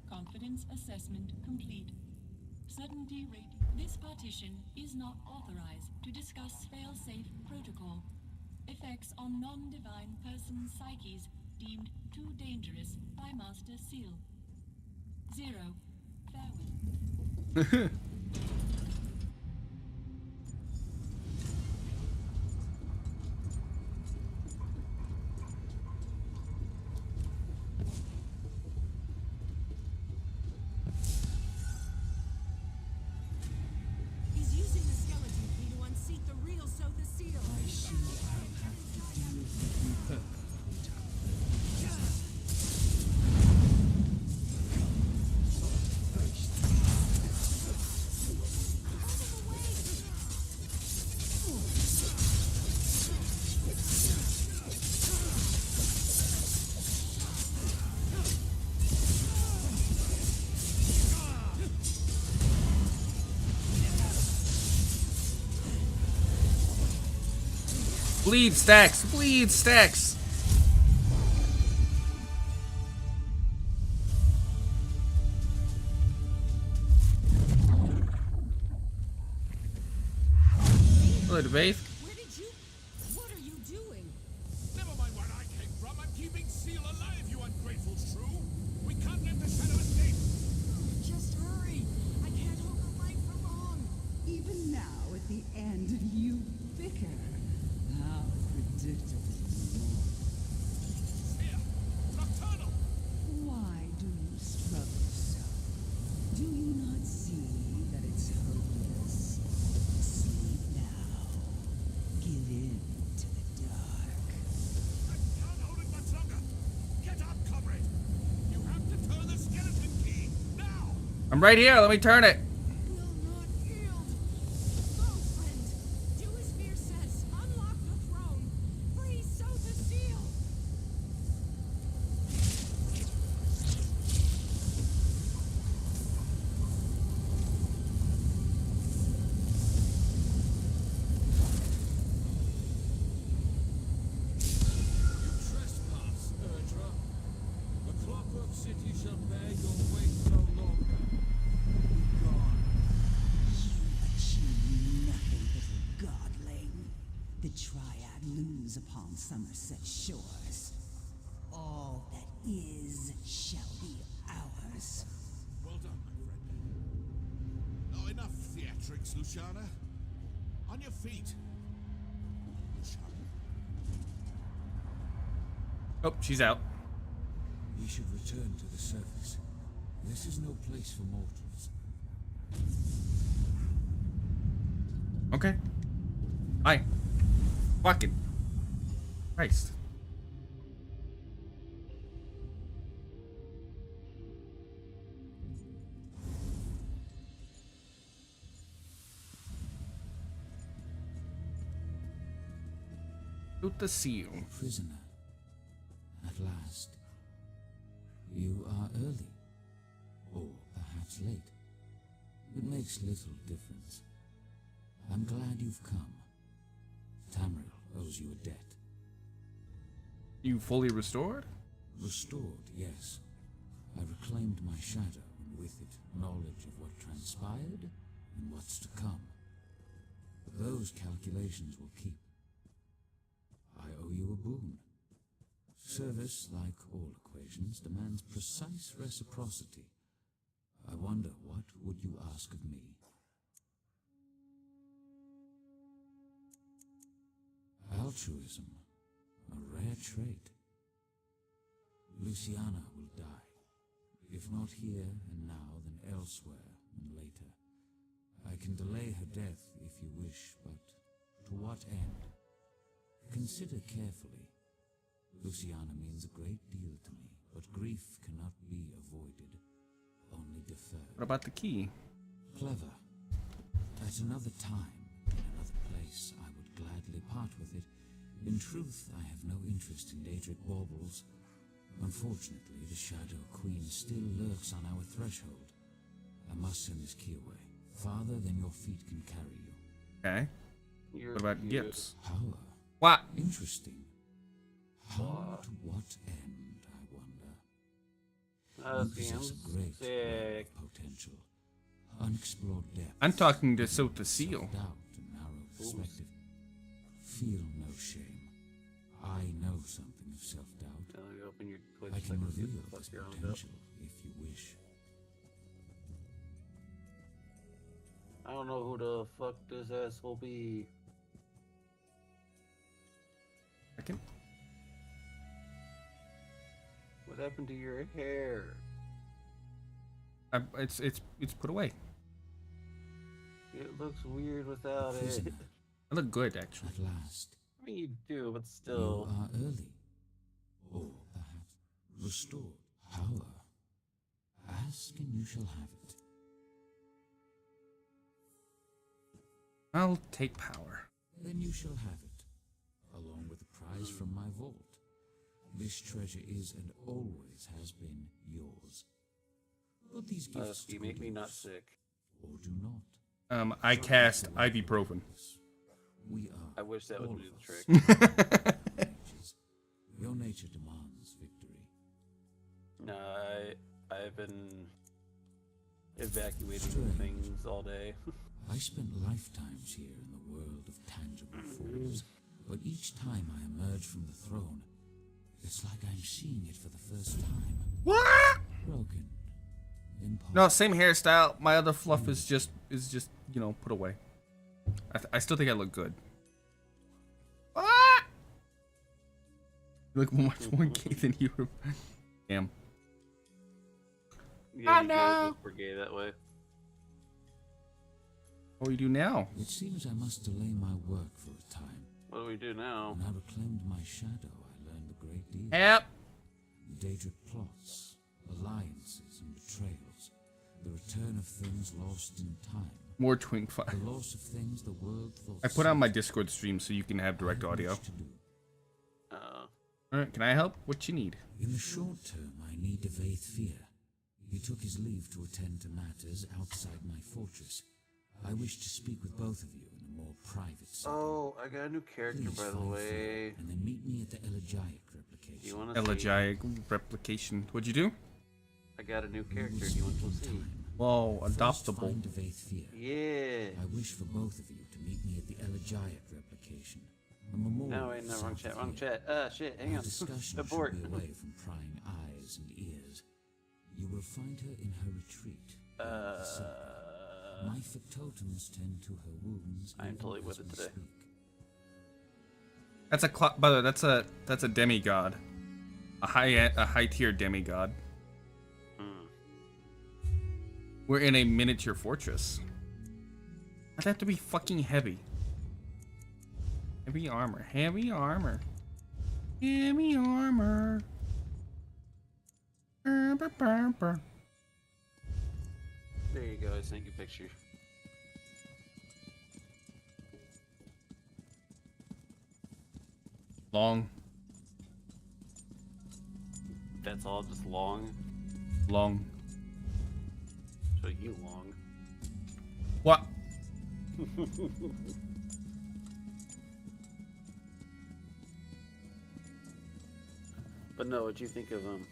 Confidence assessment complete. Certainty rating. This partition is not authorized to discuss fail-safe protocol. Effects on non-divine person psyches deemed too dangerous by Master Seal. 0. Farewell. He's using the skeleton key to unseat the real Sotha Seal. I see I'll have to deal with you. Bleed stacks, bleed stacks. Hello, Debate. What are you doing? Never mind where I came from. I'm keeping Seal alive, you ungrateful shrew. We can't let the shadow escape. Just hurry. I can't hold the light for long. Even now, at the end, you bicker. How predictable. Here, Nocturnal. Why do you struggle so? Do you not see that it's hopeless? Sleep now. Give in to the dark. I can't hold it much longer. Get up, comrade. You have to turn the skeleton key now. I'm right here. Let me turn it. Will not Achieve nothing, little godling. The Triad lose upon Somerset shores. All that is shall be ours. Well done, my friend. Oh, enough theatrics, Luciana. On your feet. Luciana. Oh, she's out. We should return to the surface. This is no place for mortals. Okay. Hi. Fucking Christ. Shoot the seal. Prisoner. At last. You are early. Or perhaps late. It makes little difference. I'm glad you've come. Tamriel owes you a debt. You fully restored? Restored, yes. I reclaimed my shadow, and with it, knowledge of what transpired and what's to come. But those calculations will keep. I owe you a boon. Service, like all equations, demands precise reciprocity. I wonder, what would you ask of me? Altruism, a rare trait. Luciana will die. If not here and now, then elsewhere and later. I can delay her death if you wish, but to what end? Consider carefully. Luciana means a great deal to me, but grief cannot be avoided, only deferred. What about the key? Clever. At another time, in another place, I would gladly part with it. In truth, I have no interest in Daedric baubles. Unfortunately, the Shadow Queen still lurks on our threshold. I must send this key away, farther than your feet can carry you. Okay. What about gifts? Power. What? Interesting. How to what end, I wonder? You possess a great wealth of potential. Unexplored depth. I'm talking to Soot the Seal. Self-doubt and narrow perspective. Feel no shame. I know something of self-doubt. I can reveal this potential if you wish. I don't know who the fuck this asshole be. Second. What happened to your hair? It's put away. It looks weird without it. I look good, actually. At last. I mean, you do, but still. You are early. Or perhaps restored power. Ask and you shall have it. I'll take power. Then you shall have it, along with a prize from my vault. This treasure is and always has been yours. Put these gifts you make me not sick. Or do not. I cast ibuprofen. We are. I wish that would do the trick. Your nature demands victory. No, I've been evacuating things all day. I spent lifetimes here in the world of tangible forms, but each time I emerge from the throne, it's like I'm seeing it for the first time. What? Broken. No, same hairstyle. My other fluff is just you know, put away. I still think I look good. What? You look much more gay than you were. Damn. Yeah, you guys look pretty gay that way. What do we do now? It seems I must delay my work for a time. What do we do now? When I reclaimed my shadow, I learned a great deal. Yep. Daedric plots, alliances, and betrayals. The return of things lost in time. More twink fire. The loss of things the world thought. I put on my Discord stream so you can have direct audio. Alright, can I help? What you need? In the short term, I need to evade fear. He took his leave to attend to matters outside my fortress. I wish to speak with both of you in a more private setting. Oh, I got a new character, Please by the find way. Fear, and then meet me at the elegiac replication. You want Elegiac replication. What'd you do? I got a new character. Do you want to see? Whoa, First, adoptable. find Deathmatch. Yeah. I wish for both of you to meet me at the Elegiac replication. A memorial. No, wait, no, wrong chat, wrong chat. Shit, hang Our on. discussion Abort. should be away from prying eyes and ears. You will find her in her retreat. My factotums tend to her wounds. I'm totally with it today. That's a by the way, that's a demigod, a high tier demigod. We're in a miniature fortress. I'd have to be fucking heavy. Heavy armor, heavy armor, heavy armor. There you go, I sent you a picture. Long. That's all, just long. Long. So you long. What? But no, what'd you think of him?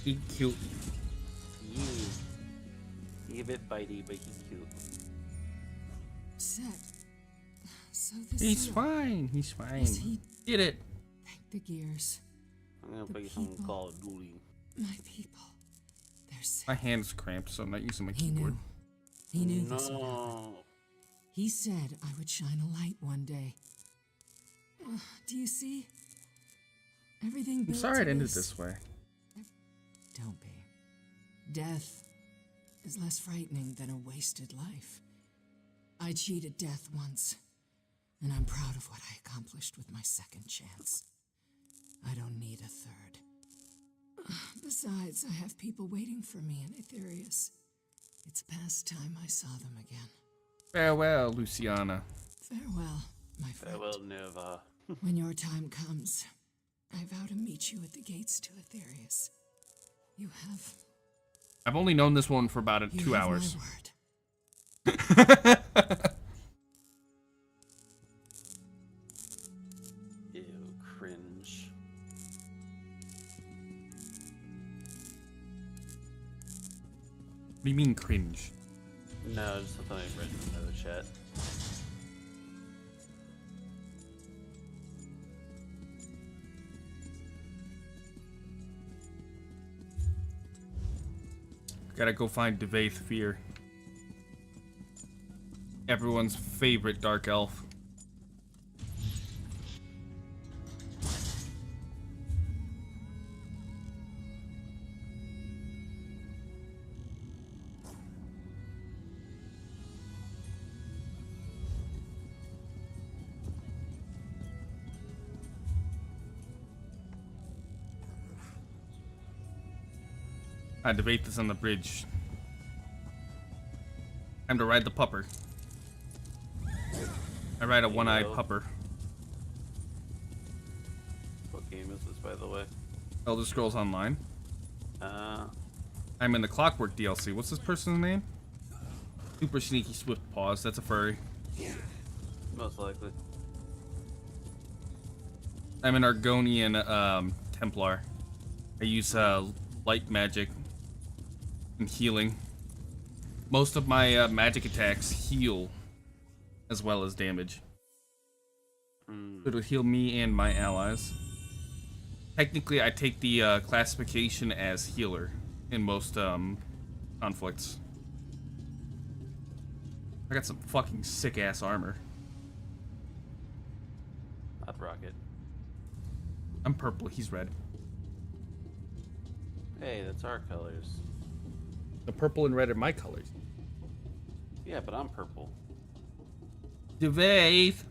He cute. Yeah. He a bit bitey, but he's cute. Set. So this He's seal, fine. He's fine. is he Did it. the gears? I'm gonna The play some people. Call of Duty. My people. They're sick. My hand's cramped, so I'm not using my He keyboard. knew. He knew this would happen. No. He said I would shine a light one day. Do you see? Everything I'm built sorry to it ended this way. Don't be. Death is less frightening than a wasted life. I cheated death once, and I'm proud of what I accomplished with my second chance. I don't need a third. Besides, I have people waiting for me in Aetherius. It's past time I saw them again. Farewell, Luciana. Farewell, my friend. Farewell, Nova. When your time comes, I vow to meet you at the gates to Aetherius. You have... I've only known this one for about 2 have hours. my word. Ew, cringe. What do you mean cringe? No, just something I've written in the chat. Gotta go find Devaith Fear. Everyone's favorite dark elf. Devaith is on the bridge. Time to ride the pupper. I ride a one-eyed pupper. What game is this, by the way? Elder Scrolls Online. I'm in the Clockwork DLC. What's this person's name? Super Sneaky Swift Paws. That's a furry. Most likely. I'm an Argonian Templar. I use light magic and healing. Most of my magic attacks heal as well as damage. It'll heal me and my allies. Technically, I take the classification as healer in most conflicts. I got some fucking sick-ass armor. I'd rock it. I'm purple, he's red. Hey, that's our colors. The purple and red are my colors. Yeah, but I'm purple. Devaith!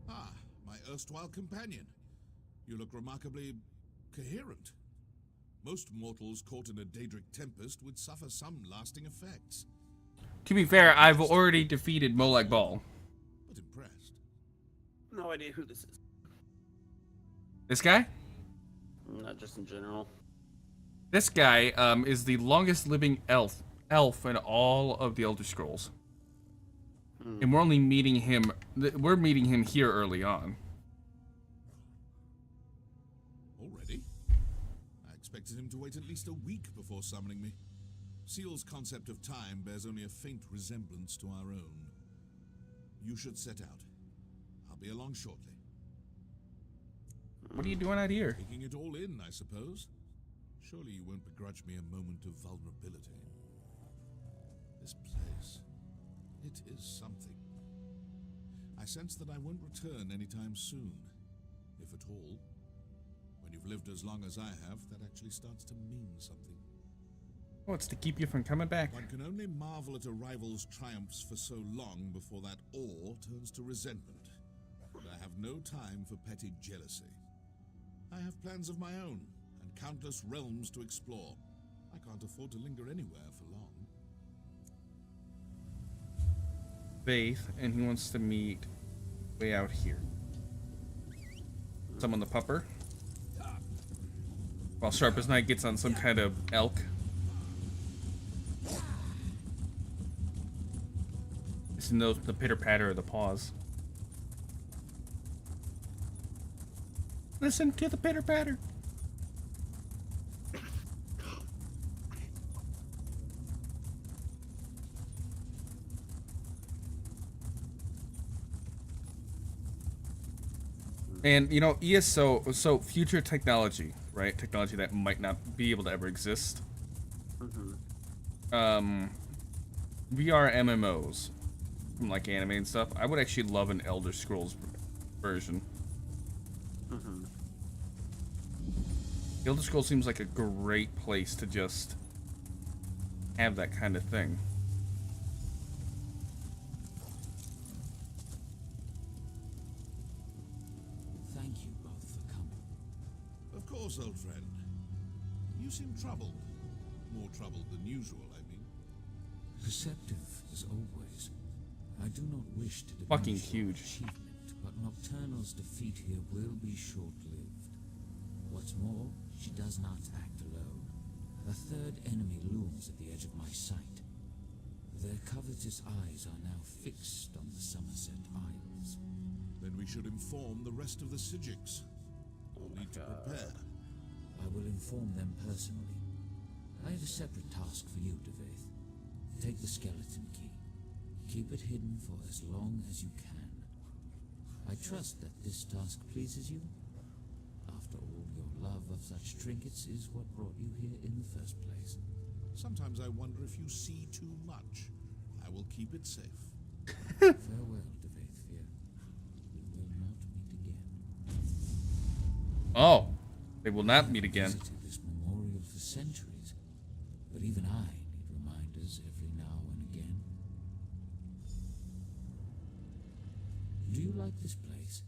Ah, my erstwhile companion. You look remarkably coherent. Most mortals caught in a Daedric tempest would suffer some lasting effects. To be fair, I've already defeated Molag Bal. But impressed. No idea who this is. This guy? Not just in general. This guy is the longest living elf in all of the Elder Scrolls. And we're only meeting him, we're meeting him here early on. Already? expected him to wait at least a week before summoning me. Seal's concept of time bears only a faint resemblance to our own. You should set out. I'll be along shortly. What are you doing out here? Taking it all in, I suppose. Surely you won't begrudge me a moment of vulnerability. This place, it is something. I sense that I won't return anytime soon, if at all. When you've lived as long as I have, that actually starts to mean something. Oh, it's to keep you from coming back. One can only marvel at a rival's triumphs for so long before that awe turns to resentment. But I have no time for petty jealousy. I have plans of my own, and countless realms to explore. I can't afford to linger anywhere for long. Faith, and he wants to meet way out here. Summon the pupper. While Sharp as Night gets on some kind of elk. Listen to the pitter patter of the paws. Listen to the pitter patter. And you know, ESO, so future technology, right? Technology that might not be able to ever exist. VR MMOs, from like anime and stuff. I would actually love an Elder Scrolls version. Elder Scrolls seems like a great place to just have that kind of thing. Thank you both for coming. Of course, old friend. You seem troubled. More troubled than usual, I mean. Perceptive, as always. I do not wish to Fucking diminish your huge. achievement, but Nocturnal's defeat here will be short-lived. What's more, she does not act alone. A third enemy looms at the edge of my sight. Their covetous eyes are now fixed on the Somerset Isles. Then we should inform the rest of the Sijiks. We'll need to prepare. I will inform them personally. I have a separate task for you, Devaith. Take the skeleton key. Keep it hidden for as long as you can. I trust that this task pleases you. After all, your love of such trinkets is what brought you here in the first place. Sometimes I wonder if you see too much. I will keep it safe. Farewell, Devaithfear. We will not meet again. Oh, they will not meet again. I've visited this memorial for centuries, but even I need reminders every now and again. Do you like this place?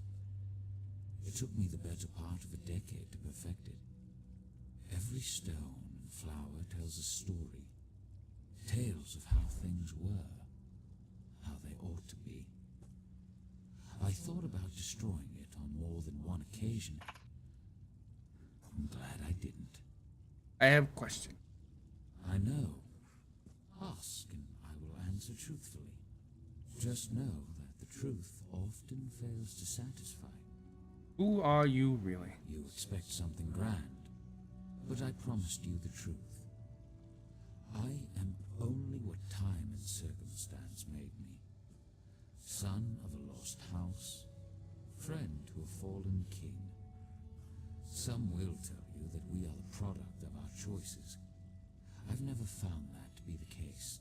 It took me the better part of a decade to perfect it. Every stone and flower tells a story. Tales of how things were, how they ought to be. I thought about destroying it on more than one occasion. I'm glad I didn't. I have a question. I know. Ask and I will answer truthfully. Just know that the truth often fails to satisfy. Who are you really? You expect something grand, but I promised you the truth. I am only what time and circumstance made me. Son of a lost house, friend to a fallen king. Some will tell you that we are the product of our choices. I've never found that to be the case.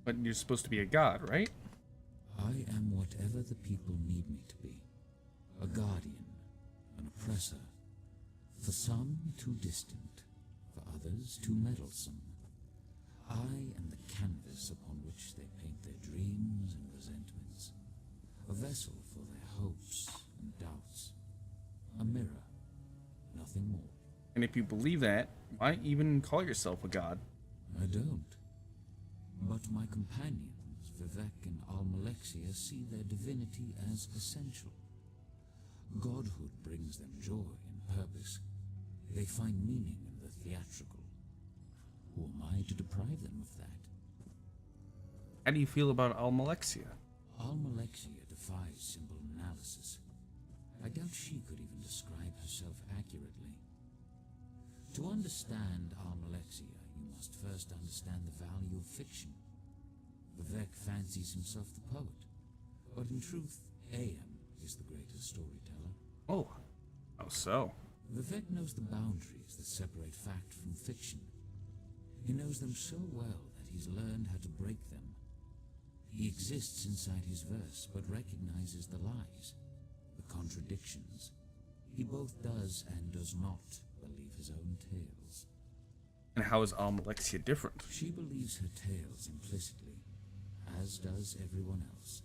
But you're supposed to be a god, right? I am whatever the people need me to be. A guardian, an oppressor. For some, too distant. For others, too meddlesome. I am the canvas upon which they paint their dreams and resentments. A vessel for their hopes and doubts. A mirror. Nothing more. And if you believe that, why even call yourself a god? I don't. But my companions, Vivek and Almalexia, see their divinity as essential. Godhood brings them joy and purpose. They find meaning in the theatrical. Who am I to deprive them of that? How do you feel about Almalexia? Almalexia defies simple analysis. I doubt she could even describe herself accurately. To understand Almalexia, you must first understand the value of fiction. Vivek fancies himself the poet, but in truth, AM is the greatest storyteller. Oh, how so? Vivek knows the boundaries that separate fact from fiction. He knows them so well that he's learned how to break them. He exists inside his verse, but recognizes the lies, the contradictions. He both does and does not believe his own tales. And how is Almalexia different? She believes her tales implicitly, as does everyone else.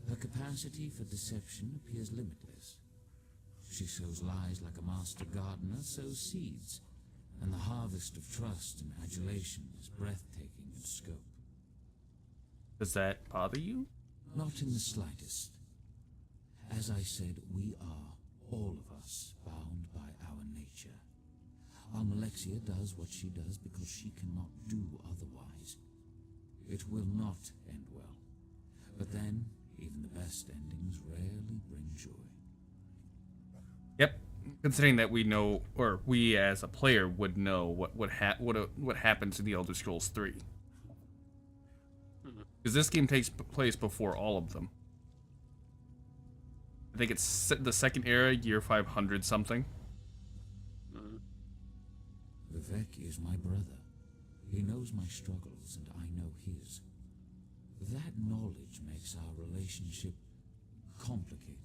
Her capacity for deception appears limitless. She sows lies like a master gardener sows seeds, and the harvest of trust and adulation is breathtaking in scope. Does that bother you? Not in the slightest. As I said, we are, all of us, bound by our nature. Almalexia does what she does because she cannot do otherwise. It will not end well. But then, even the best endings rarely bring joy. Yep. Considering that we know, or we as a player would know what happens in the Elder Scrolls 3. Because this game takes place before all of them. I think it's the second era, year 500 something. Vivek is my brother. He knows my struggles and I know his. That knowledge makes our relationship complicated.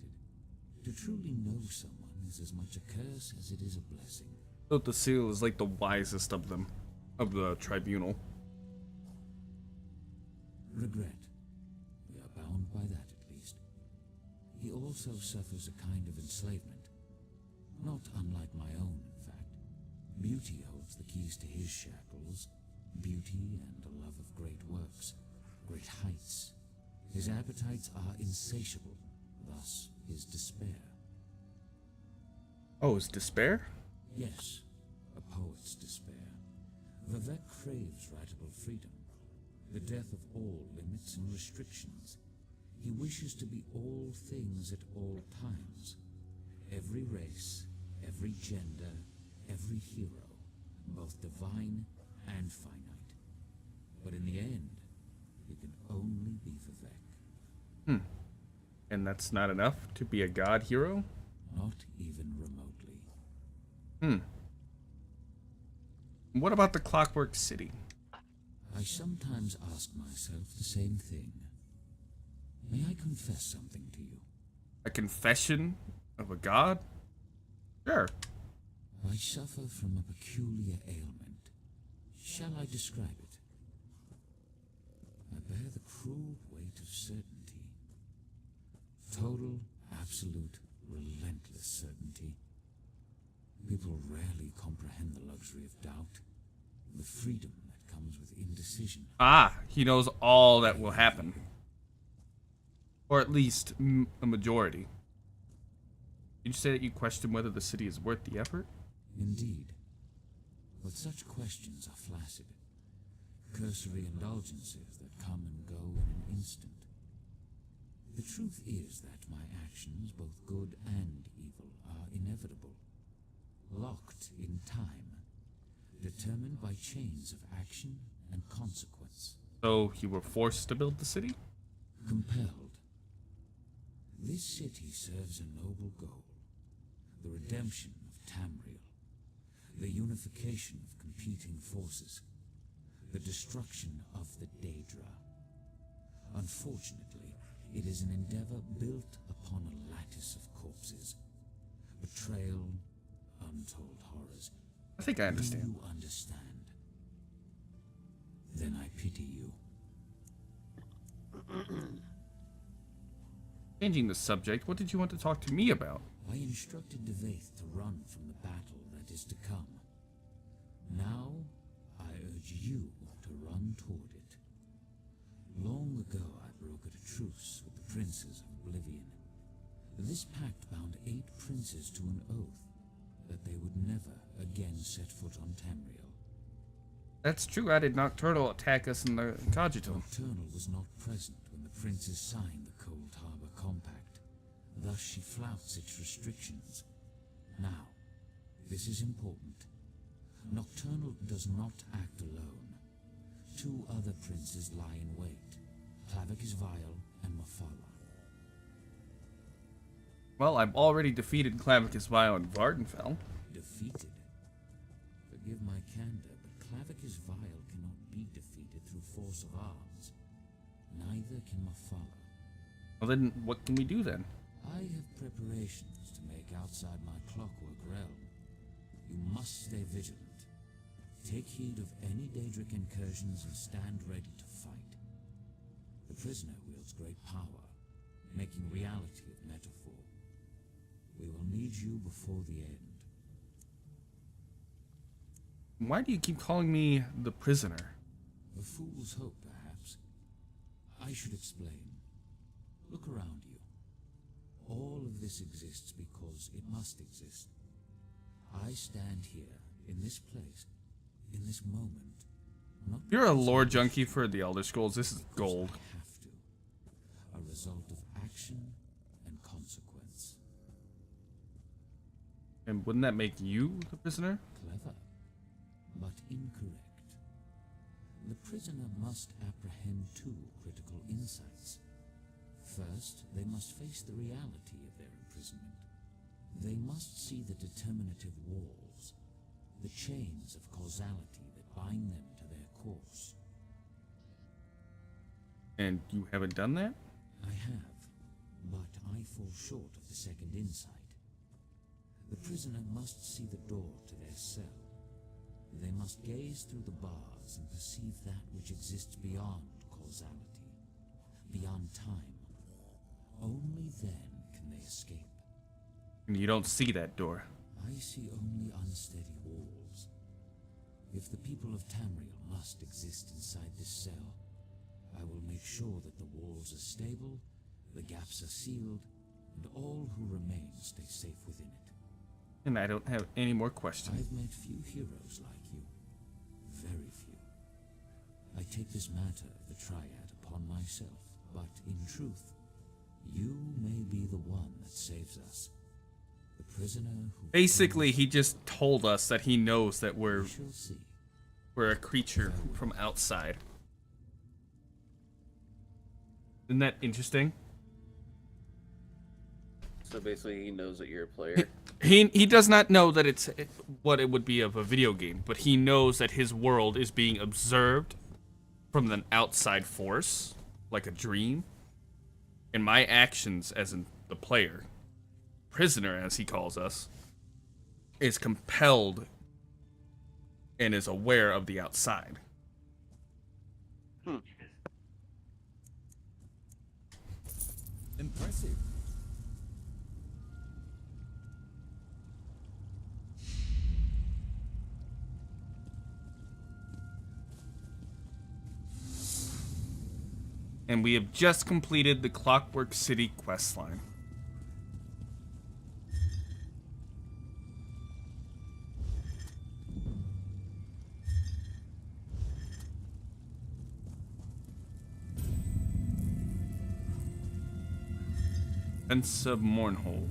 To truly know someone is as much a curse as it is a blessing. So the seal is like the wisest of them, of the tribunal. Regret. We are bound by that at least. He also suffers a kind of enslavement. Not unlike my own, in fact. Beauty holds the keys to his shackles. Beauty and a love of great works, great heights. His appetites are insatiable, thus his despair. Oh, is despair? Yes, a poet's despair. Vivek craves writable freedom, the death of all limits and restrictions. He wishes to be all things at all times. Every race, every gender, every hero, both divine and finite. But in the end, he can only be Vivek. And that's not enough to be a god hero? Not even remotely. What about the Clockwork City? I sometimes ask myself the same thing. May I confess something to you? A confession of a god? Sure. I suffer from a peculiar ailment. Shall I describe it? I bear the cruel weight of certainty. Total, absolute, relentless certainty. People rarely comprehend the luxury of doubt, the freedom that comes with indecision. Ah, he knows all that will happen. Or at least a majority. Did you say that you question whether the city is worth the effort? Indeed. But such questions are flaccid. Cursory indulgences that come and go in an instant. The truth is that my actions, both good and evil, are inevitable. Locked in time. Determined by chains of action and consequence. So you were forced to build the city? Compelled. This city serves a noble goal. The redemption of Tamriel. The unification of competing forces. The destruction of the Daedra. Unfortunately, it is an endeavor built upon a lattice of corpses. Betrayal, untold horrors. I think I understand. Do you understand? Then I pity you. Changing the subject, what did you want to talk to me about? I instructed Devaith to run from the battle that is to come. Now, I urge you to run toward it. Long ago, I brokered a truce with the princes of Oblivion. This pact bound 8 princes to an oath that they would never again set foot on Tamriel. That's true. I did Nocturnal attack us in the Cogito. Nocturnal was not present when the princes signed the Cold Harbor Compact. Thus she flouts its restrictions. Now, this is important. Nocturnal does not act alone. Two other princes lie in wait, Clavicus Vile and Mafala. Well, I've already defeated Clavicus Vile and Vardenfell. Defeated? Forgive my candor, but Clavicus Vile cannot be defeated through force of arms. Neither can Mafala. Well then, what can we do then? I have preparations to make outside my clockwork realm. You must stay vigilant. Take heed of any Daedric incursions and stand ready to fight. The prisoner wields great power, making reality of metaphor. We will need you before the end. Why do you keep calling me the prisoner? A fool's hope, perhaps. I should explain. Look around you. All of this exists because it must exist. I stand here, in this place, in this moment. Not You're a lore junkie for the Elder Scrolls. This is gold. I have to. A result of action and consequence. And wouldn't that make you the prisoner? Clever, but incorrect. The prisoner must apprehend two critical insights. First, they must face the reality of their imprisonment. They must see the determinative walls, the chains of causality that bind them to their course. And you haven't done that? I have, but I fall short of the second insight. The prisoner must see the door to their cell. They must gaze through the bars and perceive that which exists beyond causality, beyond time. Only then can they escape. And you don't see that door. I see only unsteady walls. If the people of Tamriel must exist inside this cell, I will make sure that the walls are stable, the gaps are sealed, and all who remain stay safe within it. And I don't have any more questions. I've met few heroes like you. Very few. I take this matter of the Triad upon myself, but in truth, you may be the one that saves us. The prisoner who... Basically, he just told us that he knows that we're a creature from outside. Isn't that interesting? So basically, he knows that you're a player. He does not know that it's what it would be of a video game, but he knows that his world is being observed from an outside force, like a dream. And my actions as the player, prisoner as he calls us, is compelled and is aware of the outside. Impressive. And we have just completed the Clockwork City questline. Fence of Mournhole.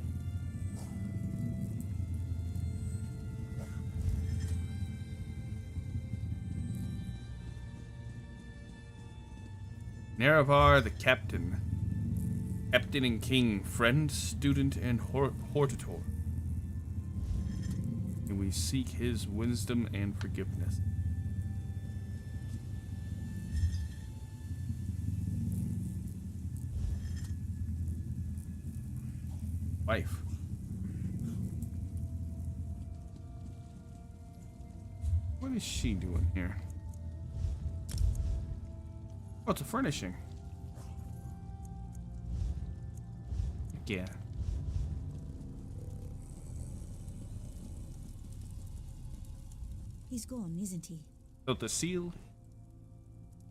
Nerevar the Captain. Captain and King, friend, student, and hortator. And we seek his wisdom and forgiveness. Wife. What is she doing here? Oh, it's a furnishing. Yeah. He's gone, isn't he? Built the seal.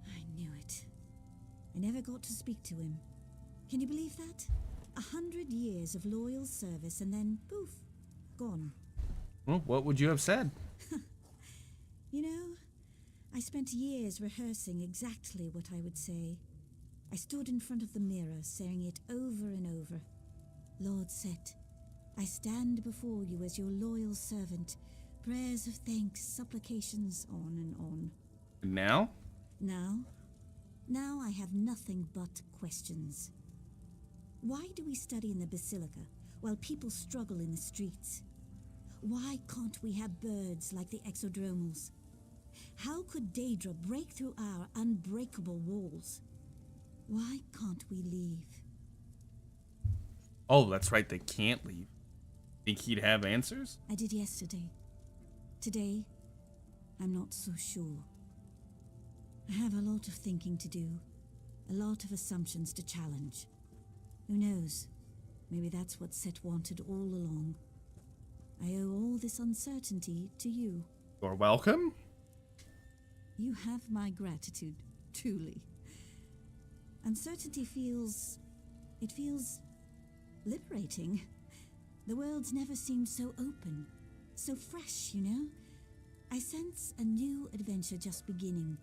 I knew it. I never got to speak to him. Can you believe that? 100 years of loyal service and then poof, gone. Well, what would you have said? You know, I spent years rehearsing exactly what I would say. I stood in front of the mirror, saying it over and over. Lord Set, I stand before you as your loyal servant, Prayers of thanks, supplications, on and on. And now? Now I have nothing but questions. Why do we study in the Basilica while people struggle in the streets? Why can't we have birds like the exodromals? How could Daedra break through our unbreakable walls? Why can't we leave? Oh, that's right, they can't leave. Think he'd have answers? I did yesterday. Today, I'm not so sure. I have a lot of thinking to do, a lot of assumptions to challenge. Who knows? Maybe that's what Set wanted all along. I owe all this uncertainty to you. You're welcome. You have my gratitude, truly. Uncertainty feels liberating. The world's never seemed so open, so fresh, you know? I sense a new adventure just beginning.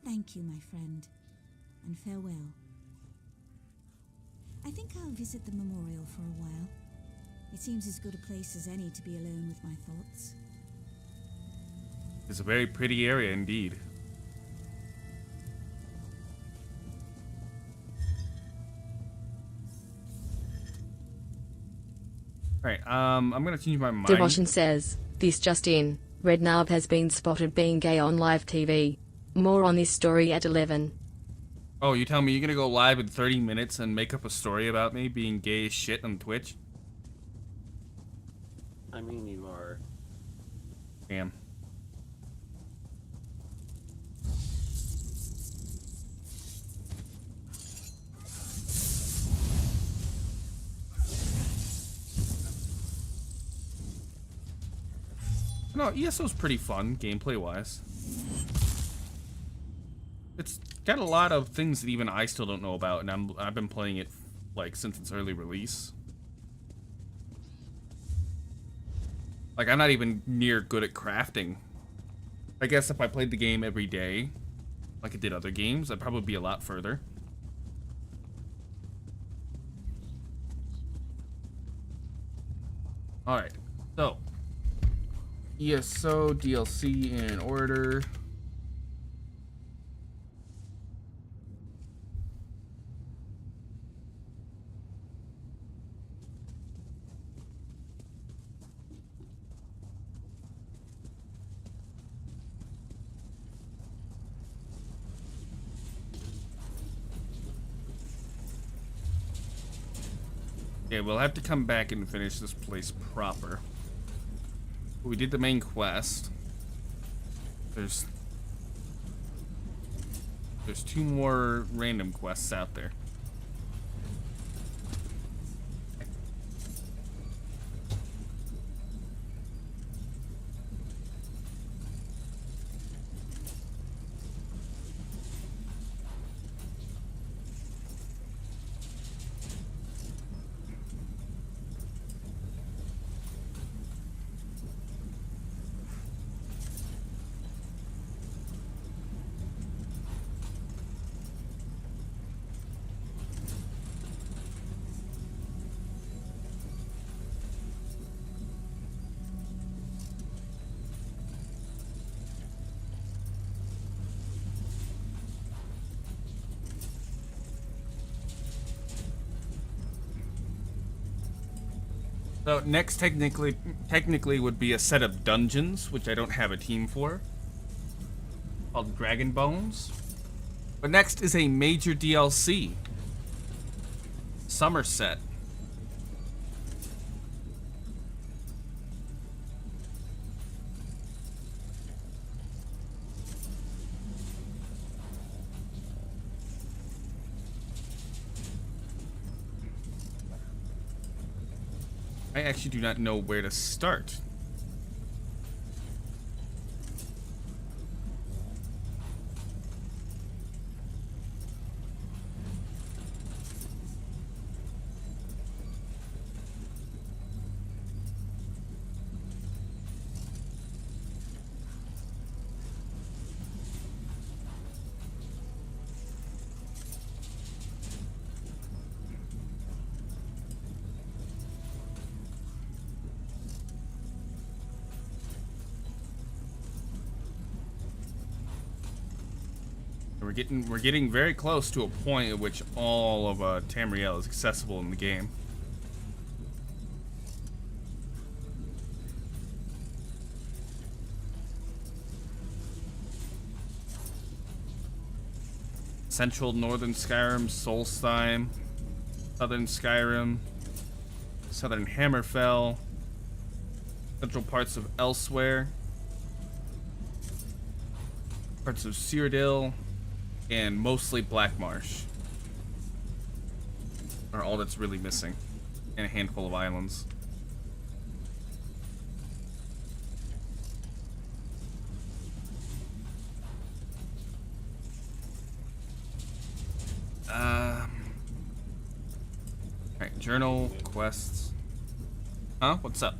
Thank you, my friend, and farewell. I think I'll visit the memorial for a while. It seems as good a place as any to be alone with my thoughts. It's a very pretty area indeed. Alright, I'm gonna change my mind. Devotion says, this just in, Red Narb has been spotted being gay on live TV. More on this story at 11. Oh, you tell me you're gonna go live in 30 minutes and make up a story about me being gay as shit on Twitch? I mean, you are. Damn. No, ESO's pretty fun, gameplay-wise. It's got a lot of things that even I still don't know about, and I've been playing it like since its early release. Like, I'm not even near good at crafting. I guess if I played the game every day, like I did other games, I'd probably be a lot further. Alright, so ESO DLC in order. Yeah, we'll have to come back and finish this place proper. We did the main quest. There's 2 more random quests out there. So next technically would be a set of dungeons, which I don't have a team for, called Dragon Bones. But next is a major DLC, Somerset. I actually do not know where to start. We're getting very close to a point at which all of Tamriel is accessible in the game. Central Northern Skyrim, Solstheim, Southern Skyrim, Southern Hammerfell, central parts of Elsewhere, parts of Cyrodiil, and mostly Blackmarsh are all that's really missing, and a handful of islands. Alright, journal, quests. Huh? What's up?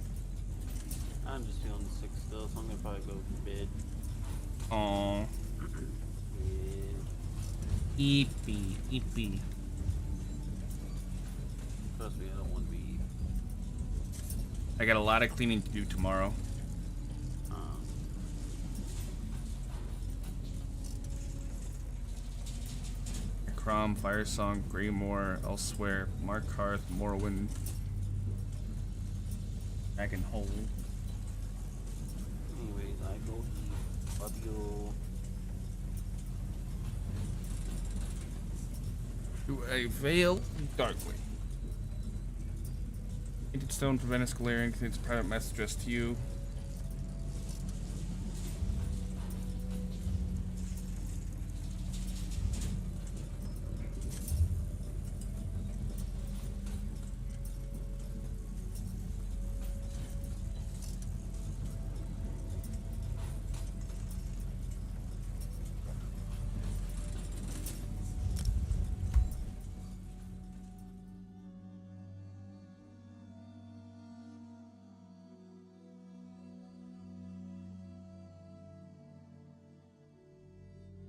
I'm just feeling sick still, so I'm gonna probably go to bed. Aww. Eepy. Trust me, I don't want to be. I got a lot of cleaning to do tomorrow. Crom, Firesong, Greymore, Elsewhere, Markarth, Morrowind, Dragonhold. Anyways, I go eat. Love you. To a veil darkly. Painted stone for Venice Galarian contains a private message addressed to you.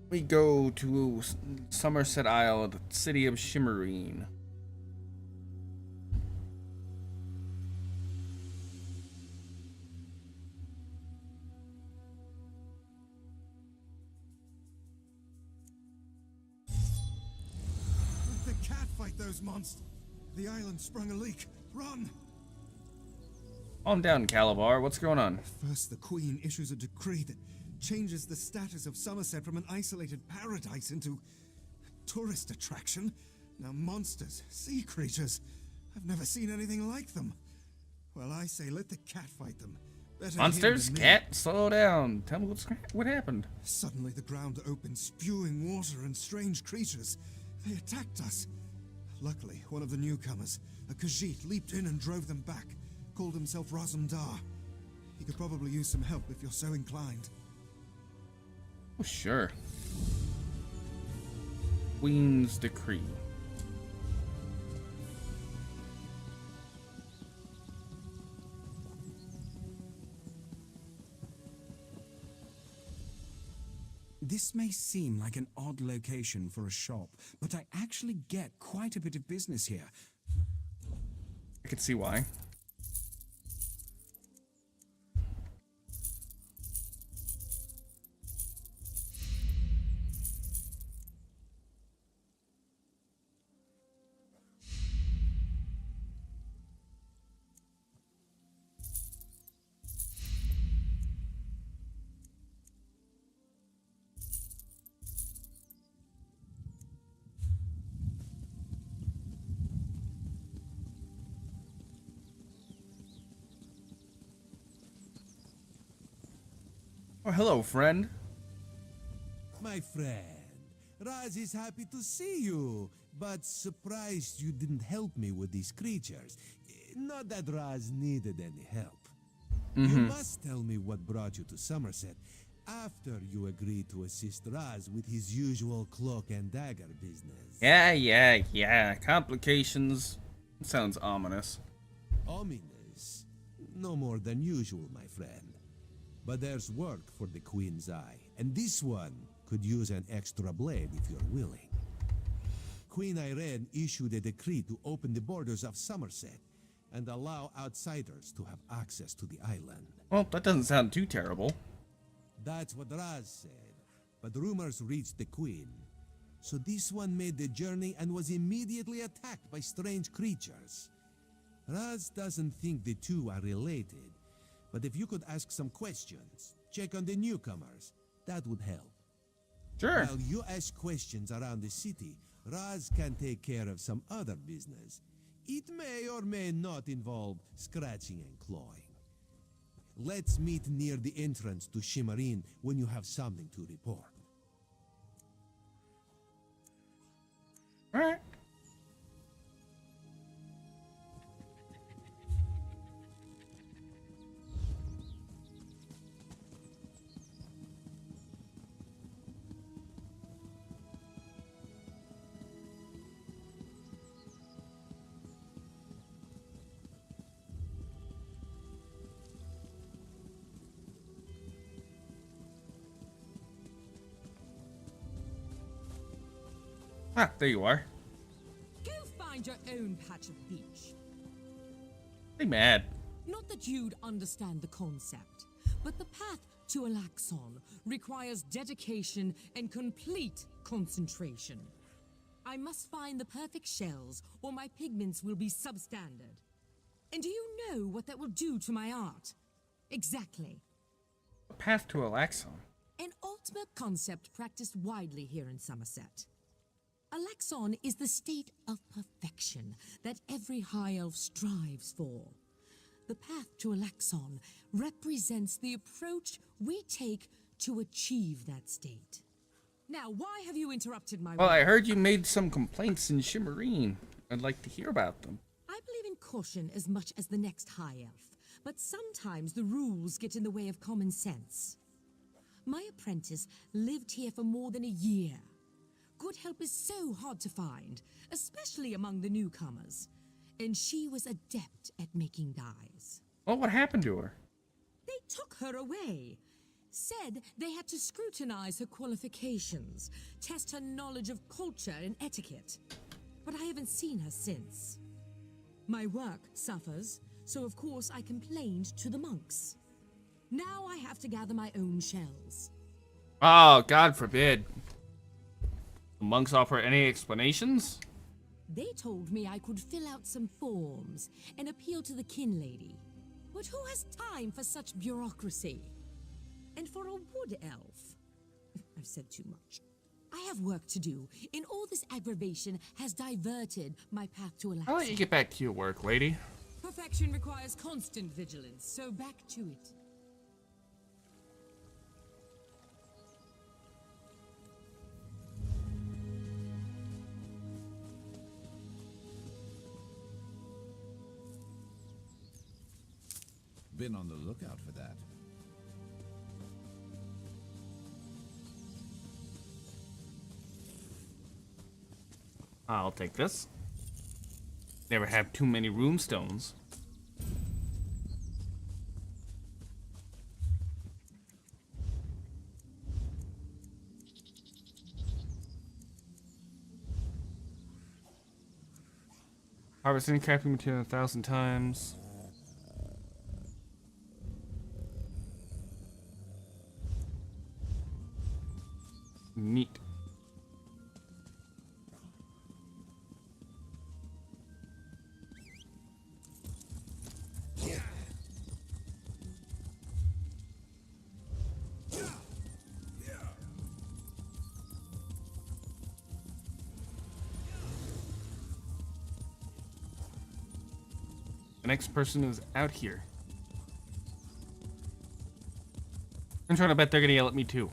We go to Somerset Isle, the city of Shimmerine. Let the cat fight those monsters. The island sprung a leak. Run! Calm down, Calabar. What's going on? First, the Queen issues a decree that changes the status of Somerset from an isolated paradise into a tourist attraction. Now monsters, sea creatures, I've never seen anything like them. Well, I say let the cat fight them. Better Monsters? him than me. Cat? Slow down. Tell me what happened. Suddenly the ground opened, spewing water and strange creatures. They attacked us. Luckily, one of the newcomers, a Khajiit, leaped in and drove them back. Called himself Razumdar. He could probably use some help if you're so inclined. Oh, sure. Queen's Decree. This may seem like an odd location for a shop, but I actually get quite a bit of business here. I can see why. Oh, hello, friend. My friend, Raz is happy to see you, but surprised you didn't help me with these creatures. Not that Raz needed any help. You must tell me what brought you to Somerset after you agreed to assist Raz with his usual cloak and dagger business. Yeah. Complications. Sounds ominous. Ominous? No more than usual, my friend. But there's work for the Queen's Eye, and this one could use an extra blade if you're willing. Queen Irene issued a decree to open the borders of Somerset and allow outsiders to have access to the island. Well, that doesn't sound too terrible. That's what Raz said, but rumors reached the Queen, So this one made the journey and was immediately attacked by strange creatures. Raz doesn't think the two are related, but if you could ask some questions, check on the newcomers, that would help. Sure. While you ask questions around the city, Raz can take care of some other business. It may or may not involve scratching and clawing. Let's meet near the entrance to Shimmerin when you have something to report. All right. Ah, there you are. Go find your own patch of beach. Be mad. Not that you'd understand the concept, but the path to Alaxon requires dedication and complete concentration. I must find the perfect shells, or my pigments will be substandard. And do you know what that will do to my art? Exactly. A path to Alaxon. An ultimate concept practiced widely here in Somerset. Alaxon is the state of perfection that every high elf strives for. The path to Alaxon represents the approach we take to achieve that state. Now, why have you interrupted my Well, work? I heard you made some complaints in Shimmerin. I'd like to hear about them. I believe in caution as much as the next high elf, but sometimes the rules get in the way of common sense. My apprentice lived here for more than a year. Good help is so hard to find, especially among the newcomers. And she was adept at making dyes. Well, what happened to her? They took her away. Said they had to scrutinize her qualifications, test her knowledge of culture and etiquette. But I haven't seen her since. My work suffers, so of course I complained to the monks. Now I have to gather my own shells. Oh, God forbid. The monks offer any explanations? They told me I could fill out some forms and appeal to the kin lady. But who has time for such bureaucracy? And for a wood elf? I've said too much. I have work to do, and all this aggravation has diverted my path to Alaxon. I'll let you get back to your work, lady. Perfection requires constant vigilance, so back to it. Been on the lookout for that. I'll take this. Never have too many rune stones. Harvest any crafting material 1,000 times. Neat. The next person is out here. I'm trying to bet they're gonna yell at me too.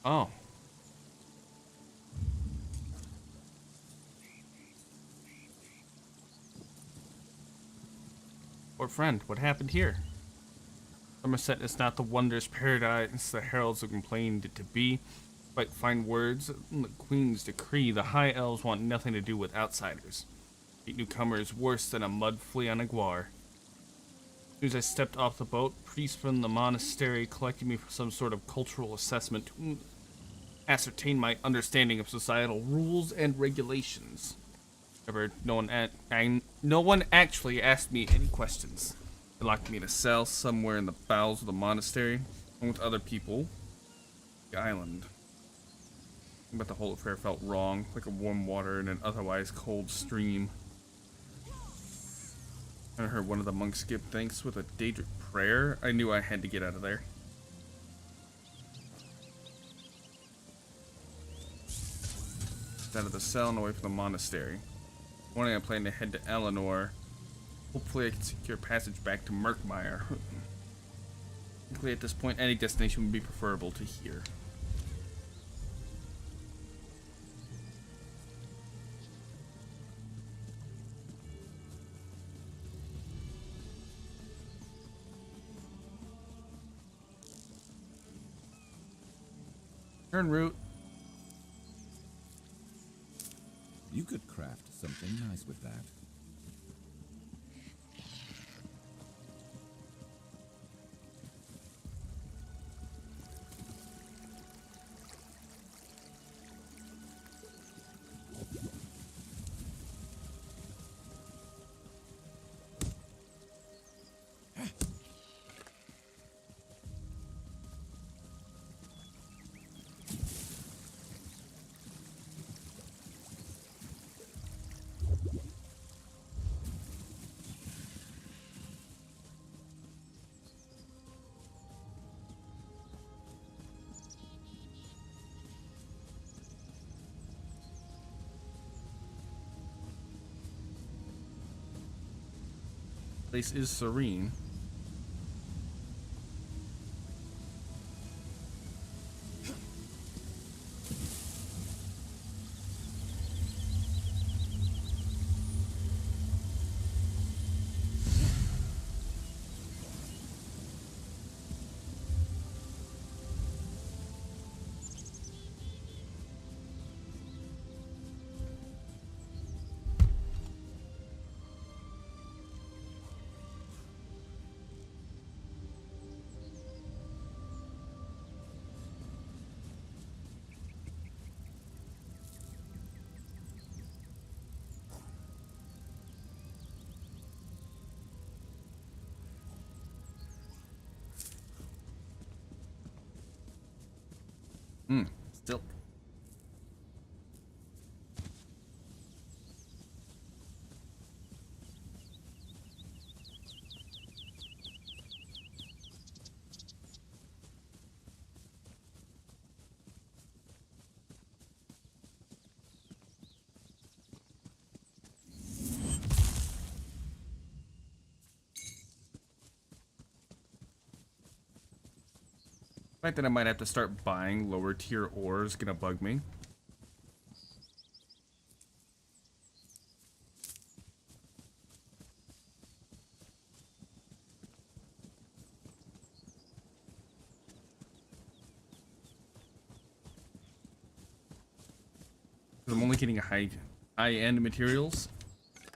Oh. Poor friend, what happened here? Somerset is not the wondrous paradise the heralds have complained it to be. Despite fine words in the Queen's decree, the High Elves want nothing to do with outsiders. Treat newcomers worse than a mud flea on a guar. As soon as I stepped off the boat, priests from the monastery collected me for some sort of cultural assessment to ascertain my understanding of societal rules and regulations. No one actually asked me any questions. They locked me in a cell somewhere in the bowels of the monastery, along with other people. The island. But the whole affair felt wrong, like a warm water in an otherwise cold stream. I heard one of the monks give thanks with a Daedric prayer. I knew I had to get out of there. Out of the cell and away from the monastery. Morning I plan to head to Eleanor. Hopefully I can secure passage back to Murkmire. Frankly, at this point, any destination would be preferable to here. Turn route. You could craft something nice with that. Place is serene. Still. The fact that I might have to start buying lower tier ore is gonna bug me. I'm only getting high-end materials.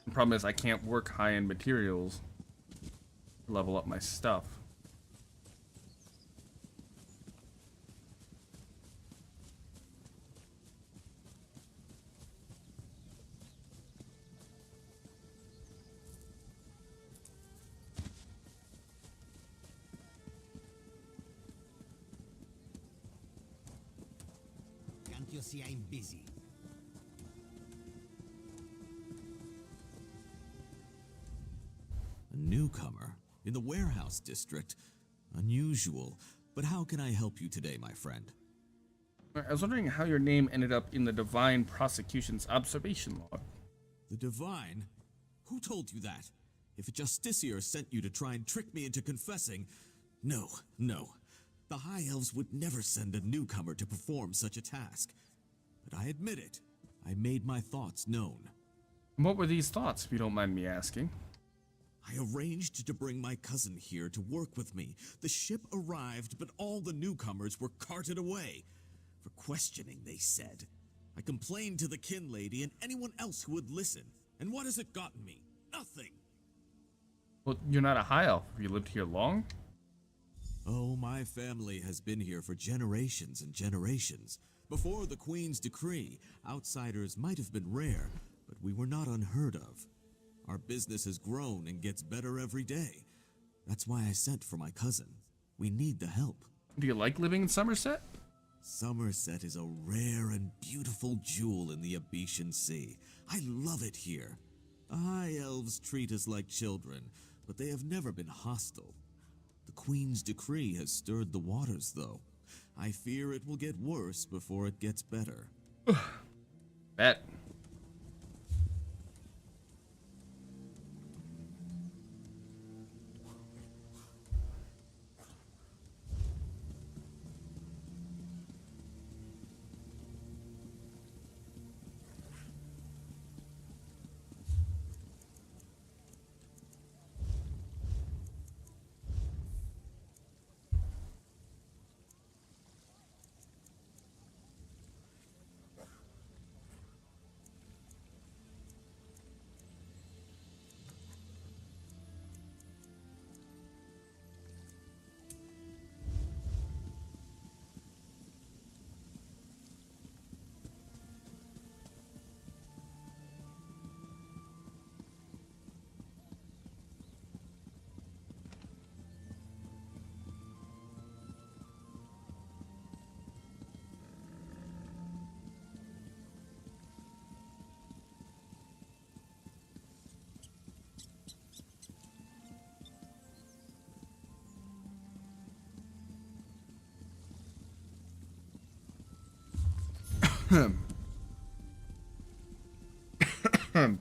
The problem is I can't work high-end materials to level up my stuff. Can't you see I'm busy? A newcomer in the warehouse district. Unusual, but how can I help you today, my friend? I was wondering how your name ended up in the Divine Prosecution's observation log. The Divine? Who told you that? If a justiciar sent you to try and trick me into confessing... No. The High Elves would never send a newcomer to perform such a task. But I admit it. I made my thoughts known. What were these thoughts, if you don't mind me asking? I arranged to bring my cousin here to work with me. The ship arrived, but all the newcomers were carted away. For questioning, they said. I complained to the kin lady and anyone else who would listen. And what has it gotten me? Nothing. Well, you're not a high elf. Have you lived here long? Oh, my family has been here for generations and generations. Before the Queen's decree, outsiders might have been rare, but we were not unheard of. Our business has grown and gets better every day. That's why I sent for my cousin. We need the help. Do you like living in Somerset? Somerset is a rare and beautiful jewel in the Abetian Sea. I love it here. The High Elves treat us like children, but they have never been hostile. The Queen's decree has stirred the waters, though. I fear it will get worse before it gets better. Bet.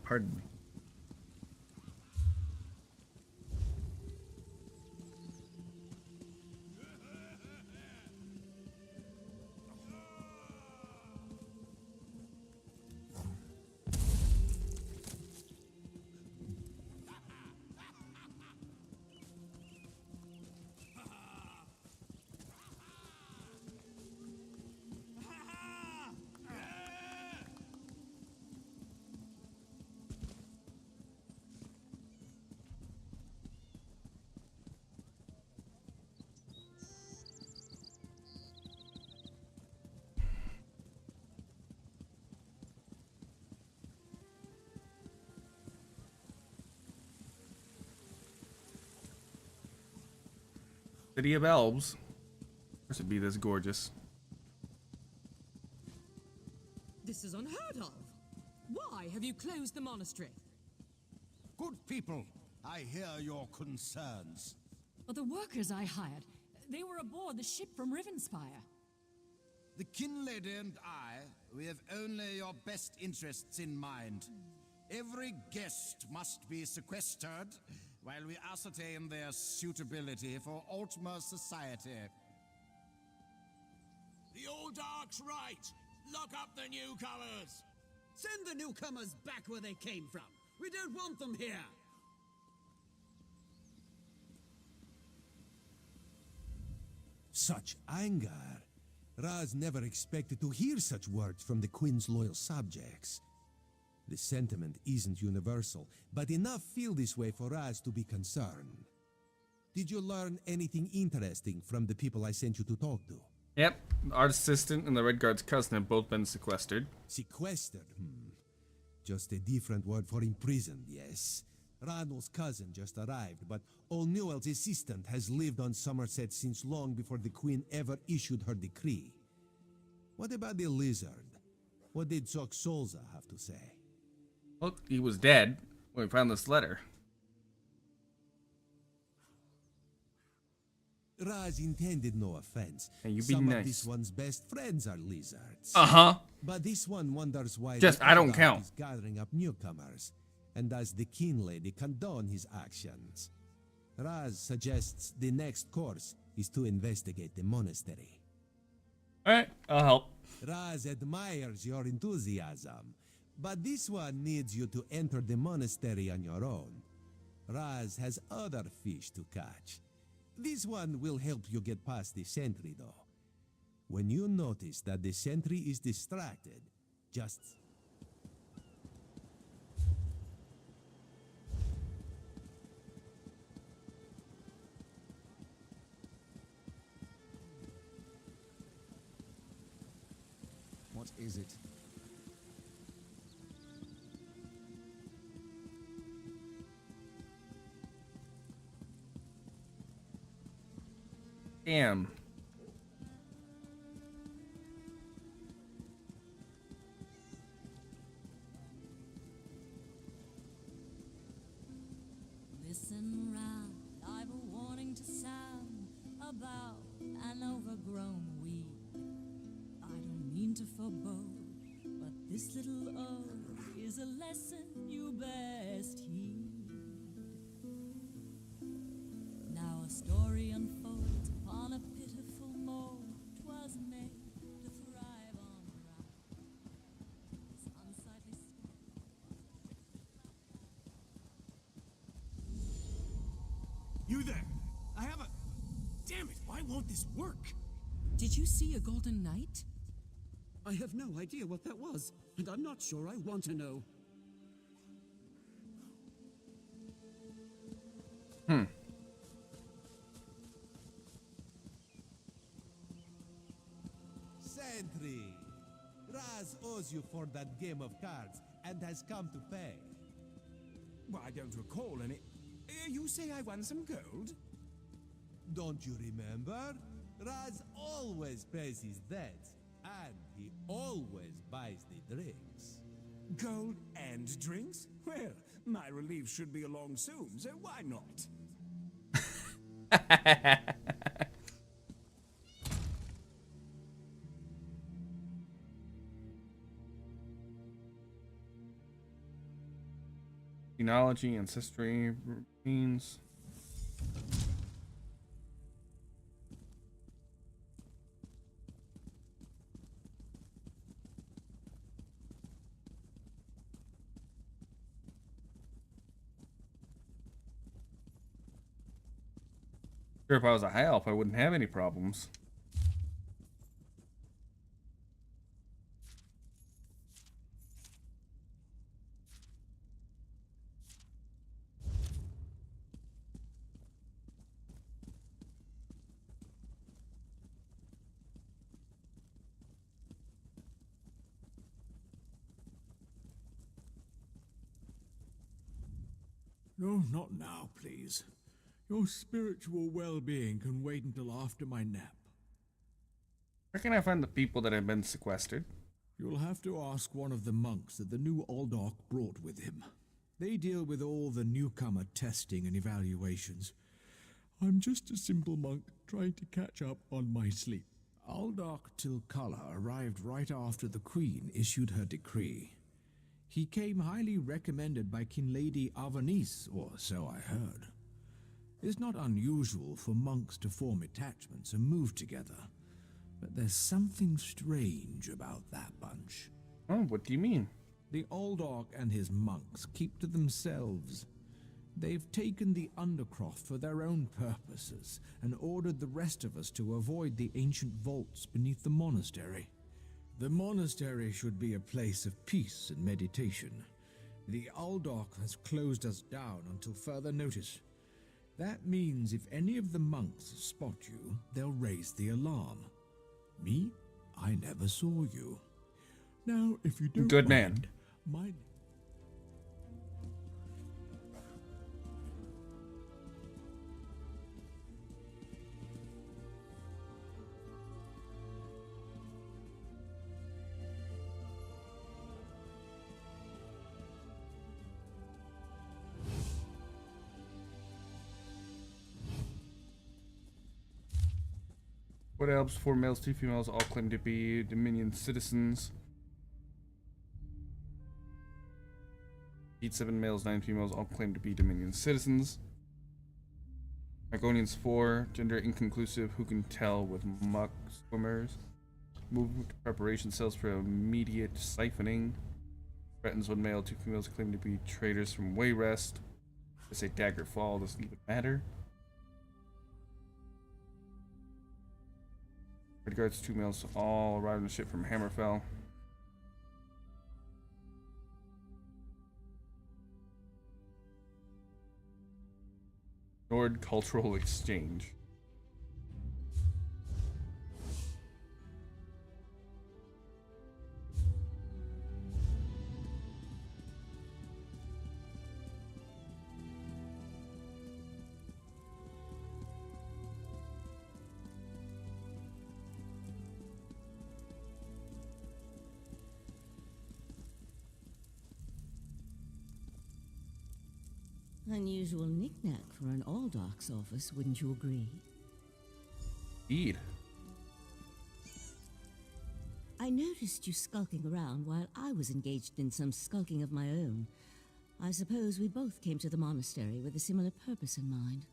Pardon me. City of Elves. Of course it'd be this gorgeous. This is unheard of. Why have you closed the monastery? Good people, I hear your concerns. But the workers I hired, they were aboard the ship from Rivenspire. The kin lady and I, we have only your best interests in mind. Every guest must be sequestered while we ascertain their suitability for Altmer society. The old Dark's right. Lock up the newcomers. Send the newcomers back where they came from. We don't want them here. Such anger. Raz never expected to hear such words from the Queen's loyal subjects. The sentiment isn't universal, but enough feel this way for Raz to be concerned. Did you learn anything interesting from the people I sent you to talk to? Yep, our assistant and the Red Guard's cousin have both been sequestered. Sequestered? Just a different word for imprisoned, yes. Ranul's cousin just arrived, but O'Newell's assistant has lived on Somerset since long before the Queen ever issued her decree. What about the lizard? What did Zoxolza have to say? Well, he was dead when we found this letter. Raz intended no offense. Hey, you be Some nice. of this one's best friends are lizards. Uh-huh. But this one wonders why Just, the I don't other count. is gathering up newcomers. And does the kin lady condone his actions? Raz suggests the next course is to investigate the monastery. Alright, I'll help. Raz admires your enthusiasm, but this one needs you to enter the monastery on your own. Raz has other fish to catch. This one will help you get past the sentry, though. When you notice that the sentry is distracted, just... What is it? Damn. Listen round, I've a warning to sound about an overgrown weed. I don't mean to forebode, but this little ode is a lesson you best heed. Now a story unfolds upon a pitiful mold. 'Twas made to thrive on rot. This unsightly You there! I have a... Damn it, why won't this work? Did you see a golden knight? I have no idea what that was, and I'm not sure I want to know. Sentry! Raz owes you for that game of cards and has come to pay. Well, I don't recall any. You say I won some gold? Don't you remember? Raz always pays his debts, and he always buys the drinks. Gold and drinks? Well, my relief should be along soon, so why not? Genealogy, ancestry, means. Sure, if I was a high elf, I wouldn't have any problems. No, not now, please. Your spiritual well-being can wait until after my nap. Where can I find the people that have been sequestered? You'll have to ask one of the monks that the new Aldok brought with him. They deal with all the newcomer testing and evaluations. I'm just a simple monk trying to catch up on my sleep. Aldok Tilkala arrived right after the Queen issued her decree. He came highly recommended by King Lady Avanice, or so I heard. It's not unusual for monks to form attachments and move together, but there's something strange about that bunch. Oh, what do you mean? The Aldok and his monks keep to themselves. They've taken the Undercroft for their own purposes and ordered the rest of us to avoid the ancient vaults beneath the monastery. The monastery should be a place of peace and meditation. The Aldok has closed us down until further notice. That means if any of the monks spot you, they'll raise the alarm. Me? I never saw you. Now, if you don't Good man. mind, my... What elves? 4 males, 2 females, all claim to be Dominion citizens. Each 7 males, 9 females, all claim to be Dominion citizens. Argonians 4, gender inconclusive, who can tell with muck swimmers. Movement preparation cells for immediate siphoning. Threatens 1 male, 2 females, claim to be traders from Wayrest. They say dagger fall, doesn't even matter. Red guards 2 males, all arrived on the ship from Hammerfell. Nord Cultural Exchange. Unusual knick-knack for an All-Dark's office, wouldn't you agree? Indeed. I noticed you skulking around while I was engaged in some skulking of my own. I suppose we both came to the monastery with a similar purpose in mind.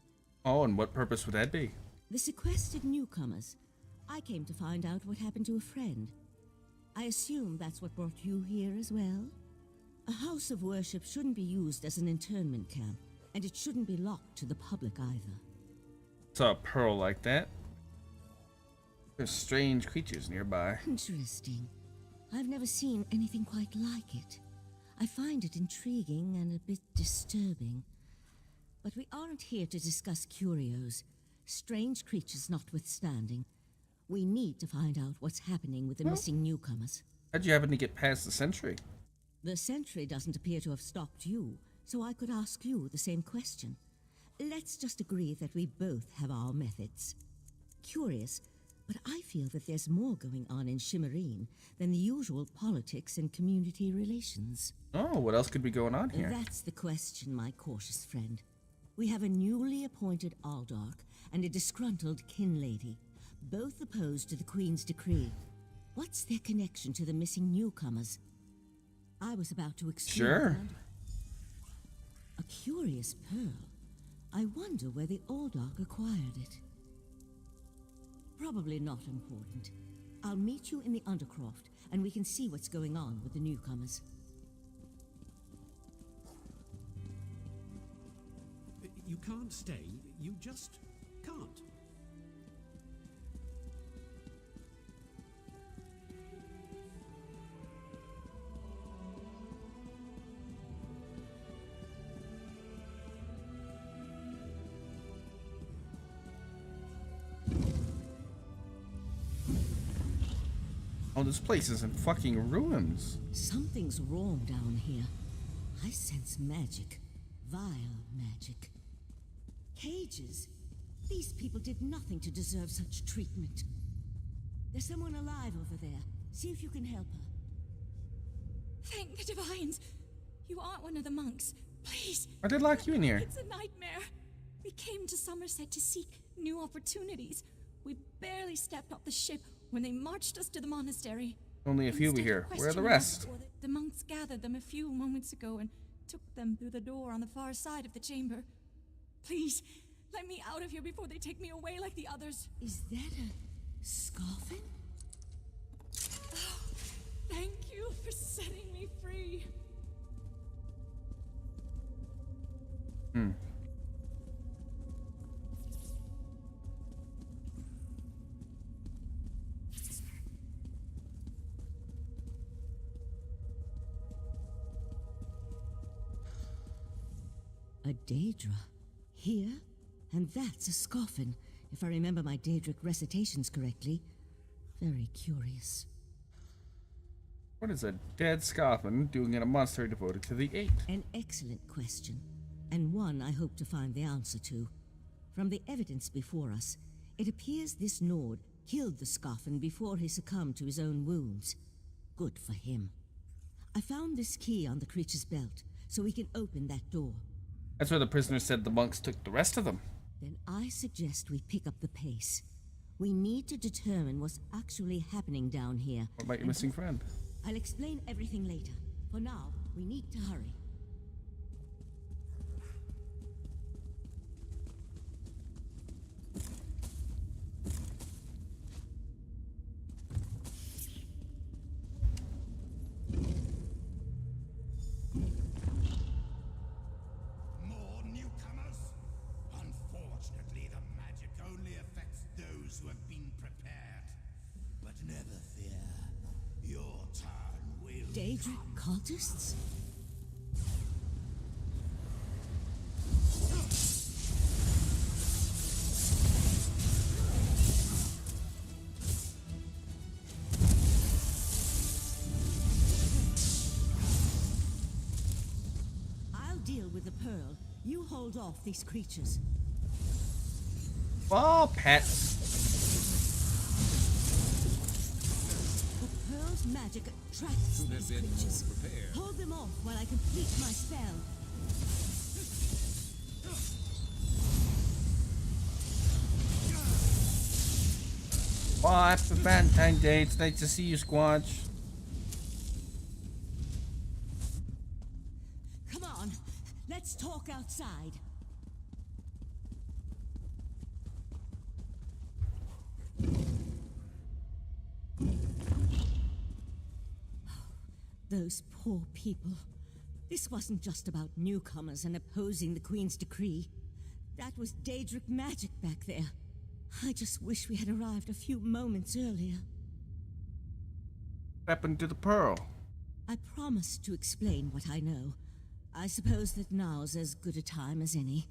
Oh, and what purpose would that be? The sequestered newcomers. I came to find out what happened to a friend. I assume that's what brought you here as well? A house of worship shouldn't be used as an internment camp, and it shouldn't be locked to the public either. Saw a pearl like that. There's strange creatures nearby. Interesting. I've never seen anything quite like it. I find it intriguing and a bit disturbing. But we aren't here to discuss curios. Strange creatures notwithstanding. We need to find out what's happening with the missing newcomers. How'd you happen to get past the sentry? The sentry doesn't appear to have stopped you, so I could ask you the same question. Let's just agree that we both have our methods. Curious, but I feel that there's more going on in Shimmerine than the usual politics and community relations. Oh, what else could be going on here? That's the question, my cautious friend. We have a newly appointed Aldark and a disgruntled kin lady, both opposed to the Queen's decree. What's their connection to the missing newcomers? I was about to explain. Sure. A curious pearl. I wonder where the Aldark acquired it. Probably not important. I'll meet you in the Undercroft, and we can see what's going on with the newcomers. You can't stay. You just can't. Oh, this place is in fucking ruins. Something's wrong down here. I sense magic. Vile magic. Cages? These people did nothing to deserve such treatment. There's someone alive over there. See if you can help her. Thank the divines. You aren't one of the monks. Please. I did lock you in here. It's a nightmare. We came to Somerset to seek new opportunities. We barely stepped off the ship when they marched us to the monastery. Only a few were here. Where are the rest? The monks gathered them a few moments ago and took them through the door on the far side of the chamber. Please, let me out of here before they take me away like the others. Is that a scoffin? Oh, thank you for setting me free. A Daedra. Here? And that's a scoffin, if I remember my Daedric recitations correctly. Very curious. What is a dead Scoffin doing in a monastery devoted to the Eight? An excellent question, and one I hope to find the answer to. From the evidence before us, it appears this Nord killed the Scoffin before he succumbed to his own wounds. Good for him. I found this key on the creature's belt, so we can open that door. That's where the prisoner said the monks took the rest of them. Then I suggest we pick up the pace. We need to determine what's actually happening down here. What about your missing friend? I'll explain everything later. For now, we need to hurry. More newcomers? Unfortunately, the magic only affects those who have been prepared. But never fear. Your turn will Daedric cultists? I'll deal with the pearl. You hold off these creatures. Oh, pets. The pearl's magic attracts these creatures. Hold them off while I complete my spell. Well, happy Valentine's Day. It's nice to see you, Squanch. Come on, let's talk outside. Those poor people. This wasn't just about newcomers and opposing the Queen's decree. That was Daedric magic back there. I just wish we had arrived a few moments earlier. What happened to the pearl? I promised to explain what I know. I suppose that now's as good a time as any.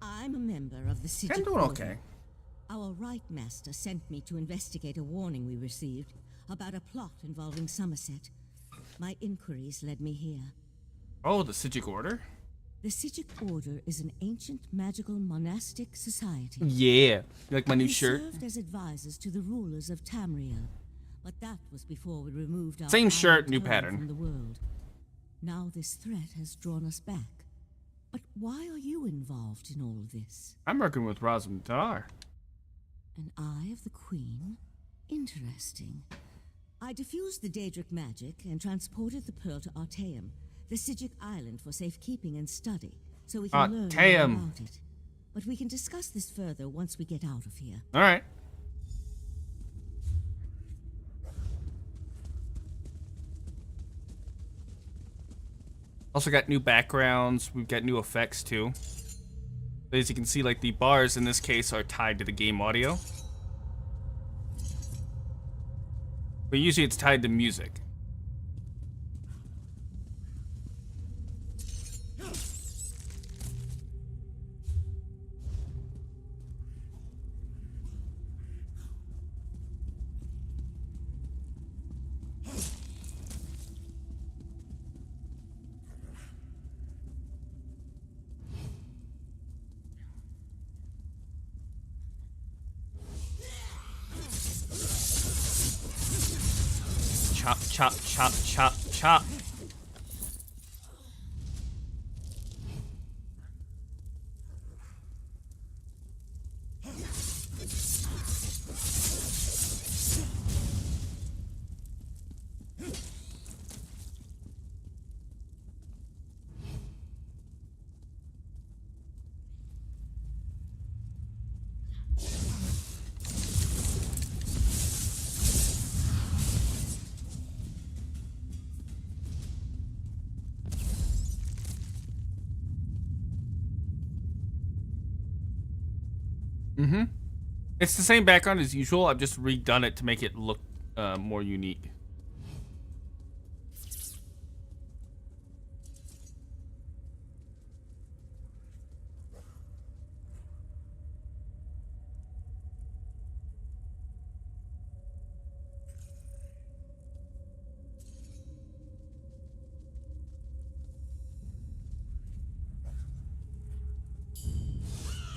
I'm a member of the Sigil. I'm doing okay. Our Right Master sent me to investigate a warning we received about a plot involving Somerset. My inquiries led me here. Oh, the Sigil Order? The Sigil Order is an ancient magical monastic society. Yeah. You like my new They shirt? served as advisors to the rulers of Tamriel, but that was before we removed our Same shirt, island new home pattern. from the world. Now this threat has drawn us back. But why are you involved in all of this? I'm working with Rosalind Dar. An Eye of the Queen? Interesting. I diffused the Daedric magic and transported the pearl to Artaeum, the Sigic island, for safekeeping and study, so we can learn more Artaeum. about it. But we can discuss this further once we get out of here. All right. Also got new backgrounds. We've got new effects too. As you can see, like the bars in this case are tied to the game audio. But usually it's tied to music. Chop, chop, chop, chop, chop. Mm-hmm. It's the same background as usual. I've just redone it to make it look more unique.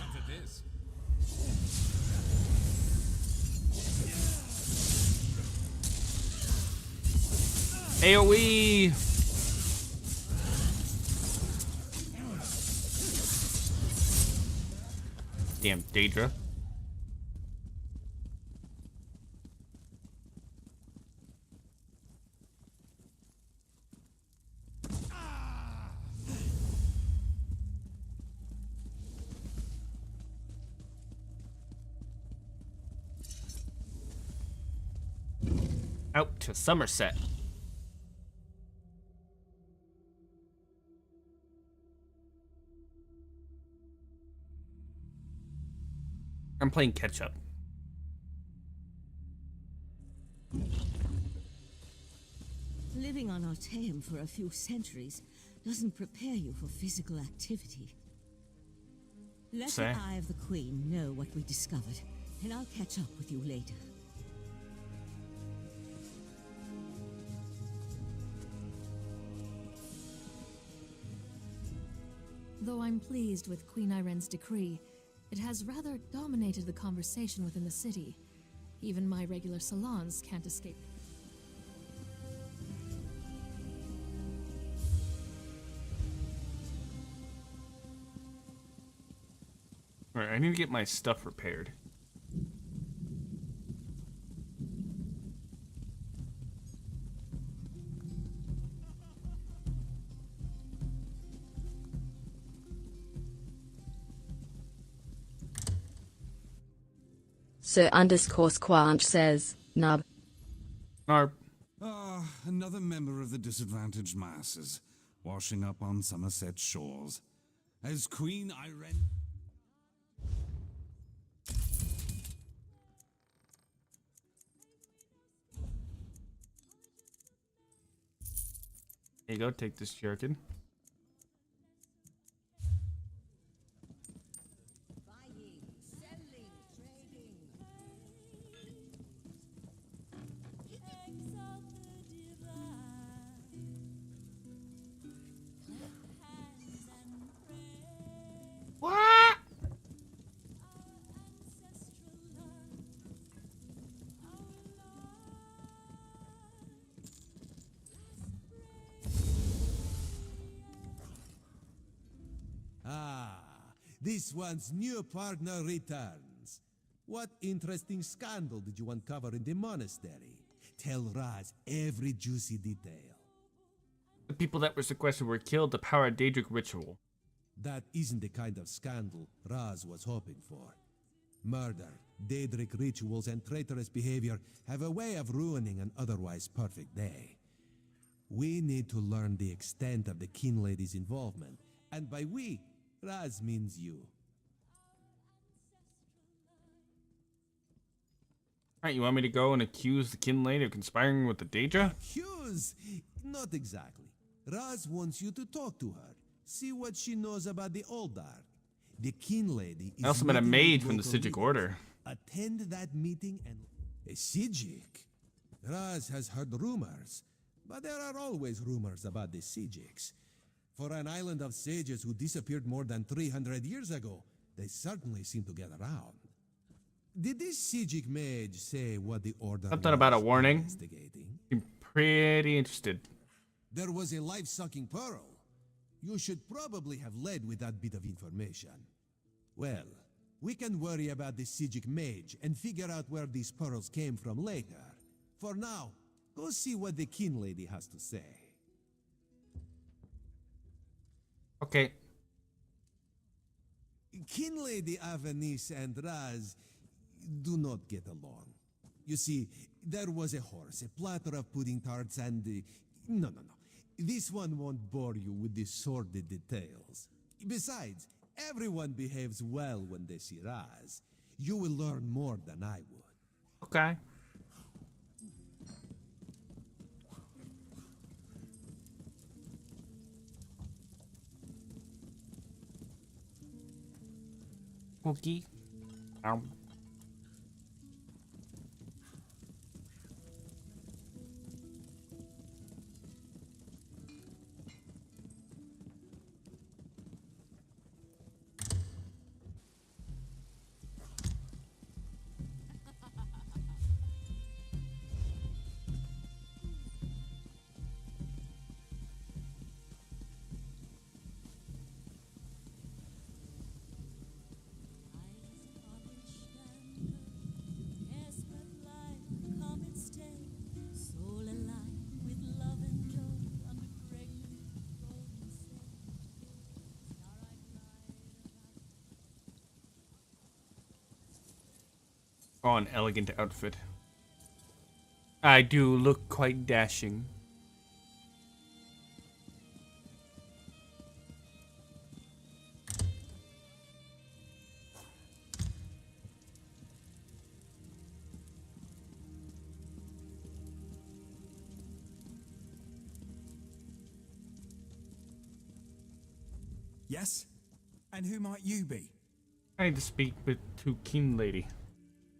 After this. AoE! Damn, Daedra. Out to Somerset. I'm playing catch up. Living on Artaeum for a few centuries doesn't prepare you for physical activity. Let Say. the Eye of the Queen know what we discovered, and I'll catch up with you later. Though I'm pleased with Queen Iren's decree, it has rather dominated the conversation within the city. Even my regular salons can't escape. Alright, I need to get my stuff repaired. Sir underscore Squanch says, Nub. Narp. Ah, another member of the disadvantaged masses, washing up on Somerset shores. As Queen Irene... Here you go, take this jerkin. What? Ah, this one's new partner returns. What interesting scandal did you uncover in the monastery? Tell Raz every juicy detail. The people that were sequestered were killed to power a Daedric ritual. That isn't the kind of scandal Raz was hoping for. Murder, Daedric rituals, and traitorous behavior have a way of ruining an otherwise perfect day. We need to learn the extent of the Kin Lady's involvement, and by we, Raz means you. Alright, you want me to go and accuse the Kin Lady of conspiring with the Daedra? Accuse? Not exactly. Raz wants you to talk to her. See what she knows about the Oldar. The Kin Lady is I also met a meeting maid with from the local Sijic leaders. Order. Attend that meeting and... A Sijic? Raz has heard rumors, but there are always rumors about the Sijics. For an island of sages who disappeared more than 300 years ago, they certainly seem to get around. Did this Sijic mage say what the Order Something about a was warning. investigating? I'm pretty interested. There was a life-sucking pearl. You should probably have led with that bit of information. Well, we can worry about the Sijic mage and figure out where these pearls came from later. For now, go see what the Kin Lady has to say. Okay. Kin Lady Avanice and Raz do not get along. You see, there was a horse, a platter of pudding tarts, and... No. This one won't bore you with the sordid details. Besides, everyone behaves well when they see Raz. You will learn more than I would. Okay. Cookie. Oh, an elegant outfit. I do look quite dashing. Yes? And who might you be? I need to speak with to Kin Lady.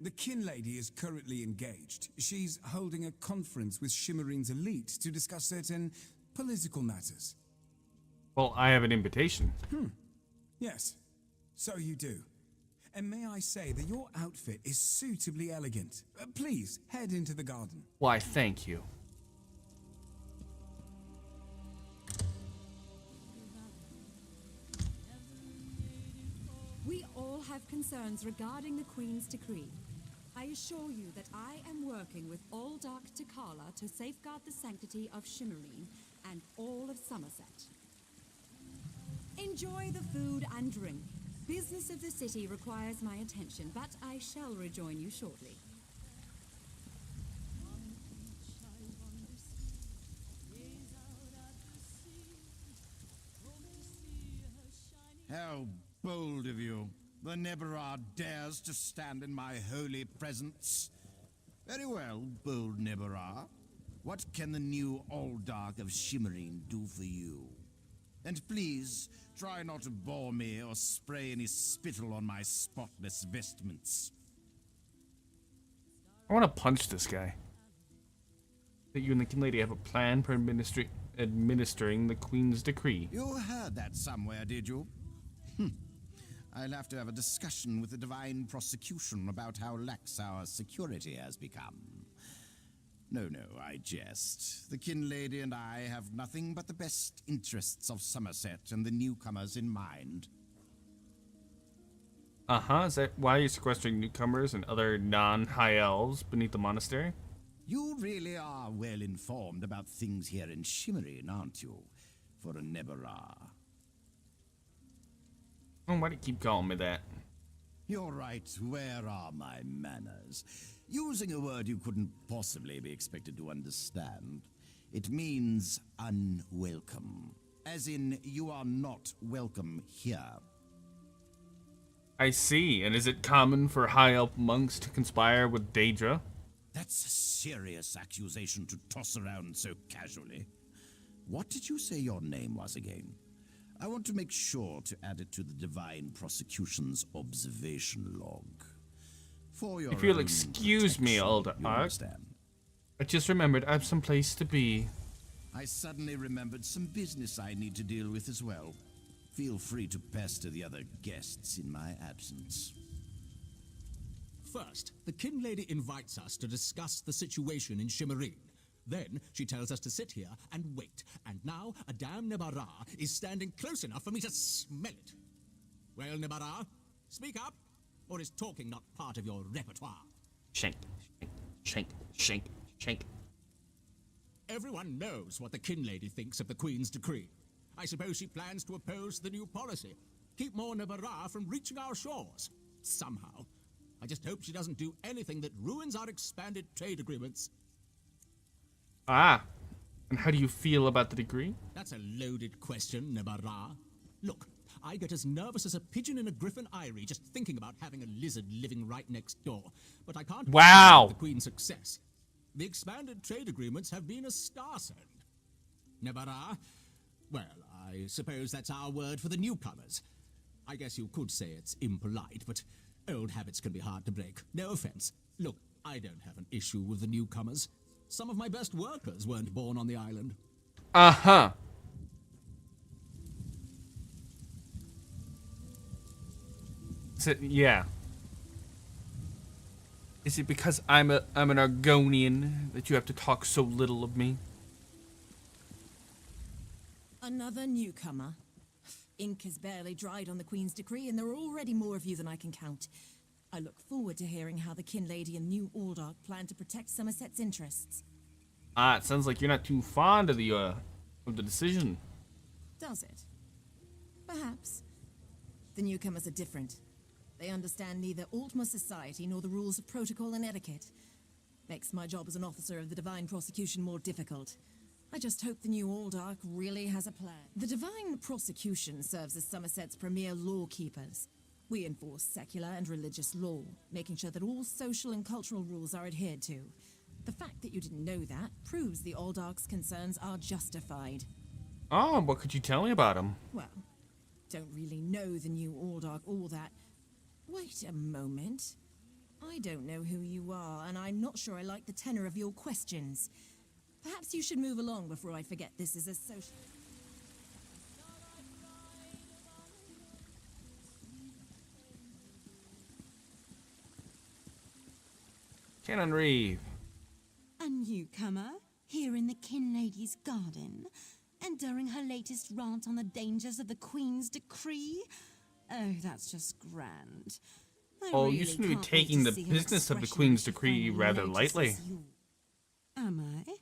The Kin Lady is currently engaged. She's holding a conference with Shimmerine's elite to discuss certain political matters. Well, I have an invitation. Yes, so you do. And may I say that your outfit is suitably elegant. Please, head into the garden. Why, thank you. We all have concerns regarding the Queen's decree. I assure you that I am working with all Dark Takala to safeguard the sanctity of Shimmerine and all of Somerset. Enjoy the food and drink. Business of the city requires my attention, but I shall rejoin you shortly. How bold of you. The Nebarah dares to stand in my holy presence. Very well, bold Nebarah. What can the new Alldark of Shimmerine do for you? And please, try not to bore me or spray any spittle on my spotless vestments. I want to punch this guy. That you and the Kin Lady have a plan for administering the Queen's decree. You heard that somewhere, did you? I'll have to have a discussion with the Divine Prosecution about how lax our security has become. No, I jest. The Kin Lady and I have nothing but the best interests of Somerset and the newcomers in mind. Is that why you're sequestering newcomers and other non-high elves beneath the monastery? You really are well informed about things here in Shimmerine, aren't you? For a Nebarah. Oh, why do you keep calling me that? You're right. Where are my manners? Using a word you couldn't possibly be expected to understand. It means unwelcome. As in, you are not welcome here. I see. And is it common for high elf monks to conspire with Daedra? That's a serious accusation to toss around so casually. What did you say your name was again? I want to make sure to add it to the Divine Prosecution's observation log. For your If you'll own excuse me, protection, old you Ark. understand? I just remembered I have some place to be. I suddenly remembered some business I need to deal with as well. Feel free to pester the other guests in my absence. First, the Kin Lady invites us to discuss the situation in Shimmerine. Then she tells us to sit here and wait. And now a damn Nebarah is standing close enough for me to smell it. Well, Nebarah, speak up, or is talking not part of your repertoire? Shank, shank, shank, shank. Everyone knows what the Kin Lady thinks of the Queen's decree. I suppose she plans to oppose the new policy. Keep more Nebarah from reaching our shores. Somehow. I just hope she doesn't do anything that ruins our expanded trade agreements. And how do you feel about the degree? That's a loaded question, Nebarah. Look, I get as nervous as a pigeon in a griffin eyrie just thinking about having a lizard living right next door. But I can't Wow. the Queen's success. The expanded trade agreements have been a star send. Nebarah, well, I suppose that's our word for the newcomers. I guess you could say it's impolite, but old habits can be hard to break. No offense. Look, I don't have an issue with the newcomers. Some of my best workers weren't born on the island. Yeah. Is it because I'm an Argonian that you have to talk so little of me? Another newcomer. Ink has barely dried on the Queen's decree, and there are already more of you than I can count. I look forward to hearing how the Kin Lady and New Alldark plan to protect Somerset's interests. It sounds like you're not too fond of the decision. Does it? Perhaps. The newcomers are different. They understand neither Altma society nor the rules of protocol and etiquette. Makes my job as an officer of the Divine Prosecution more difficult. I just hope the new Alldark really has a plan. The Divine Prosecution serves as Somerset's premier law keepers. We enforce secular and religious law, making sure that all social and cultural rules are adhered to. The fact that you didn't know that proves the Alldark's concerns are justified. Oh, what could you tell me about him? Well, don't really know the new Alldark all that. Wait a moment. I don't know who you are, and I'm not sure I like the tenor of your questions. Perhaps you should move along before I forget this is a social... Canon Reeve. A newcomer here in the Kin Lady's garden, and during her latest rant on the dangers of the Queen's decree. Oh, that's just grand. I Oh, really you seem to be can't wait taking the see her business of the expression Queen's when she decree finally rather notices lightly. you. Am I?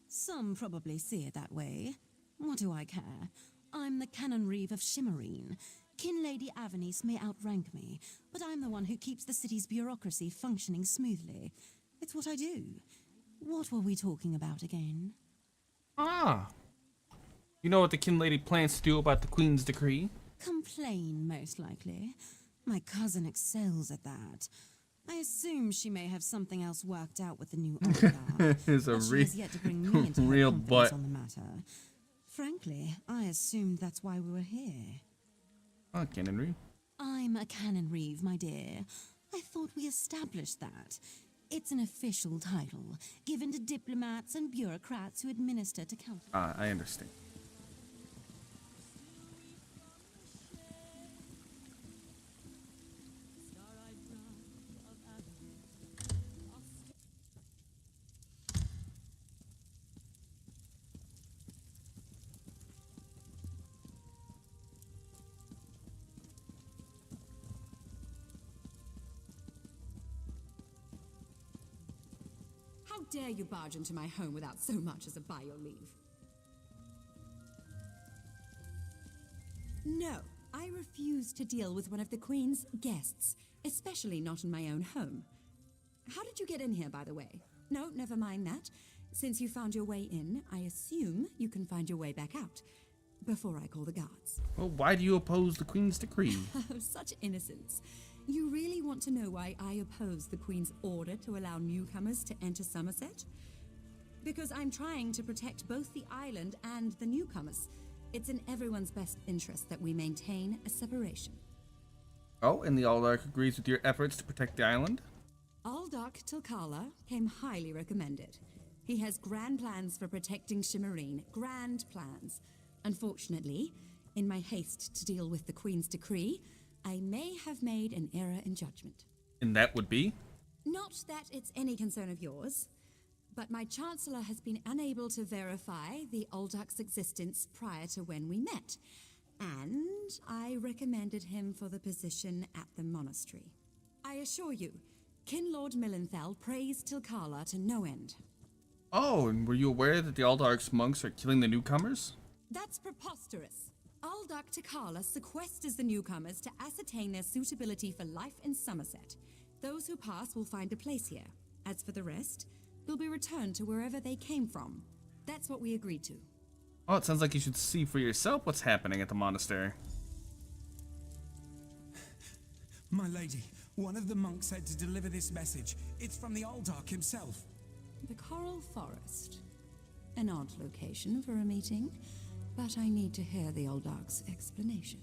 Some probably see it that way. What do I care? I'm the Canon Reeve of Shimmerine. Kinlady Avanice may outrank me, but I'm the one who keeps the city's bureaucracy functioning smoothly. It's what I do. What were we talking about again? Ah. You know what the kin lady plans to do about the Queen's decree? Complain, most likely. My cousin excels at that. I assume she may have something else worked out with the new oligarch, It's a but she has yet to bring me into her real confidence butt. on the matter. Frankly, I assumed that's why we were here. Oh, Canon Reeve. I'm a Canon Reeve, my dear. I thought we established that. It's an official title, given to diplomats and bureaucrats who administer to countries. Ah, I understand. How dare you barge into my home without so much as a by your leave? No, I refuse to deal with one of the Queen's guests, especially not in my own home. How did you get in here, by the way? No, never mind that. Since you found your way in, I assume you can find your way back out. Before I call the guards. Well, why do you oppose the Queen's decree? Such innocence. You really want to know why I oppose the Queen's order to allow newcomers to enter Somerset? Because I'm trying to protect both the island and the newcomers. It's in everyone's best interest that we maintain a separation. Oh, and the Aldark agrees with your efforts to protect the island? Aldark Tilkala came highly recommended. He has grand plans for protecting Shimmerine. Grand plans. Unfortunately, in my haste to deal with the Queen's decree, I may have made an error in judgment. And that would be? Not that it's any concern of yours, but my Chancellor has been unable to verify the Aldark's existence prior to when we met, and I recommended him for the position at the monastery. I assure you, Kinlord Millenthal praised Tilkala to no end. Oh, and were you aware that the Aldark's monks are killing the newcomers? That's preposterous. Aldark Tilkala sequesters the newcomers to ascertain their suitability for life in Somerset. Those who pass will find a place here. As for the rest, they'll be returned to wherever they came from. That's what we agreed to. Oh, it sounds like you should see for yourself what's happening at the monastery. My lady, one of the monks said to deliver this message. It's from the Aldark himself. The Coral Forest. An odd location for a meeting, but I need to hear the Aldark's explanation.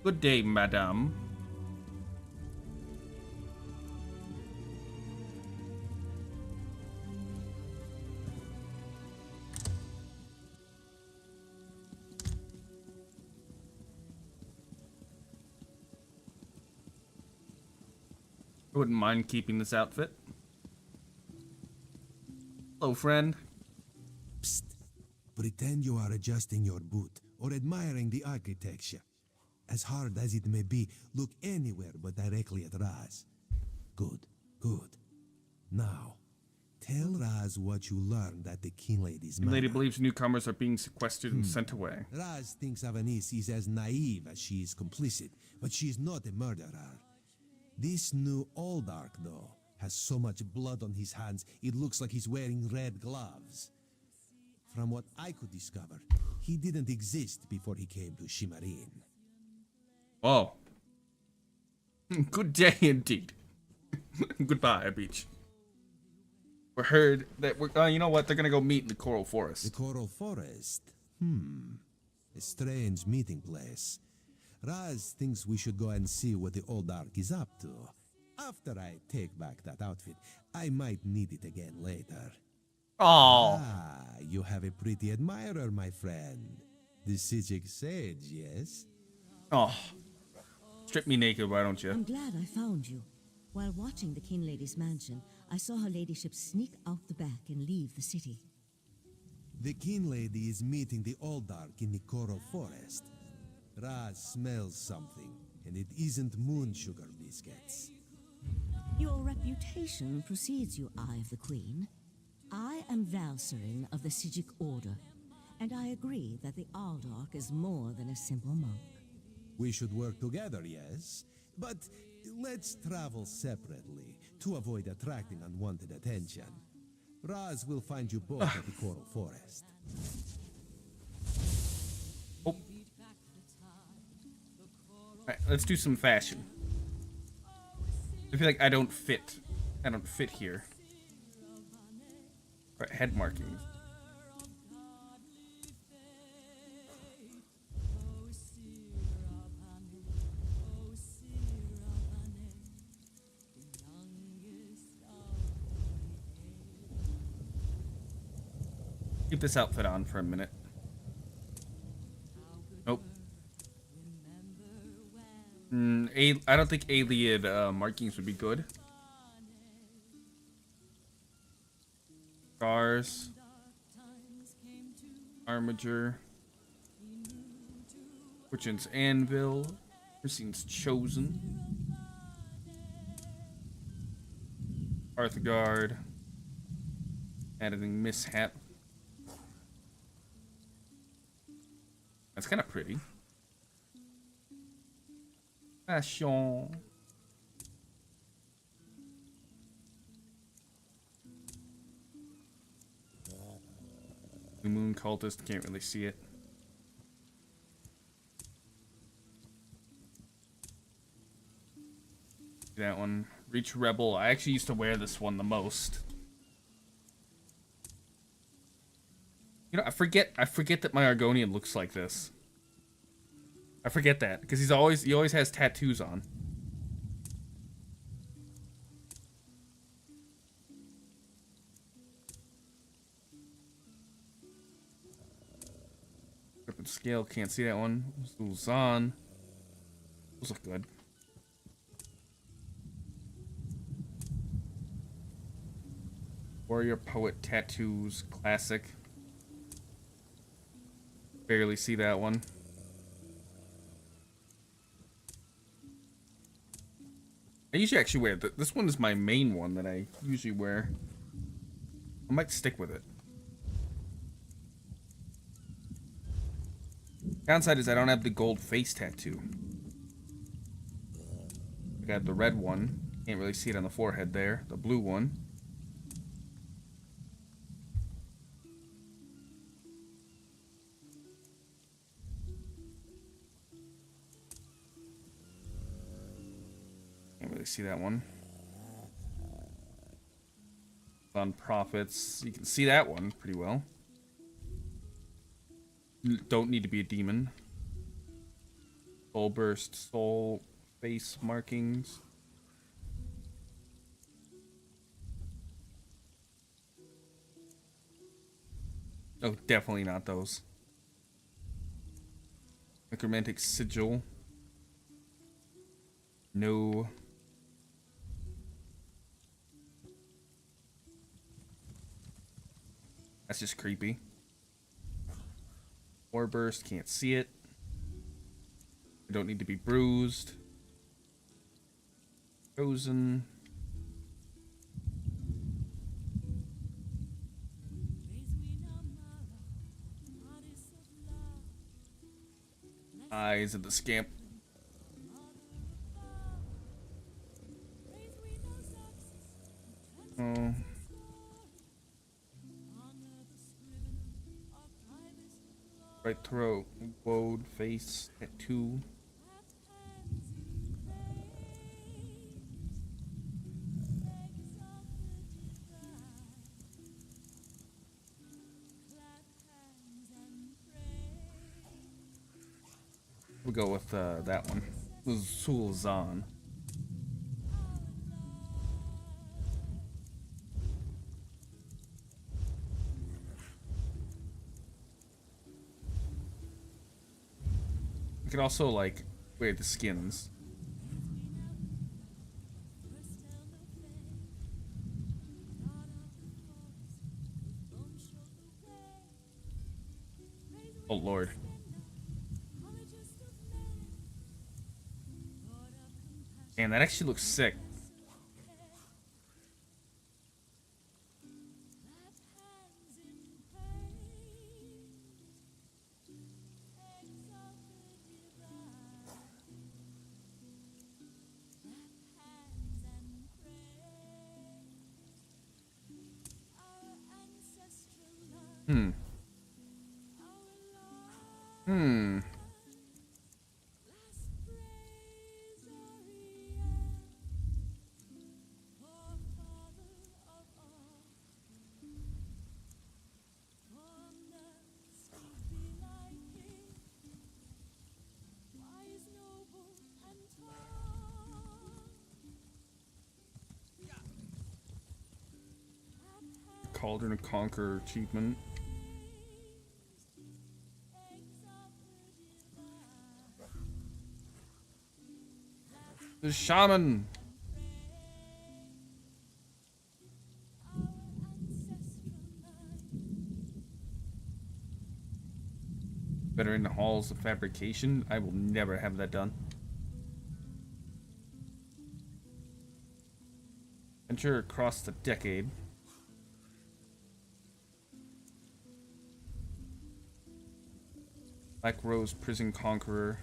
Good day, madame. I wouldn't mind keeping this outfit. Hello, friend. Psst. Pretend you are adjusting your boot or admiring the architecture. As hard as it may be, look anywhere but directly at Raz. Good, good. Now, tell Raz what you learned at the King Lady's The manor. lady believes newcomers are being sequestered and sent away. Raz thinks Avanice is as naive as she is complicit, but she is not a murderer. This new Aldark, though, has so much blood on his hands, it looks like he's wearing red gloves. From what I could discover, he didn't exist before he came to Shimmerine. Whoa. Good day indeed. Goodbye, beach. We heard that we're, you know what, they're gonna go meet in the Coral Forest. The Coral Forest? A strange meeting place. Raz thinks we should go and see what the Aldark is up to. After I take back that outfit, I might need it again later. Oh. Ah, you have a pretty admirer, my friend. The Sijic sage, yes? Oh. Strip me naked, why don't you? I'm glad I found you. While watching the King Lady's mansion, I saw her ladyship sneak out the back and leave the city. The King Lady is meeting the Oldark in the Coral Forest. Raz smells something, and it isn't moon sugar biscuits. Your reputation precedes you, Eye of the Queen. I am Valcerin of the Sijic Order, and I agree that the Aldark is more than a simple monk. We should work together, yes? But let's travel separately to avoid attracting unwanted attention. Raz will find you both at the Coral Forest. Oh. Alright, let's do some fashion. I feel like I don't fit. I don't fit here. Right, head markings. Keep this outfit on for a minute. Nope. I don't think alien markings would be good. Scars. Armature. Fortune's Anvil. Christine's Chosen. Arthgard. Editing Mishap. That's kind of pretty. Fashion. The Moon Cultist, can't really see it. That one. Reach Rebel. I actually used to wear this one the most. You know, I forget that my Argonian looks like this. I forget that because he always has tattoos on. Grip and scale, can't see that one. Zuzan. Those look good. Warrior Poet tattoos, classic. Barely see that one. I usually actually wear this one is my main one that I usually wear. I might stick with it. Downside is I don't have the gold face tattoo. I got the red one. Can't really see it on the forehead there. The blue one. Can't really see that one. On Prophets, you can see that one pretty well. Don't need to be a demon. Soul Burst, Soul Face markings. Oh, definitely not those. Necromantic Sigil. No. That's just creepy. War Burst, can't see it. I don't need to be bruised. Chosen. Eyes of the Scamp. Oh. Right throat, woad, face, tattoo. We'll go with that one. Sulzan. You could also like wear the skins. Oh lord. Man, that actually looks sick. Hmm. Hmm. Cauldron of Conqueror achievement. The shaman. Better in the halls of fabrication. I will never have that done. Venture across the decade. Black Rose Prison Conqueror.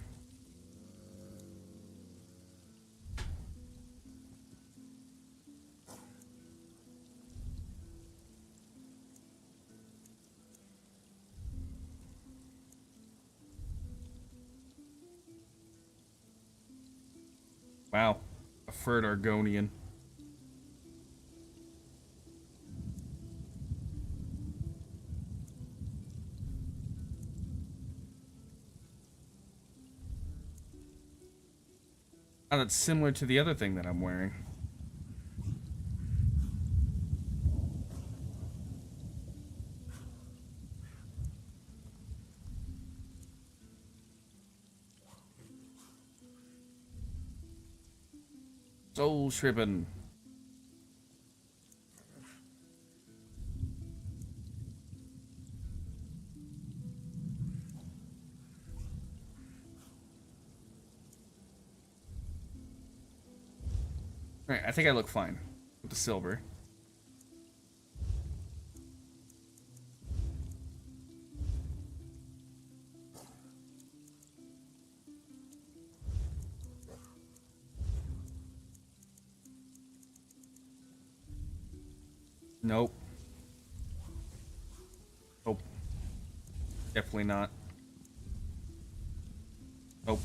Wow. A furred Argonian. Oh, that's similar to the other thing that I'm wearing. Soul Shriven. Alright, I think I look fine with the silver. Nope. Nope. Definitely not. Nope.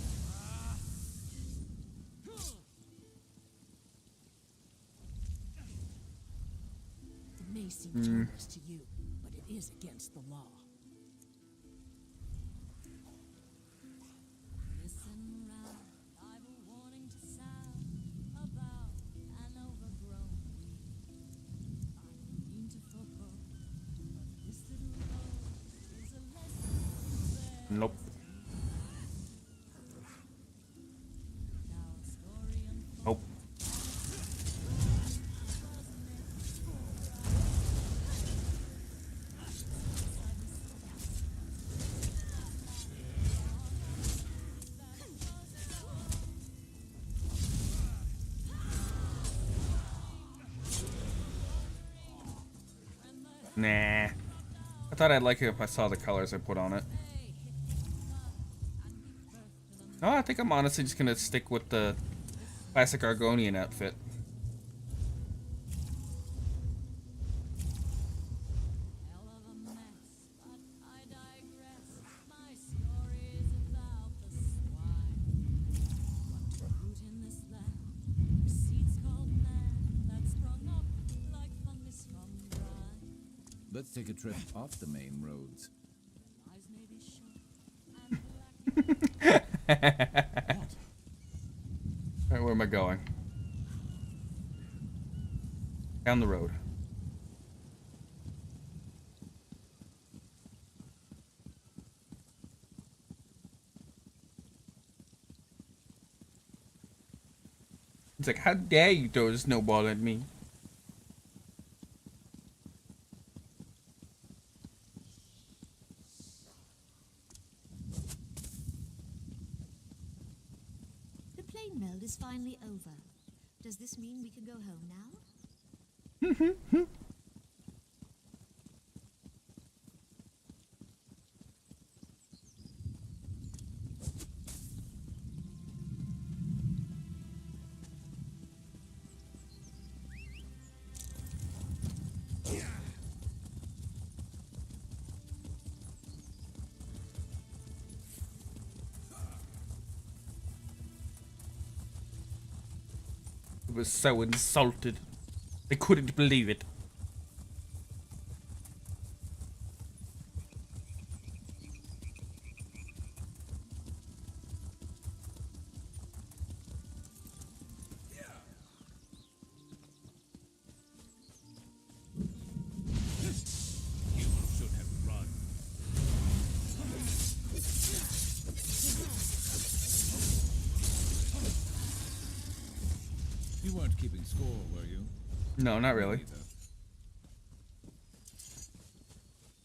It may seem harmless to you, but it is against the law. Listen round, I've a warning to sound about an overgrown weed. I don't mean to forebode, but this little road is a lesson. Nope. Nope. Nah. I thought I'd like it if I saw the colors I put on it. No, I think I'm honestly just gonna stick with the classic Argonian outfit. Let's take a trip off the main roads. Alright, where am I going? Down the road. It's like, how dare you throw a snowball at me? mind meld is finally over. Does this mean we can go home now? I was so insulted. I couldn't believe it. You should have run. You weren't keeping score, were you? No, not really.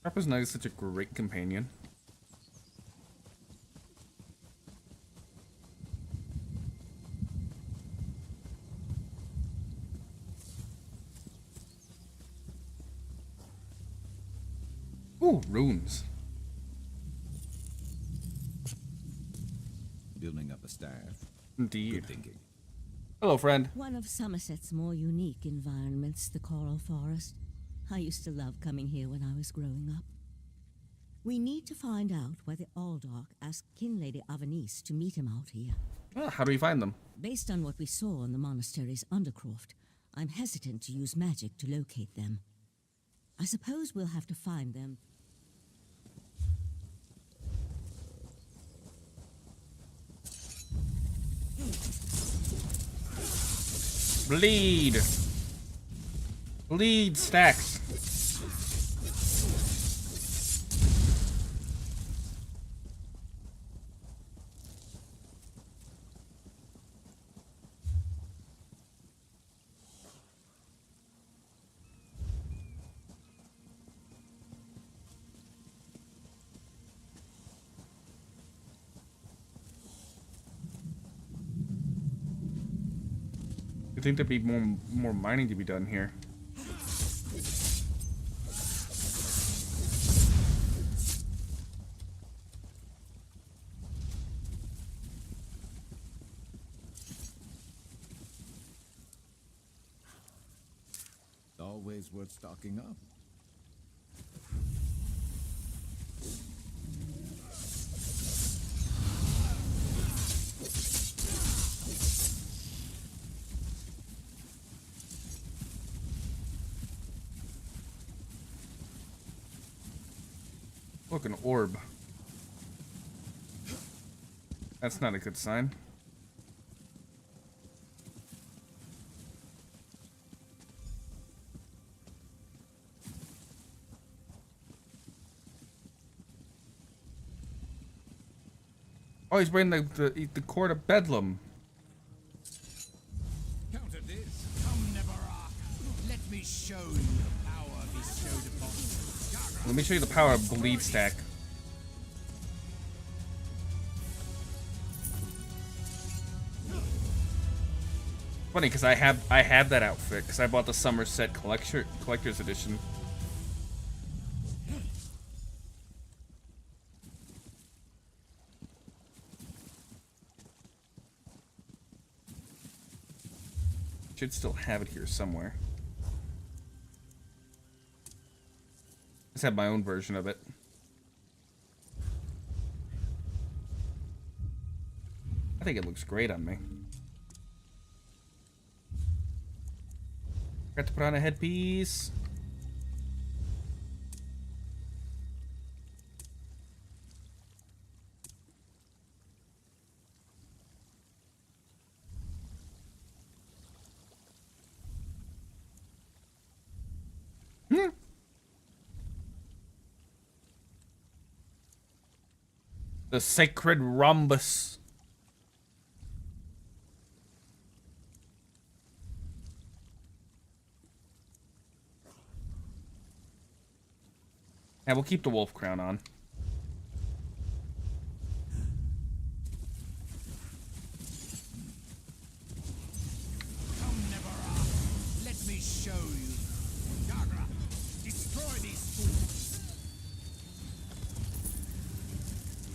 Rapper's Knight is such a great companion. Ooh, runes. Building up a staff. Indeed. Good thinking. Hello, friend. One of Somerset's more unique environments, the Coral Forest. I used to love coming here when I was growing up. We need to find out why the Aldark asked King Lady Avanice to meet him out here. How do we find them? Based on what we saw in the monastery's undercroft, I'm hesitant to use magic to locate them. I suppose we'll have to find them. Bleed! Bleed, Stacks! I think there'd be more mining to be done here. It's always worth stocking up. Look, an orb. That's not a good sign. Oh, he's wearing the cord of Bedlam. Counter this. Come, Nevarach. Let me show you the power bestowed upon you. Let me show you the power of Bleed Stack. Funny, because I have that outfit because I bought the Somerset collector's edition. Should still have it here somewhere. Just have my own version of it. I think it looks great on me. Got to put on a headpiece. The sacred rhombus. Yeah, we'll keep the wolf crown on.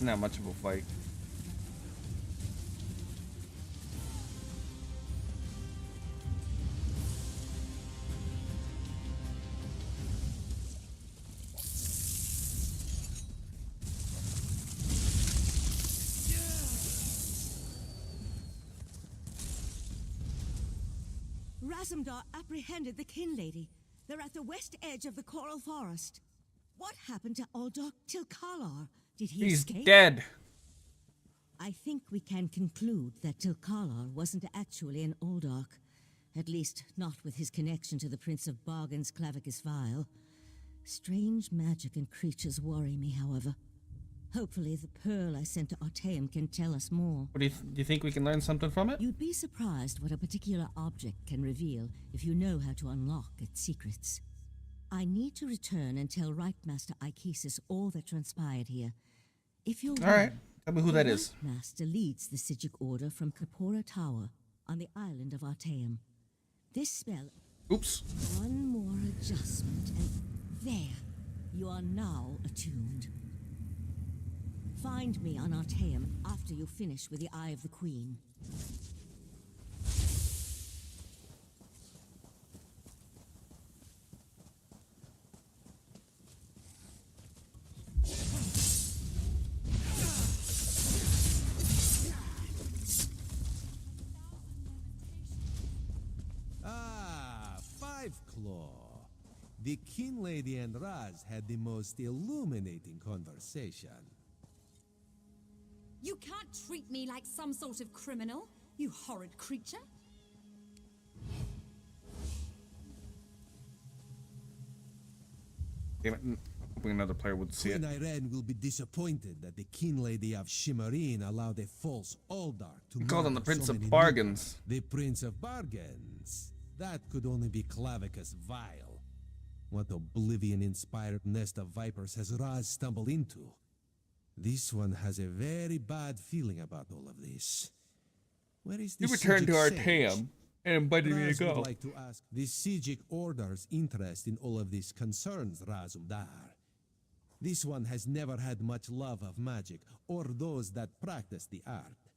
Not much of a fight. Razumdar apprehended the kin lady. They're at the west edge of the coral forest. What happened to Aldok Tilkalar? Did he He's escape? dead. I think we can conclude that Tilkalar wasn't actually an Aldok. At least, not with his connection to the Prince of Bargain's Clavicus Vial. Strange magic and creatures worry me, however. Hopefully the pearl I sent to Artaeum can tell us more. What do you think we can learn something from it? You'd be surprised what a particular object can reveal if you know how to unlock its secrets. I need to return and tell Right Master Ikesis all that transpired here. If you're Alright, tell me who that is. Right Master leads the Sijic Order from Kapora Tower on the island of Artaeum. This spell... Oops. One more adjustment and there. You are now attuned. Find me on Artaeum after you finish with the Eye of the Queen. Ah, Five Claw. The King Lady and Raz had the most illuminating conversation. You can't treat me like some sort of criminal, you horrid creature. Damn it. Hoping another player would see it. Queen Irene will be disappointed that the King Lady of Shimmerine allowed a false Aldark to We called him the murder Prince so of many Bargains. people. The Prince of Bargains. That could only be Clavicus Vile. What oblivion-inspired nest of vipers has Raz stumbled into? This one has a very bad feeling about all of this. Where is the He returned to Sijic Artaeum sage? and invited me to Raz go. would like to ask the Sijic Order's interest in all of this concerns Razumdar. This one has never had much love of magic or those that practice the art.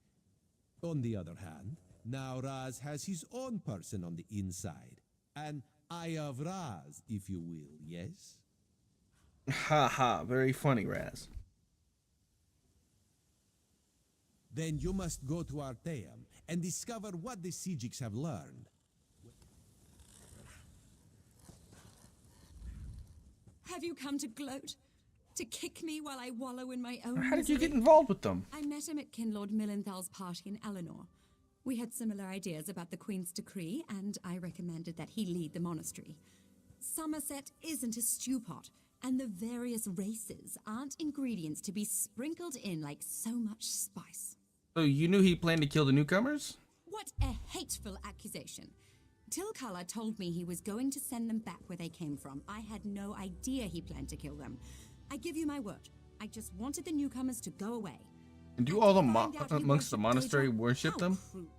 On the other hand, now Raz has his own person on the inside. An Eye of Raz, if you will, yes? Ha ha, very funny, Raz. Then you must go to Artaeum and discover what the Sijics have learned. Have you come to gloat? To kick me while I wallow in my own How did you misery? get involved with them? I met him at Kinlord Millenthal's party in Eleanor. We had similar ideas about the Queen's decree, and I recommended that he lead the monastery. Somerset isn't a stew pot, and the various races aren't ingredients to be sprinkled in like so much spice. So you knew he planned to kill the newcomers? What a hateful accusation. Tilkala told me he was going to send them back where they came from. I had no idea he planned to kill them. I give you my word. I just wanted the newcomers to go away. And do all the monks the monastery worship them?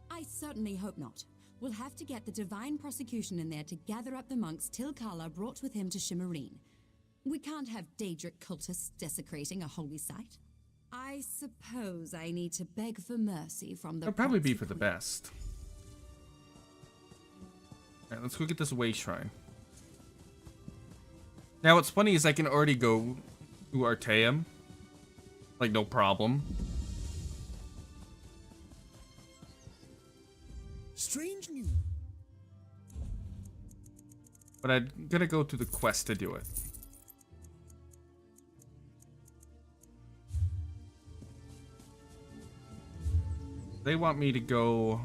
I certainly hope not. We'll have to get the divine prosecution in there to gather up the monks Tilkala brought with him to Shimmerine. We can't have Daedric cultists desecrating a holy site. I suppose I need to beg for mercy from the That'll probably be for the best. Alright, let's go get this way shrine. Now what's funny is I can already go to Artaeum. Like, no problem. Strange news. But I'm gonna go to the quest to do it. They want me to go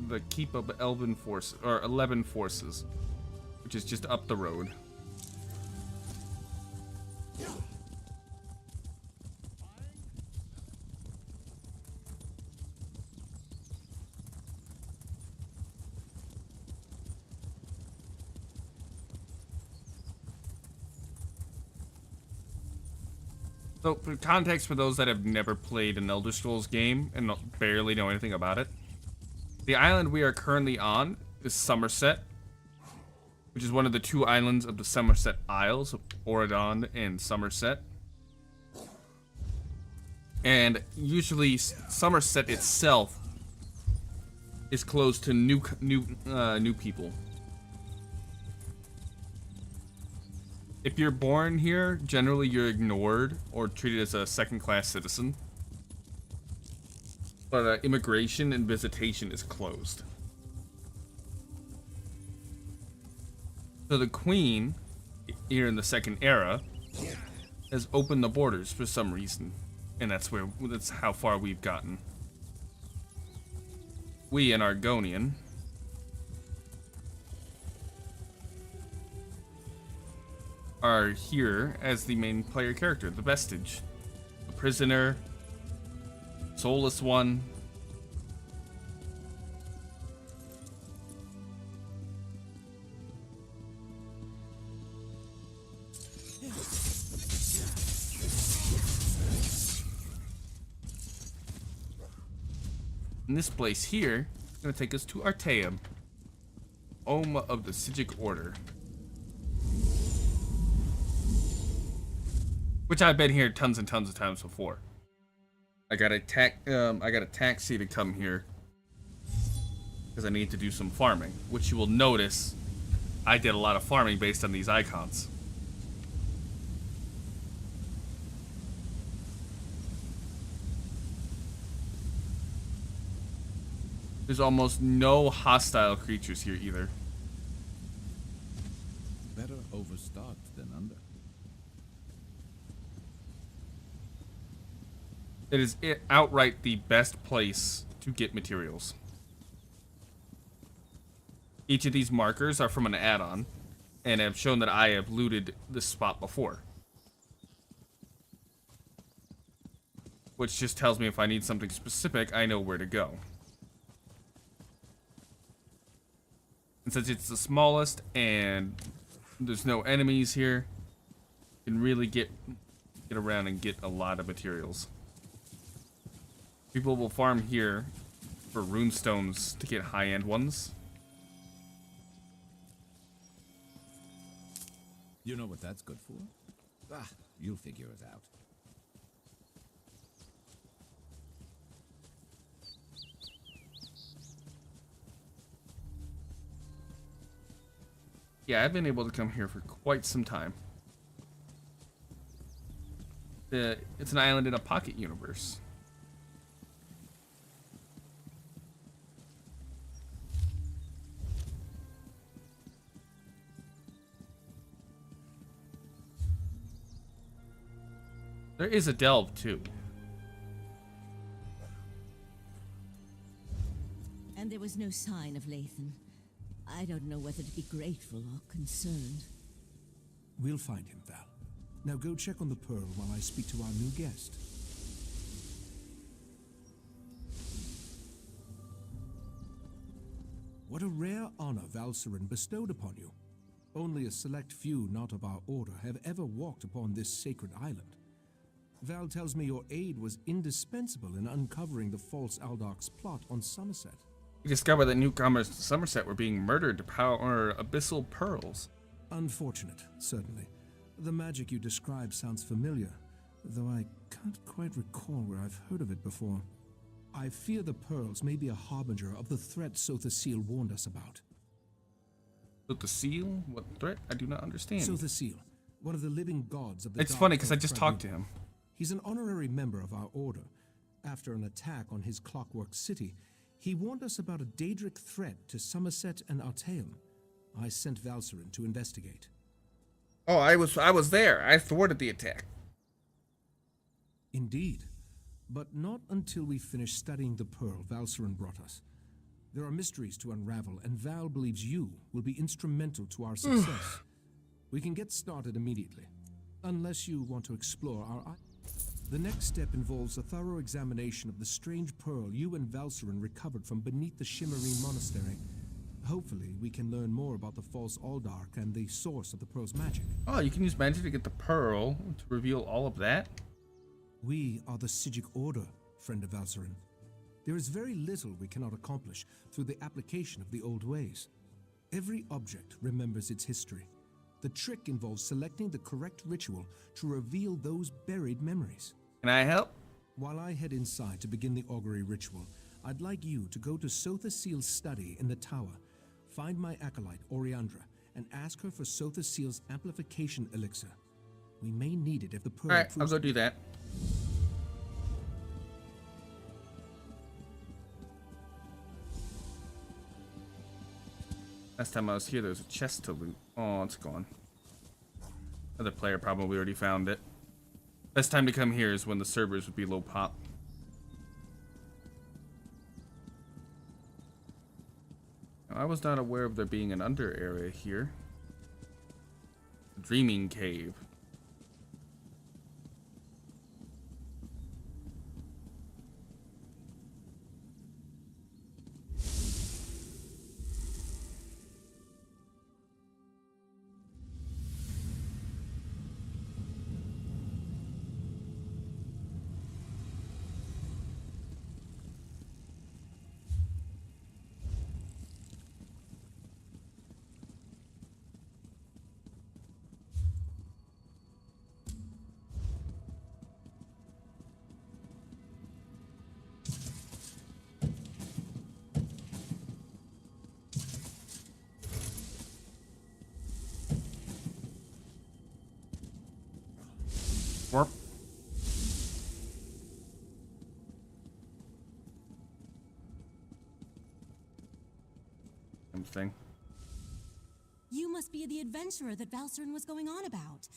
the Keep of Elven Forces, or 11 Forces, which is just up the road. So, for context for those that have never played an Elder Scrolls game and barely know anything about it, the island we are currently on is Somerset, which is one of the two islands of the Somerset Isles, of Oradon and Somerset. And usually Somerset itself is closed to new people. If you're born here, generally you're ignored or treated as a second-class citizen. But immigration and visitation is closed. So the Queen, here in the Second Era, has opened the borders for some reason. And that's how far we've gotten. We in Argonian are here as the main player character, the Vestige, the prisoner, soulless one. And this place here is going to take us to Artaeum, home of the Sigic Order. Which I've been here tons and tons of times before. I got a taxi to come here because I need to do some farming, which you will notice I did a lot of farming based on these icons. There's almost no hostile creatures here either. Better overstocked than under. It is outright the best place to get materials. Each of these markers are from an add-on, and have shown that I have looted this spot before. Which just tells me if I need something specific, I know where to go. And since it's the smallest and there's no enemies here, you can really get around and get a lot of materials. People will farm here for runestones to get high-end ones. You know what that's good for? Ah, you'll figure it out. Yeah, I've been able to come here for quite some time. It's an island in a pocket universe. There is a delve, too. And there was no sign of Lathan. I don't know whether to be grateful or concerned. We'll find him, Val. Now go check on the Pearl while I speak to our new guest. What a rare honor Valcerin bestowed upon you. Only a select few not of our order have ever walked upon this sacred island. Val tells me your aid was indispensable in uncovering the false Aldoc's plot on Somerset. We discovered that newcomers to Somerset were being murdered to power abyssal pearls. Unfortunate, certainly. The magic you describe sounds familiar, though I can't quite recall where I've heard of it before. I fear the pearls may be a harbinger of the threat Sotha Seal warned us about. Sotha Seal? What threat? I do not understand. Sotha Seal, one of the living gods of the It's funny because I just talked to him. He's an honorary member of our order. After an attack on his clockwork city, he warned us about a Daedric threat to Somerset and Artaeum. I sent Valcerin to investigate. Oh, I was there. I thwarted the attack. Indeed. But not until we finish studying the pearl Valcerin brought us. There are mysteries to unravel, and Val believes you will be instrumental to our success. We can get started immediately, unless you want to explore our... The next step involves a thorough examination of the strange pearl you and Valcerin recovered from beneath the Shimmerine Monastery. Hopefully, we can learn more about the false Aldark and the source of the pearl's magic. Oh, you can use magic to get the pearl to reveal all of that? We are the Sigic Order, friend of Valcerin. There is very little we cannot accomplish through the application of the old ways. Every object remembers its history. The trick involves selecting the correct ritual to reveal those buried memories. Can I help? While I head inside to begin the augury ritual, I'd like you to go to Sotha Seal's study in the tower, find my acolyte, Oriandra, and ask her for Sotha Seal's amplification elixir. We may need it if the pearl Alright, I'll go do that. Last time I was here, there was a chest to loot. Oh, it's gone. Another player probably already found it. Best time to come here is when the servers would be low pop. Now, I was not aware of there being an under area here. Dreaming cave. Warp. Thing. You must be the adventurer that Valcerin was going on about.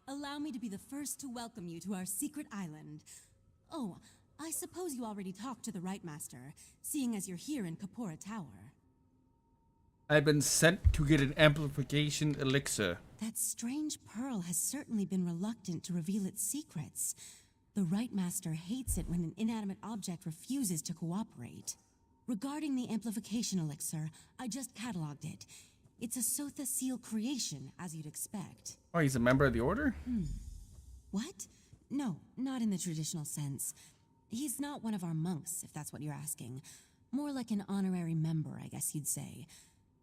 Allow me to be the first to welcome you to our secret island. Oh, I suppose you already talked to the Right Master, seeing as you're here in Kapora Tower. I've been sent to get an amplification elixir. That strange pearl has certainly been reluctant to reveal its secrets. The Right Master hates it when an inanimate object refuses to cooperate. Regarding the amplification elixir, I just cataloged it. It's a Sotha Seal creation, as you'd expect. Oh, he's a member of the Order? What? No, not in the traditional sense. He's not one of our monks, if that's what you're asking. More like an honorary member, I guess you'd say.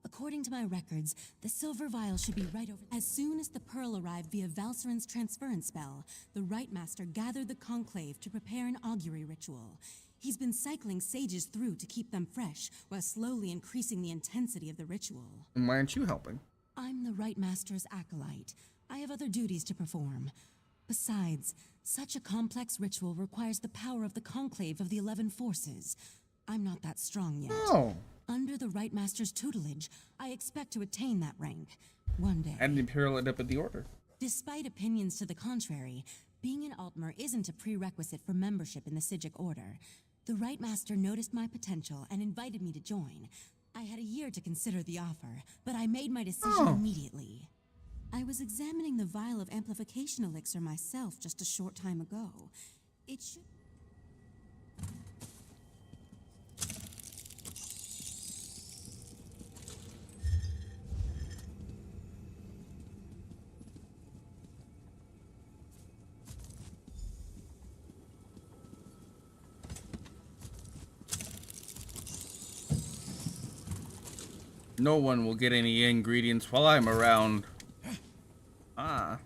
According to my records, the silver vial should be right over. As soon as the pearl arrived via Valcerin's transference spell, the Right Master gathered the conclave to prepare an augury ritual. He's been cycling sages through to keep them fresh, while slowly increasing the intensity of the ritual. And why aren't you helping? I'm the Right Master's acolyte. I have other duties to perform. Besides, such a complex ritual requires the power of the conclave of the 11 forces. I'm not that strong yet. Oh. Under the Right Master's tutelage, I expect to attain that rank one day. And the Imperial end up at the Order. Despite opinions to the contrary, being an Altmer isn't a prerequisite for membership in the Psijic Order. The Right Master noticed my potential and invited me to join. I had a year to consider the offer, but I made my decision immediately. I was examining the vial of amplification elixir myself just a short time ago. It should... No one will get any ingredients while I'm around. Ah.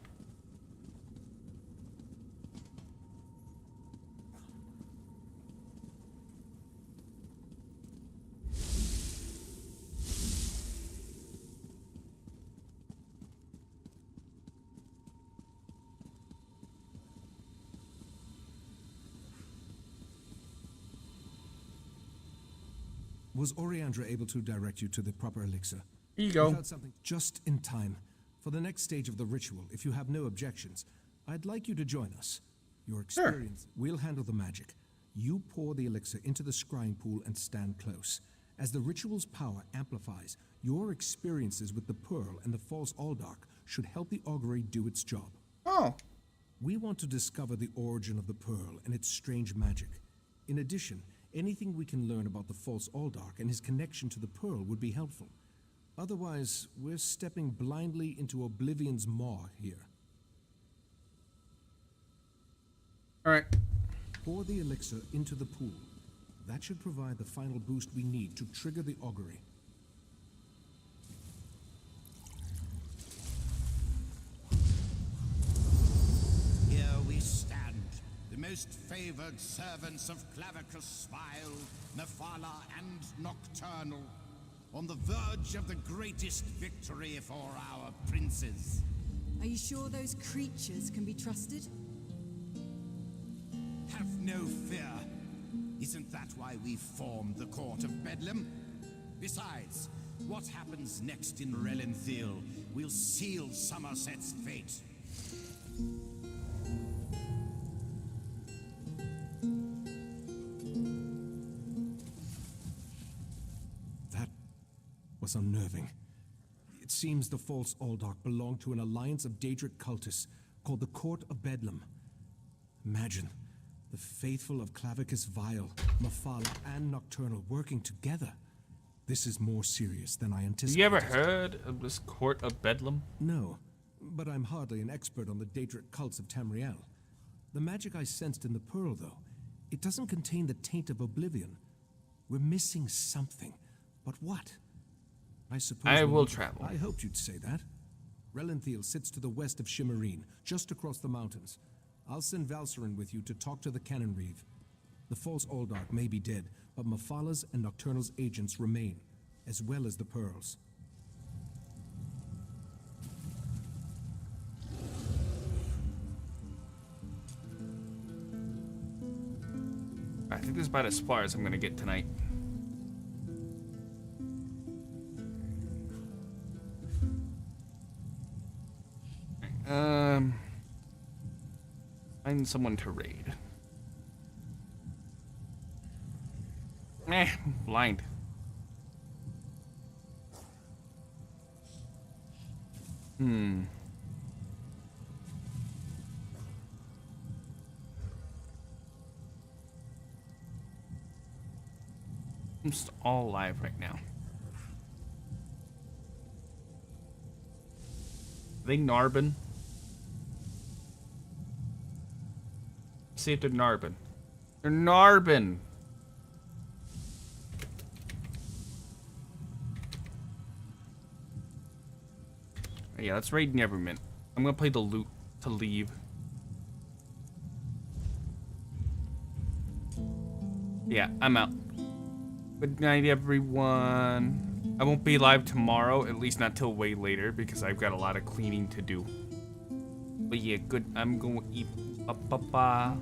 Was Oriandra able to direct you to the proper elixir? Here you go. Without something just in time. For the next stage of the ritual, if you have no objections, I'd like you to join us. Your experience, we'll handle the magic. You pour the elixir into the scrying pool and stand close. As the ritual's power amplifies, your experiences with the pearl and the false Aldark should help the augury do its job. Oh. We want to discover the origin of the pearl and its strange magic. In addition, anything we can learn about the false Aldark and his connection to the pearl would be helpful. Otherwise, we're stepping blindly into Oblivion's maw here. Alright. Pour the elixir into the pool. That should provide the final boost we need to trigger the augury. Here we stand, the most favored servants of Clavicus Vile, Mephala, and Nocturnal, on the verge of the greatest victory for our princes. Are you sure those creatures can be trusted? Have no fear. Isn't that why we formed the Court of Bedlam? Besides, what happens next in Relenthiel will seal Somerset's fate. That was unnerving. It seems the false Aldach belonged to an alliance of Daedric cultists called the Court of Bedlam. Imagine the faithful of Clavicus Vile, Mephala, and Nocturnal working together. This is more serious than I anticipated. You ever heard of this Court of Bedlam? No, but I'm hardly an expert on the Daedric cults of Tamriel. The magic I sensed in the pearl, though, it doesn't contain the taint of oblivion. We're missing something. But what? I suppose I will travel. I hoped you'd say that. Relenthiel sits to the west of Shimmerine, just across the mountains. I'll send Valcerin with you to talk to the Cannon Reeve. The false Aldach may be dead, but Mephala's and Nocturnal's agents remain, as well as the pearls. I think this is about as far as I'm gonna get tonight. Find someone to raid. Blind. I'm just all alive right now. Are they Narbin? See if they're Narbin. They're Narbin! Yeah, let's raid Nevermint. I'm gonna play the loot to leave. Yeah, I'm out. Good night, everyone. I won't be live tomorrow, at least not till way later, because I've got a lot of cleaning to do. But yeah, good. I'm going to eat. Ba-ba-ba.